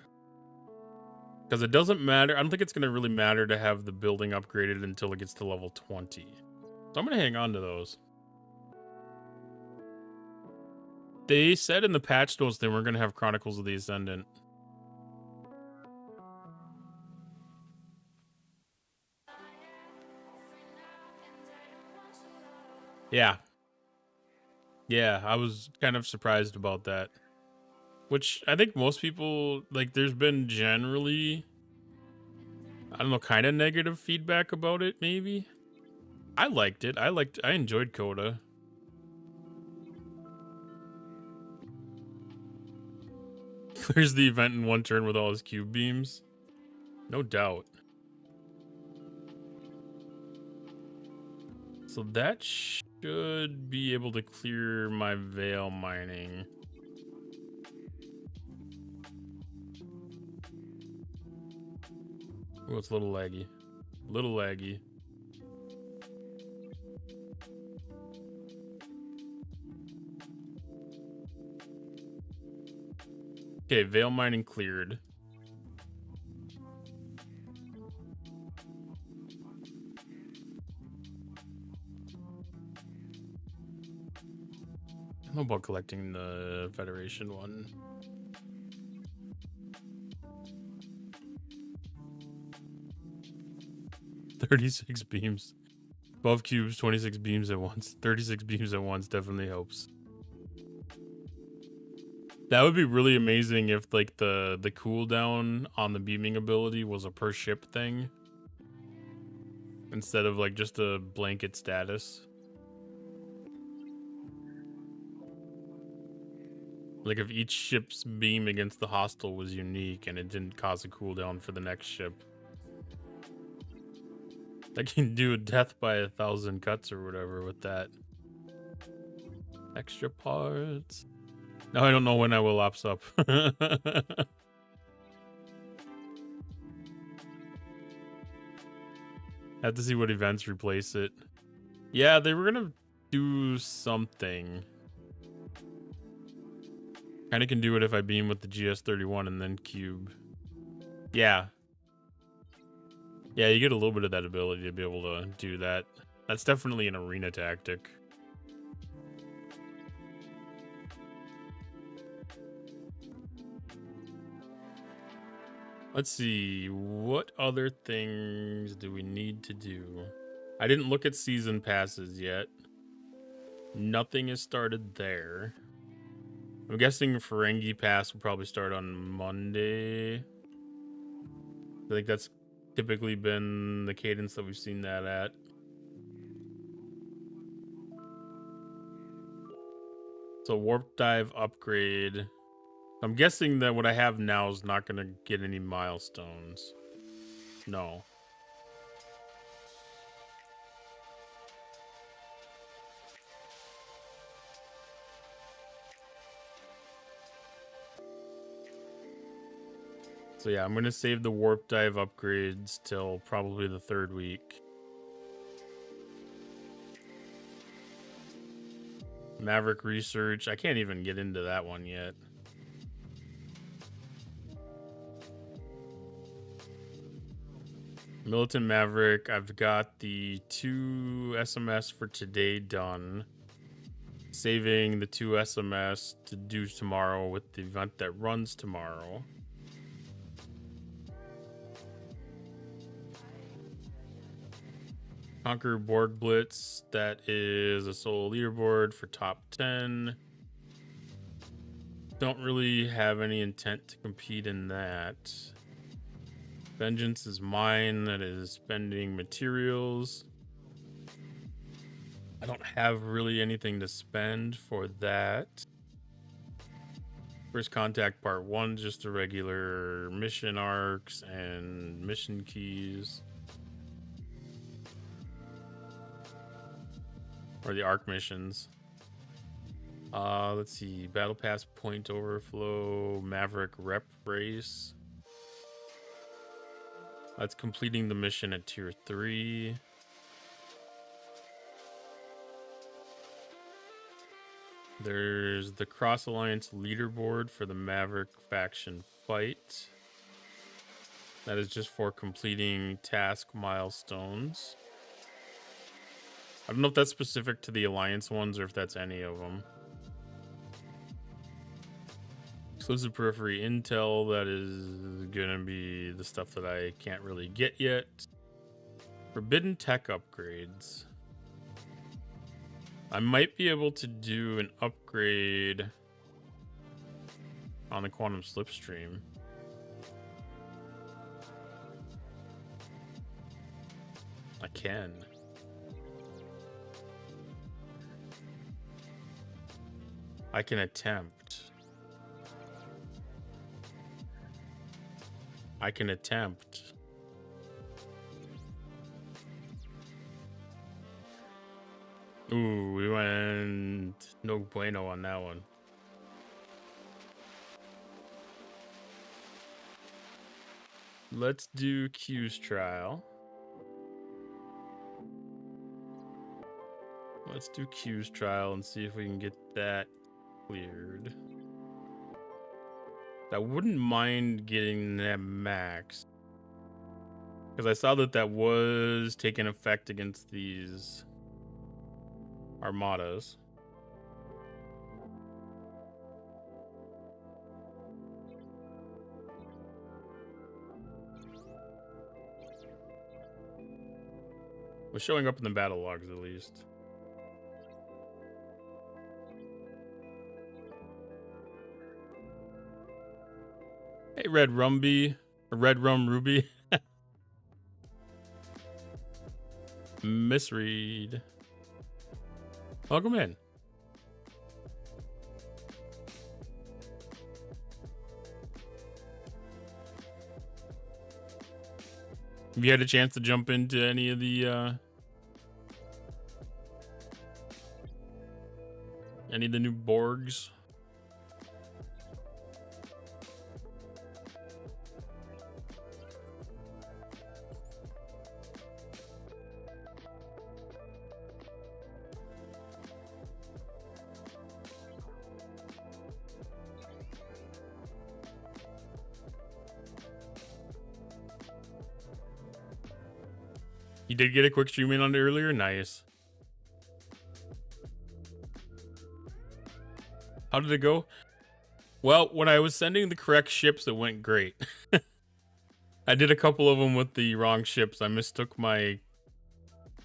Because it doesn't matter. I don't think it's going to really matter to have the building upgraded until it gets to level 20. So I'm going to hang on to those. They said in the patch notes they weren't going to have Chronicles of the Ascendant. Yeah. Yeah, I was kind of surprised about that. Which I think most people, like, there's been generally, I don't know, kind of negative feedback about it, maybe. I liked it. I enjoyed Coda. Clears the event in one turn with all his cube beams. No doubt. So that should be able to clear my Veil mining. Oh, it's a little laggy. Little laggy. Okay, Veil mining cleared. I don't know about collecting the Federation one. $36 beams. 12 cubes, 26 beams at once. 36 beams at once definitely helps. That would be really amazing if like the cooldown on the beaming ability was a per ship thing. Instead of like just a blanket status. Like if each ship's beam against the hostile was unique and it didn't cause a cooldown for the next ship. I can do a death by 1,000 cuts or whatever with that. Extra parts. Now I don't know when I will ops up. Have to see what events replace it. Yeah, they were gonna do something. Kind of can do it if I beam with the GS31 and then cube. Yeah. Yeah, you get a little bit of that ability to be able to do that. That's definitely an arena tactic. Let's see, what other things do we need to do? I didn't look at season passes yet. Nothing has started there. I'm guessing Ferengi Pass will probably start on Monday. I think that's typically been the cadence that we've seen that at. So Warp Dive upgrade. I'm guessing that what I have now is not going to get any milestones. No. So yeah, I'm going to save the Warp Dive upgrades till probably the 3rd week. Maverick Research. I can't even get into that one yet. Militant Maverick. I've got the 2 SMS for today done. Saving the 2 SMS to do tomorrow with the event that runs tomorrow. Conquer Borg Blitz. That is a solo leaderboard for top 10. Don't really have any intent to compete in that. Vengeance is mine. That is spending materials. I don't have really anything to spend for that. First Contact Part 1, just the regular mission arcs and mission keys. Or the arc missions. Let's see. Battle Pass Point Overflow. Maverick Rep Race. That's completing the mission at Tier 3. There's the Cross Alliance leaderboard for the Maverick faction fight. That is just for completing task milestones. I don't know if that's specific to the Alliance ones or if that's any of them. Exclusive periphery intel, that is gonna be the stuff that I can't really get yet. Forbidden tech upgrades. I might be able to do an upgrade on the Quantum Slipstream. I can. I can attempt. I can attempt. Ooh, we went no bueno on that one. Let's do Q's trial. Let's do Q's trial and see if we can get that cleared. I wouldn't mind getting that max, because I saw that that was taking effect against these armadas. Was showing up in the battle logs at least. Hey, Red Rumby, or Red Rum Ruby. Misread. Welcome in. Have you had a chance to jump into any of the new Borgs? You did get a quick stream in on it earlier? Nice. How did it go? Well, when I was sending the correct ships, it went great. I did a couple of them with the wrong ships. I mistook my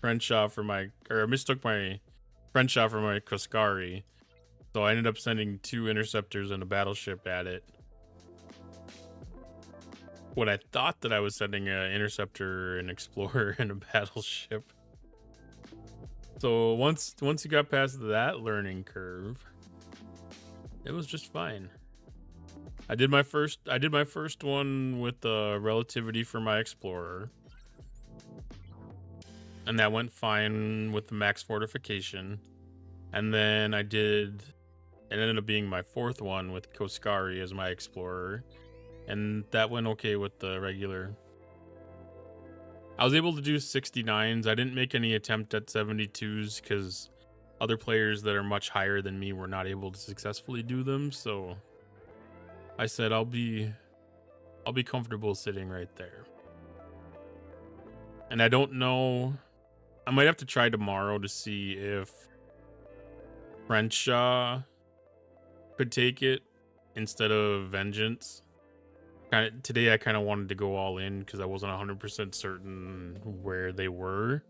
Crenshaw for my Koskari. So I ended up sending 2 interceptors and a battleship at it. When I thought that I was sending an interceptor, an explorer, and a battleship. So once you got past that learning curve, it was just fine. I did my first one with the relativity for my explorer. And that went fine with the max fortification. And then it ended up being my 4th one with Koskari as my explorer. And that went okay with the regular. I was able to do 69s. I didn't make any attempt at 72s because other players that are much higher than me were not able to successfully do them. So I said I'll be comfortable sitting right there. And I don't know. I might have to try tomorrow to see if Crenshaw could take it instead of Vengeance. Today I kind of wanted to go all in because I wasn't 100% certain where they were.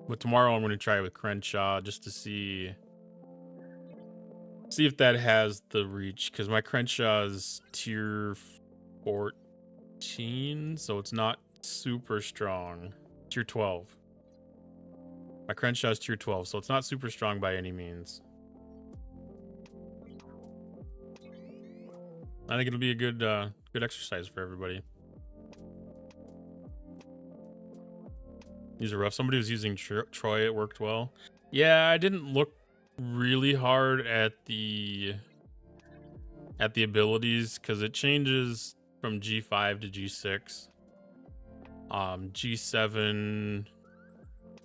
But tomorrow I'm going to try with Crenshaw just to see if that has the reach, because my Crenshaw is tier 14, so it's not super strong. Tier 12. My Crenshaw is tier 12, so it's not super strong by any means. I think it'll be a good exercise for everybody. These are rough. Somebody was using Troy. It worked well. Yeah, I didn't look really hard at the abilities because it changes from G5 to G6. G7,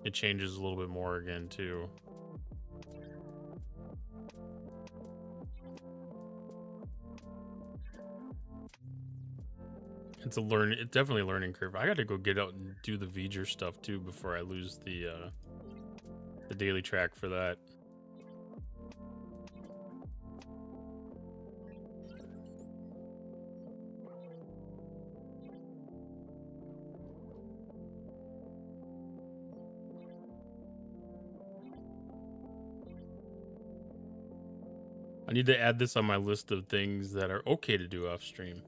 it changes a little bit more again too. It's definitely a learning curve. I got to go get out and do the V'ger stuff too before I lose the daily track for that. I need to add this on my list of things that are okay to do off stream.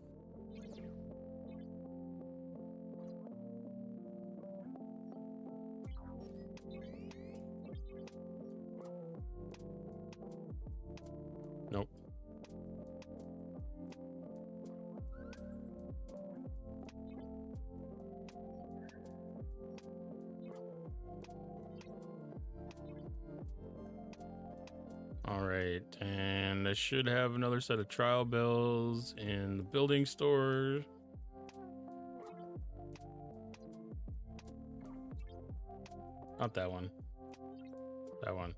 Nope. All right, and I should have another set of trial bells in the building store. Not that one. That one.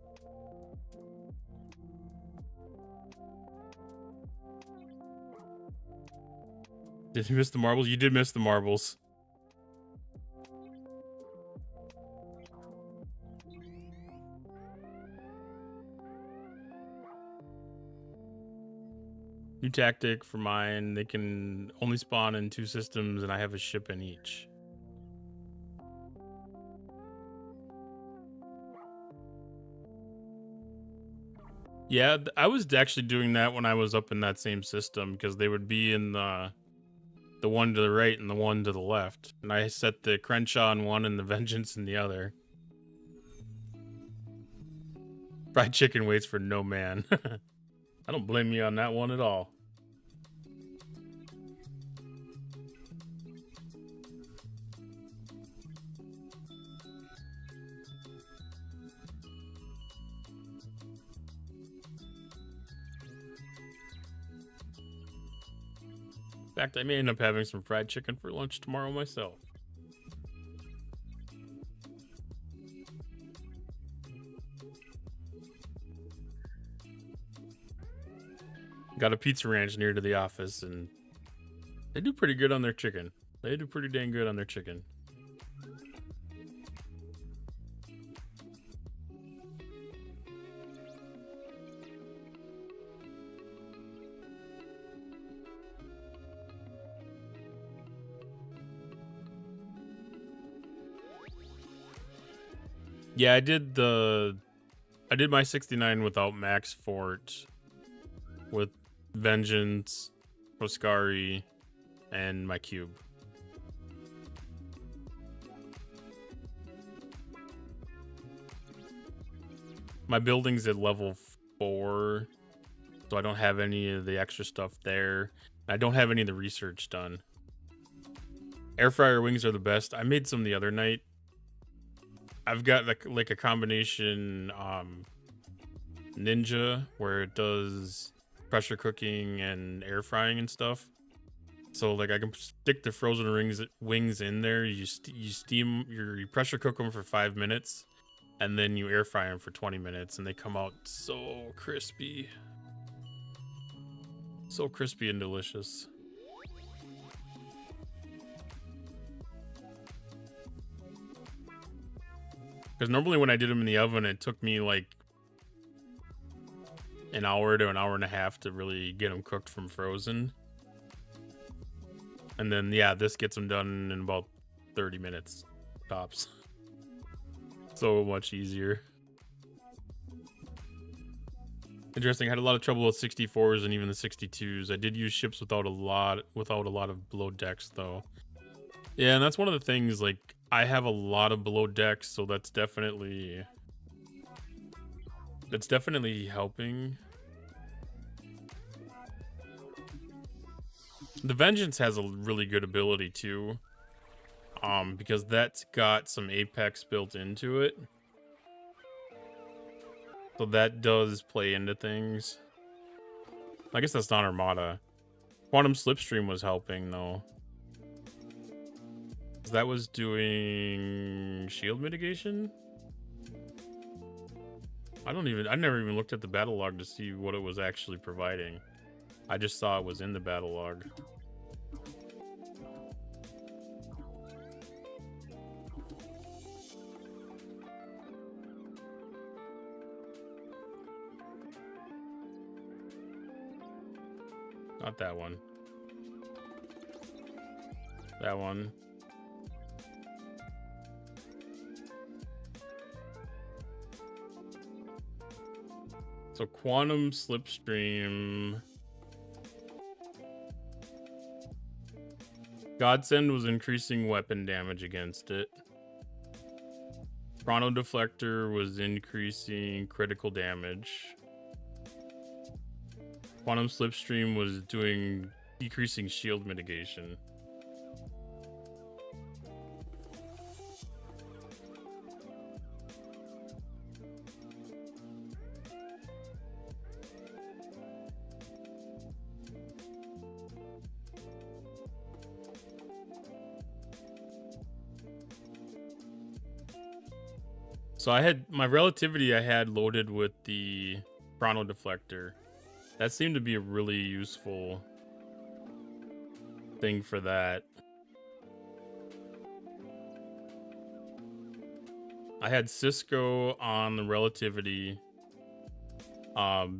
Did you miss the marbles? You did miss the marbles. New tactic for mine. They can only spawn in 2 systems, and I have a ship in each. Yeah, I was actually doing that when I was up in that same system, because they would be in the one to the right and the one to the left. And I set the Crenshaw in one and the Vengeance in the other. Fried chicken waits for no man. I don't blame you on that one at all. In fact, I may end up having some fried chicken for lunch tomorrow myself. Got a pizza ranch near to the office, and they do pretty good on their chicken. They do pretty dang good on their chicken. Yeah, I did my 69 without Max Fort, with Vengeance, Foscari, and my cube. My building's at level 4, so I don't have any of the extra stuff there. I don't have any of the research done. Air fryer wings are the best. I made some the other night. I've got like a combination Ninja where it does pressure cooking and air frying and stuff. So like I can stick the frozen wings in there. You pressure cook them for 5 minutes, and then you air fry them for 20 minutes, and they come out so crispy and delicious. Because normally when I did them in the oven, it took me like an hour to an hour and a half to really get them cooked from frozen. And then, yeah, this gets them done in about 30 minutes tops. So much easier. Interesting. I had a lot of trouble with 64s and even the 62s. I did use ships without a lot of below decks though. Yeah, and that's one of the things, like, I have a lot of below decks, so that's definitely helping. The Vengeance has a really good ability too, because that's got some Apex built into it. So that does play into things. I guess that's not Armada. Quantum Slipstream was helping though. That was doing shield mitigation? I never even looked at the battle log to see what it was actually providing. I just saw it was in the battle log. Not that one. That one. So Quantum Slipstream. Godsend was increasing weapon damage against it. Chrono Deflector was increasing critical damage. Quantum Slipstream was decreasing shield mitigation. So I had my relativity I had loaded with the Chrono Deflector. That seemed to be a really useful thing for that. I had Cisco on the relativity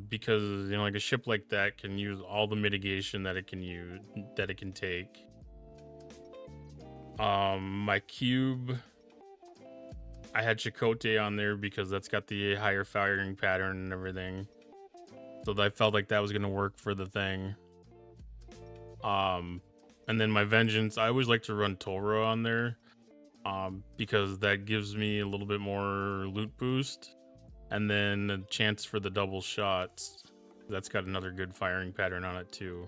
because, you know, like a ship like that can use all the mitigation that it can take. My cube, I had Chakotay on there because that's got the higher firing pattern and everything. So I felt like that was going to work for the thing. And then my Vengeance, I always like to run Tora on there because that gives me a little bit more loot boost. And then a chance for the double shots. That's got another good firing pattern on it too.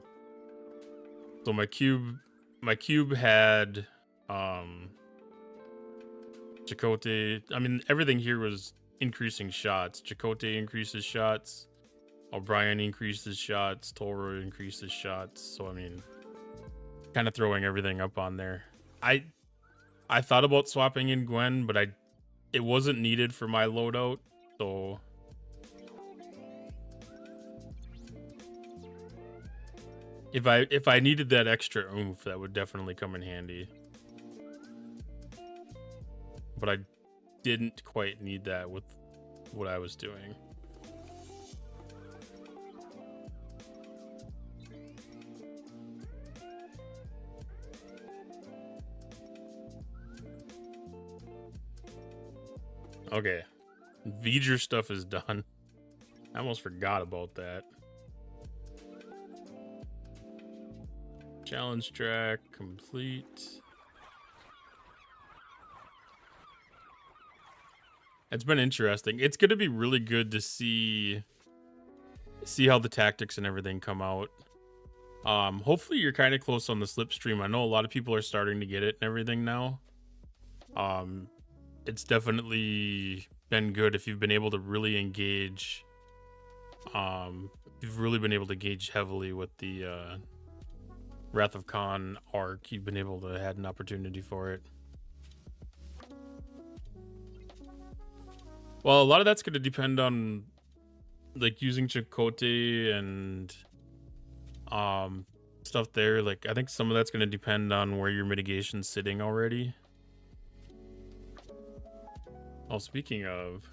So my cube had Chakotay. I mean, everything here was increasing shots. Chakotay increases shots. O'Brien increases shots. Tora increases shots. So, I mean, kind of throwing everything up on there. I thought about swapping in Gwen, but it wasn't needed for my loadout. So If I needed that extra oomph, that would definitely come in handy. But I didn't quite need that with what I was doing. Okay. V'ger stuff is done. I almost forgot about that. Challenge track complete. It's been interesting. It's going to be really good to see how the tactics and everything come out. Hopefully you're kind of close on the slipstream. I know a lot of people are starting to get it and everything now. It's definitely been good if you've been able to really engage. You've really been able to engage heavily with the Wrath of Khan arc. You've been able to had an opportunity for it. Well, a lot of that's going to depend on like using Chakotay and stuff there. Like I think some of that's going to depend on where your mitigation's sitting already. Oh, speaking of,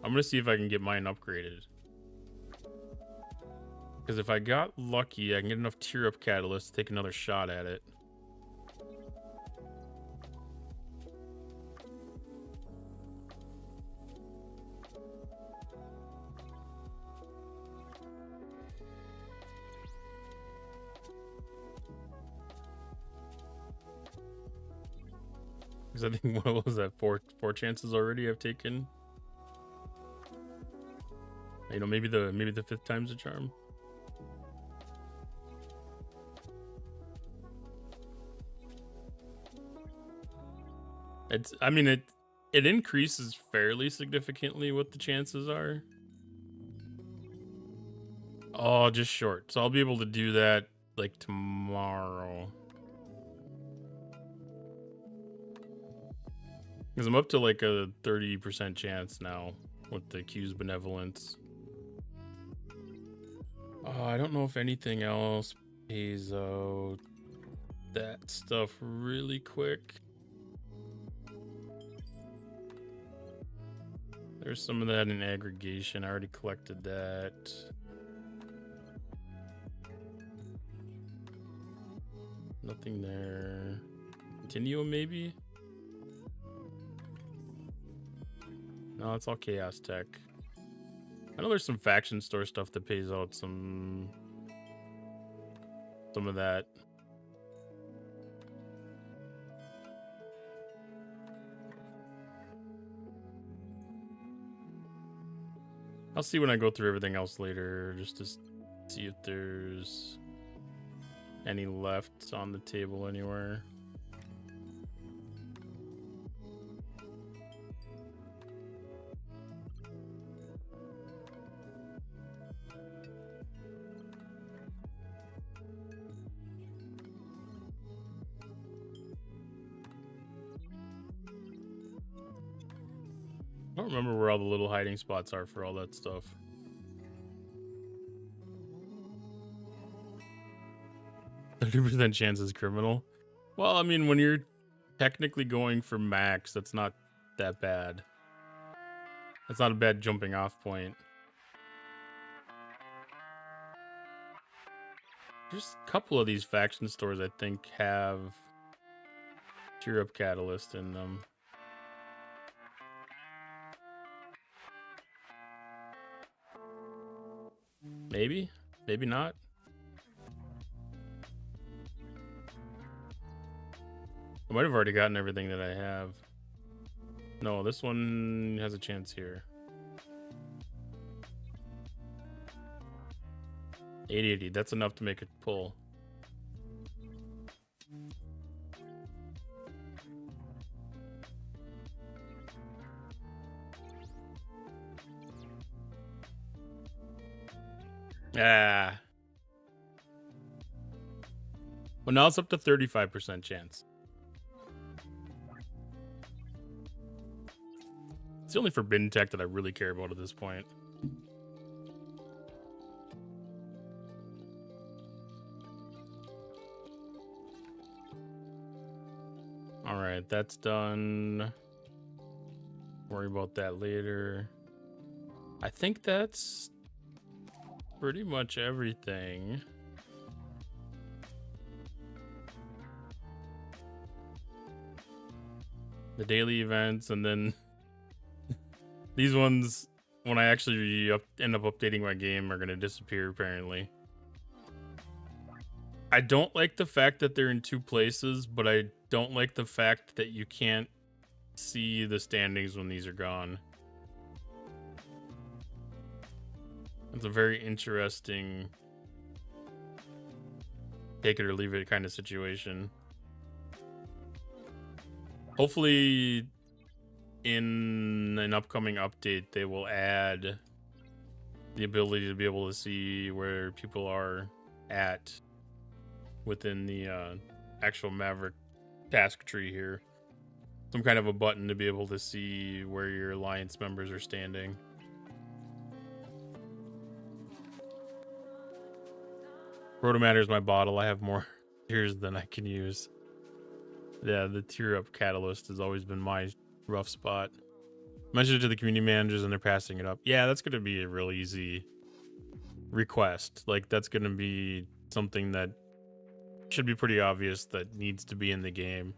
I'm going to see if I can get mine upgraded. Because if I got lucky, I can get enough tier up catalyst to take another shot at it. Because I think, what was that, four chances already I've taken? You know, maybe the fifth time's a charm. I mean, it increases fairly significantly what the chances are. Oh, just short. So I'll be able to do that like tomorrow. Because I'm up to like a 30% chance now with the Q's Benevolence. Oh, I don't know if anything else pays out that stuff really quick. There's some of that in aggregation. I already collected that. Nothing there. Continuum, maybe? No, it's all Chaos Tech. I know there's some faction store stuff that pays out some of that. I'll see when I go through everything else later, just to see if there's any left on the table anywhere. I don't remember where all the little hiding spots are for all that stuff. %30 chance is criminal. Well, I mean, when you're technically going for max, that's not that bad. That's not a bad jumping off point. Just a couple of these faction stores, I think, have tier up catalyst in them. Maybe, maybe not. I might have already gotten everything that I have. No, this one has a chance here. 80, that's enough to make it pull. Ah. Well, now it's up to 35% chance. It's the only forbidden tech that I really care about at this point. All right, that's done. Worry about that later. I think that's pretty much everything. The daily events, and then these ones, when I actually end up updating my game, are going to disappear apparently. I don't like the fact that they're in 2 places, but I don't like the fact that you can't see the standings when these are gone. It's a very interesting take it or leave it kind of situation. Hopefully in an upcoming update they will add the ability to be able to see where people are at within the actual Maverick task tree here. Some kind of a button to be able to see where your alliance members are standing. Rotomatter is my bottle. I have more tears than I can use. Yeah, the tear up catalyst has always been my rough spot. Mentioned it to the community managers and they're passing it up. Yeah, that's going to be a real easy request. Like, that's going to be something that should be pretty obvious that needs to be in the game.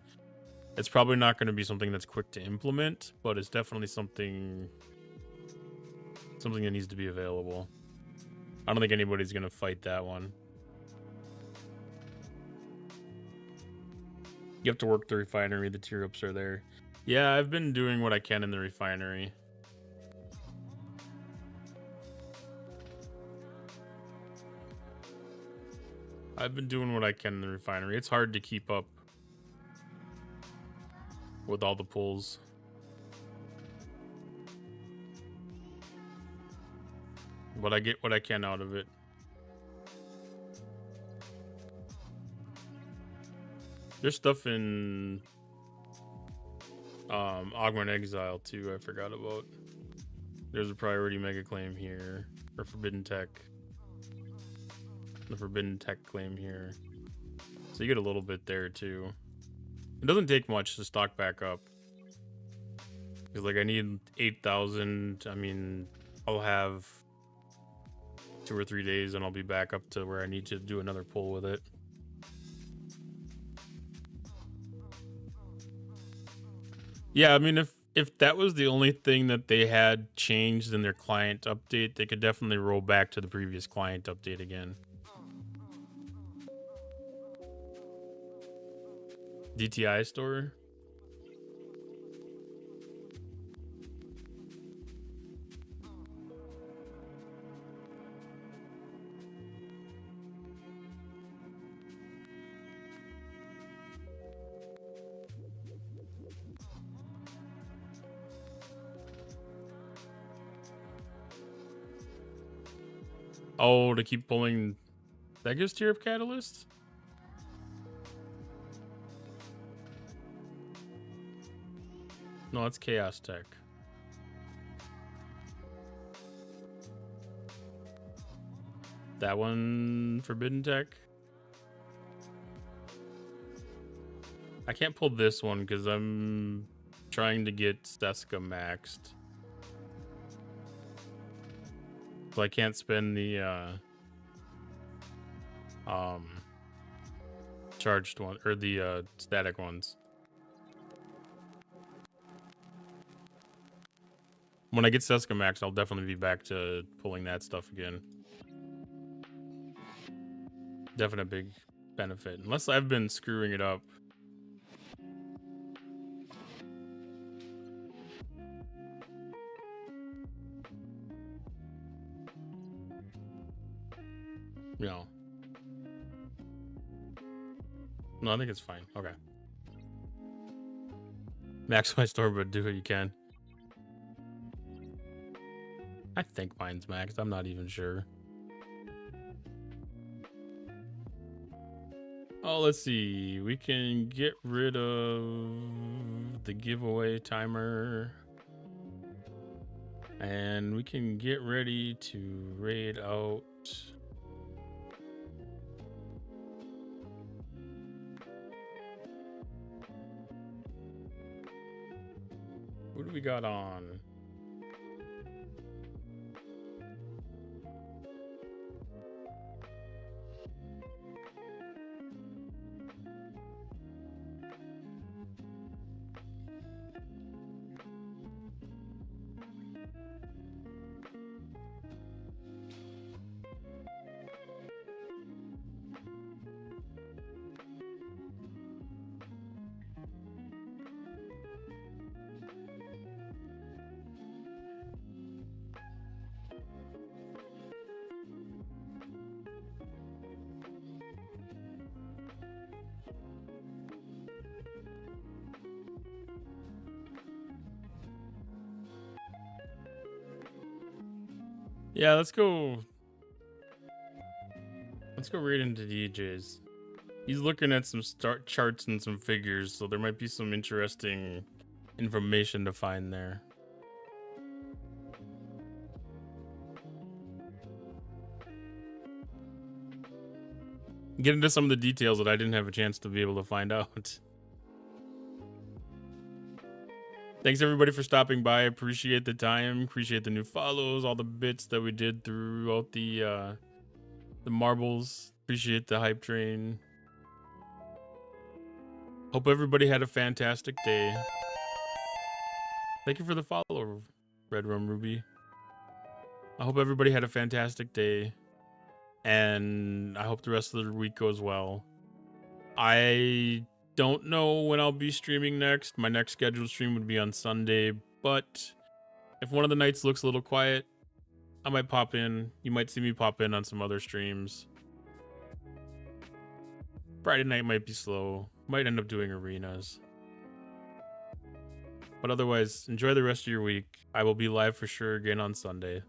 It's probably not going to be something that's quick to implement, but it's definitely something that needs to be available. I don't think anybody's going to fight that one. You have to work the refinery. The tier ups are there. Yeah, I've been doing what I can in the refinery. It's hard to keep up with all the pulls. But I get what I can out of it. There's stuff in Augment Exile too, I forgot about. There's a priority mega claim here for Forbidden Tech. The Forbidden Tech claim here. So you get a little bit there too. It doesn't take much to stock back up. Because like I need 8,000. I mean, I'll have 2 or 3 days and I'll be back up to where I need to do another pull with it. Yeah, I mean, if that was the only thing that they had changed in their client update, they could definitely roll back to the previous client update again. DTI store? Oh, to keep pulling. That gives tier up catalyst? No, it's Chaos Tech. That one, Forbidden Tech. I can't pull this one because I'm trying to get Steska maxed. So I can't spend the charged one or the static ones. When I get Steska maxed, I'll definitely be back to pulling that stuff again. Definite big benefit. Unless I've been screwing it up. No. No, I think it's fine. Okay. Max my store, but do what you can. I think mine's maxed. I'm not even sure. Oh, let's see. We can get rid of the giveaway timer. And we can get ready to raid out. Who do we got on? Yeah, let's go. Let's go right into DJs. He's looking at some start charts and some figures, so there might be some interesting information to find there. Get into some of the details that I didn't have a chance to be able to find out. Thanks everybody for stopping by. Appreciate the time. Appreciate the new follows, all the bits that we did throughout the marbles. Appreciate the hype train. Hope everybody had a fantastic day. Thank you for the follow, Red Rum Ruby. I hope everybody had a fantastic day. And I hope the rest of the week goes well. I don't know when I'll be streaming next. My next scheduled stream would be on Sunday, but if one of the nights looks a little quiet, I might pop in. You might see me pop in on some other streams. Friday night might be slow. Might end up doing arenas. But otherwise, enjoy the rest of your week. I will be live for sure again on Sunday.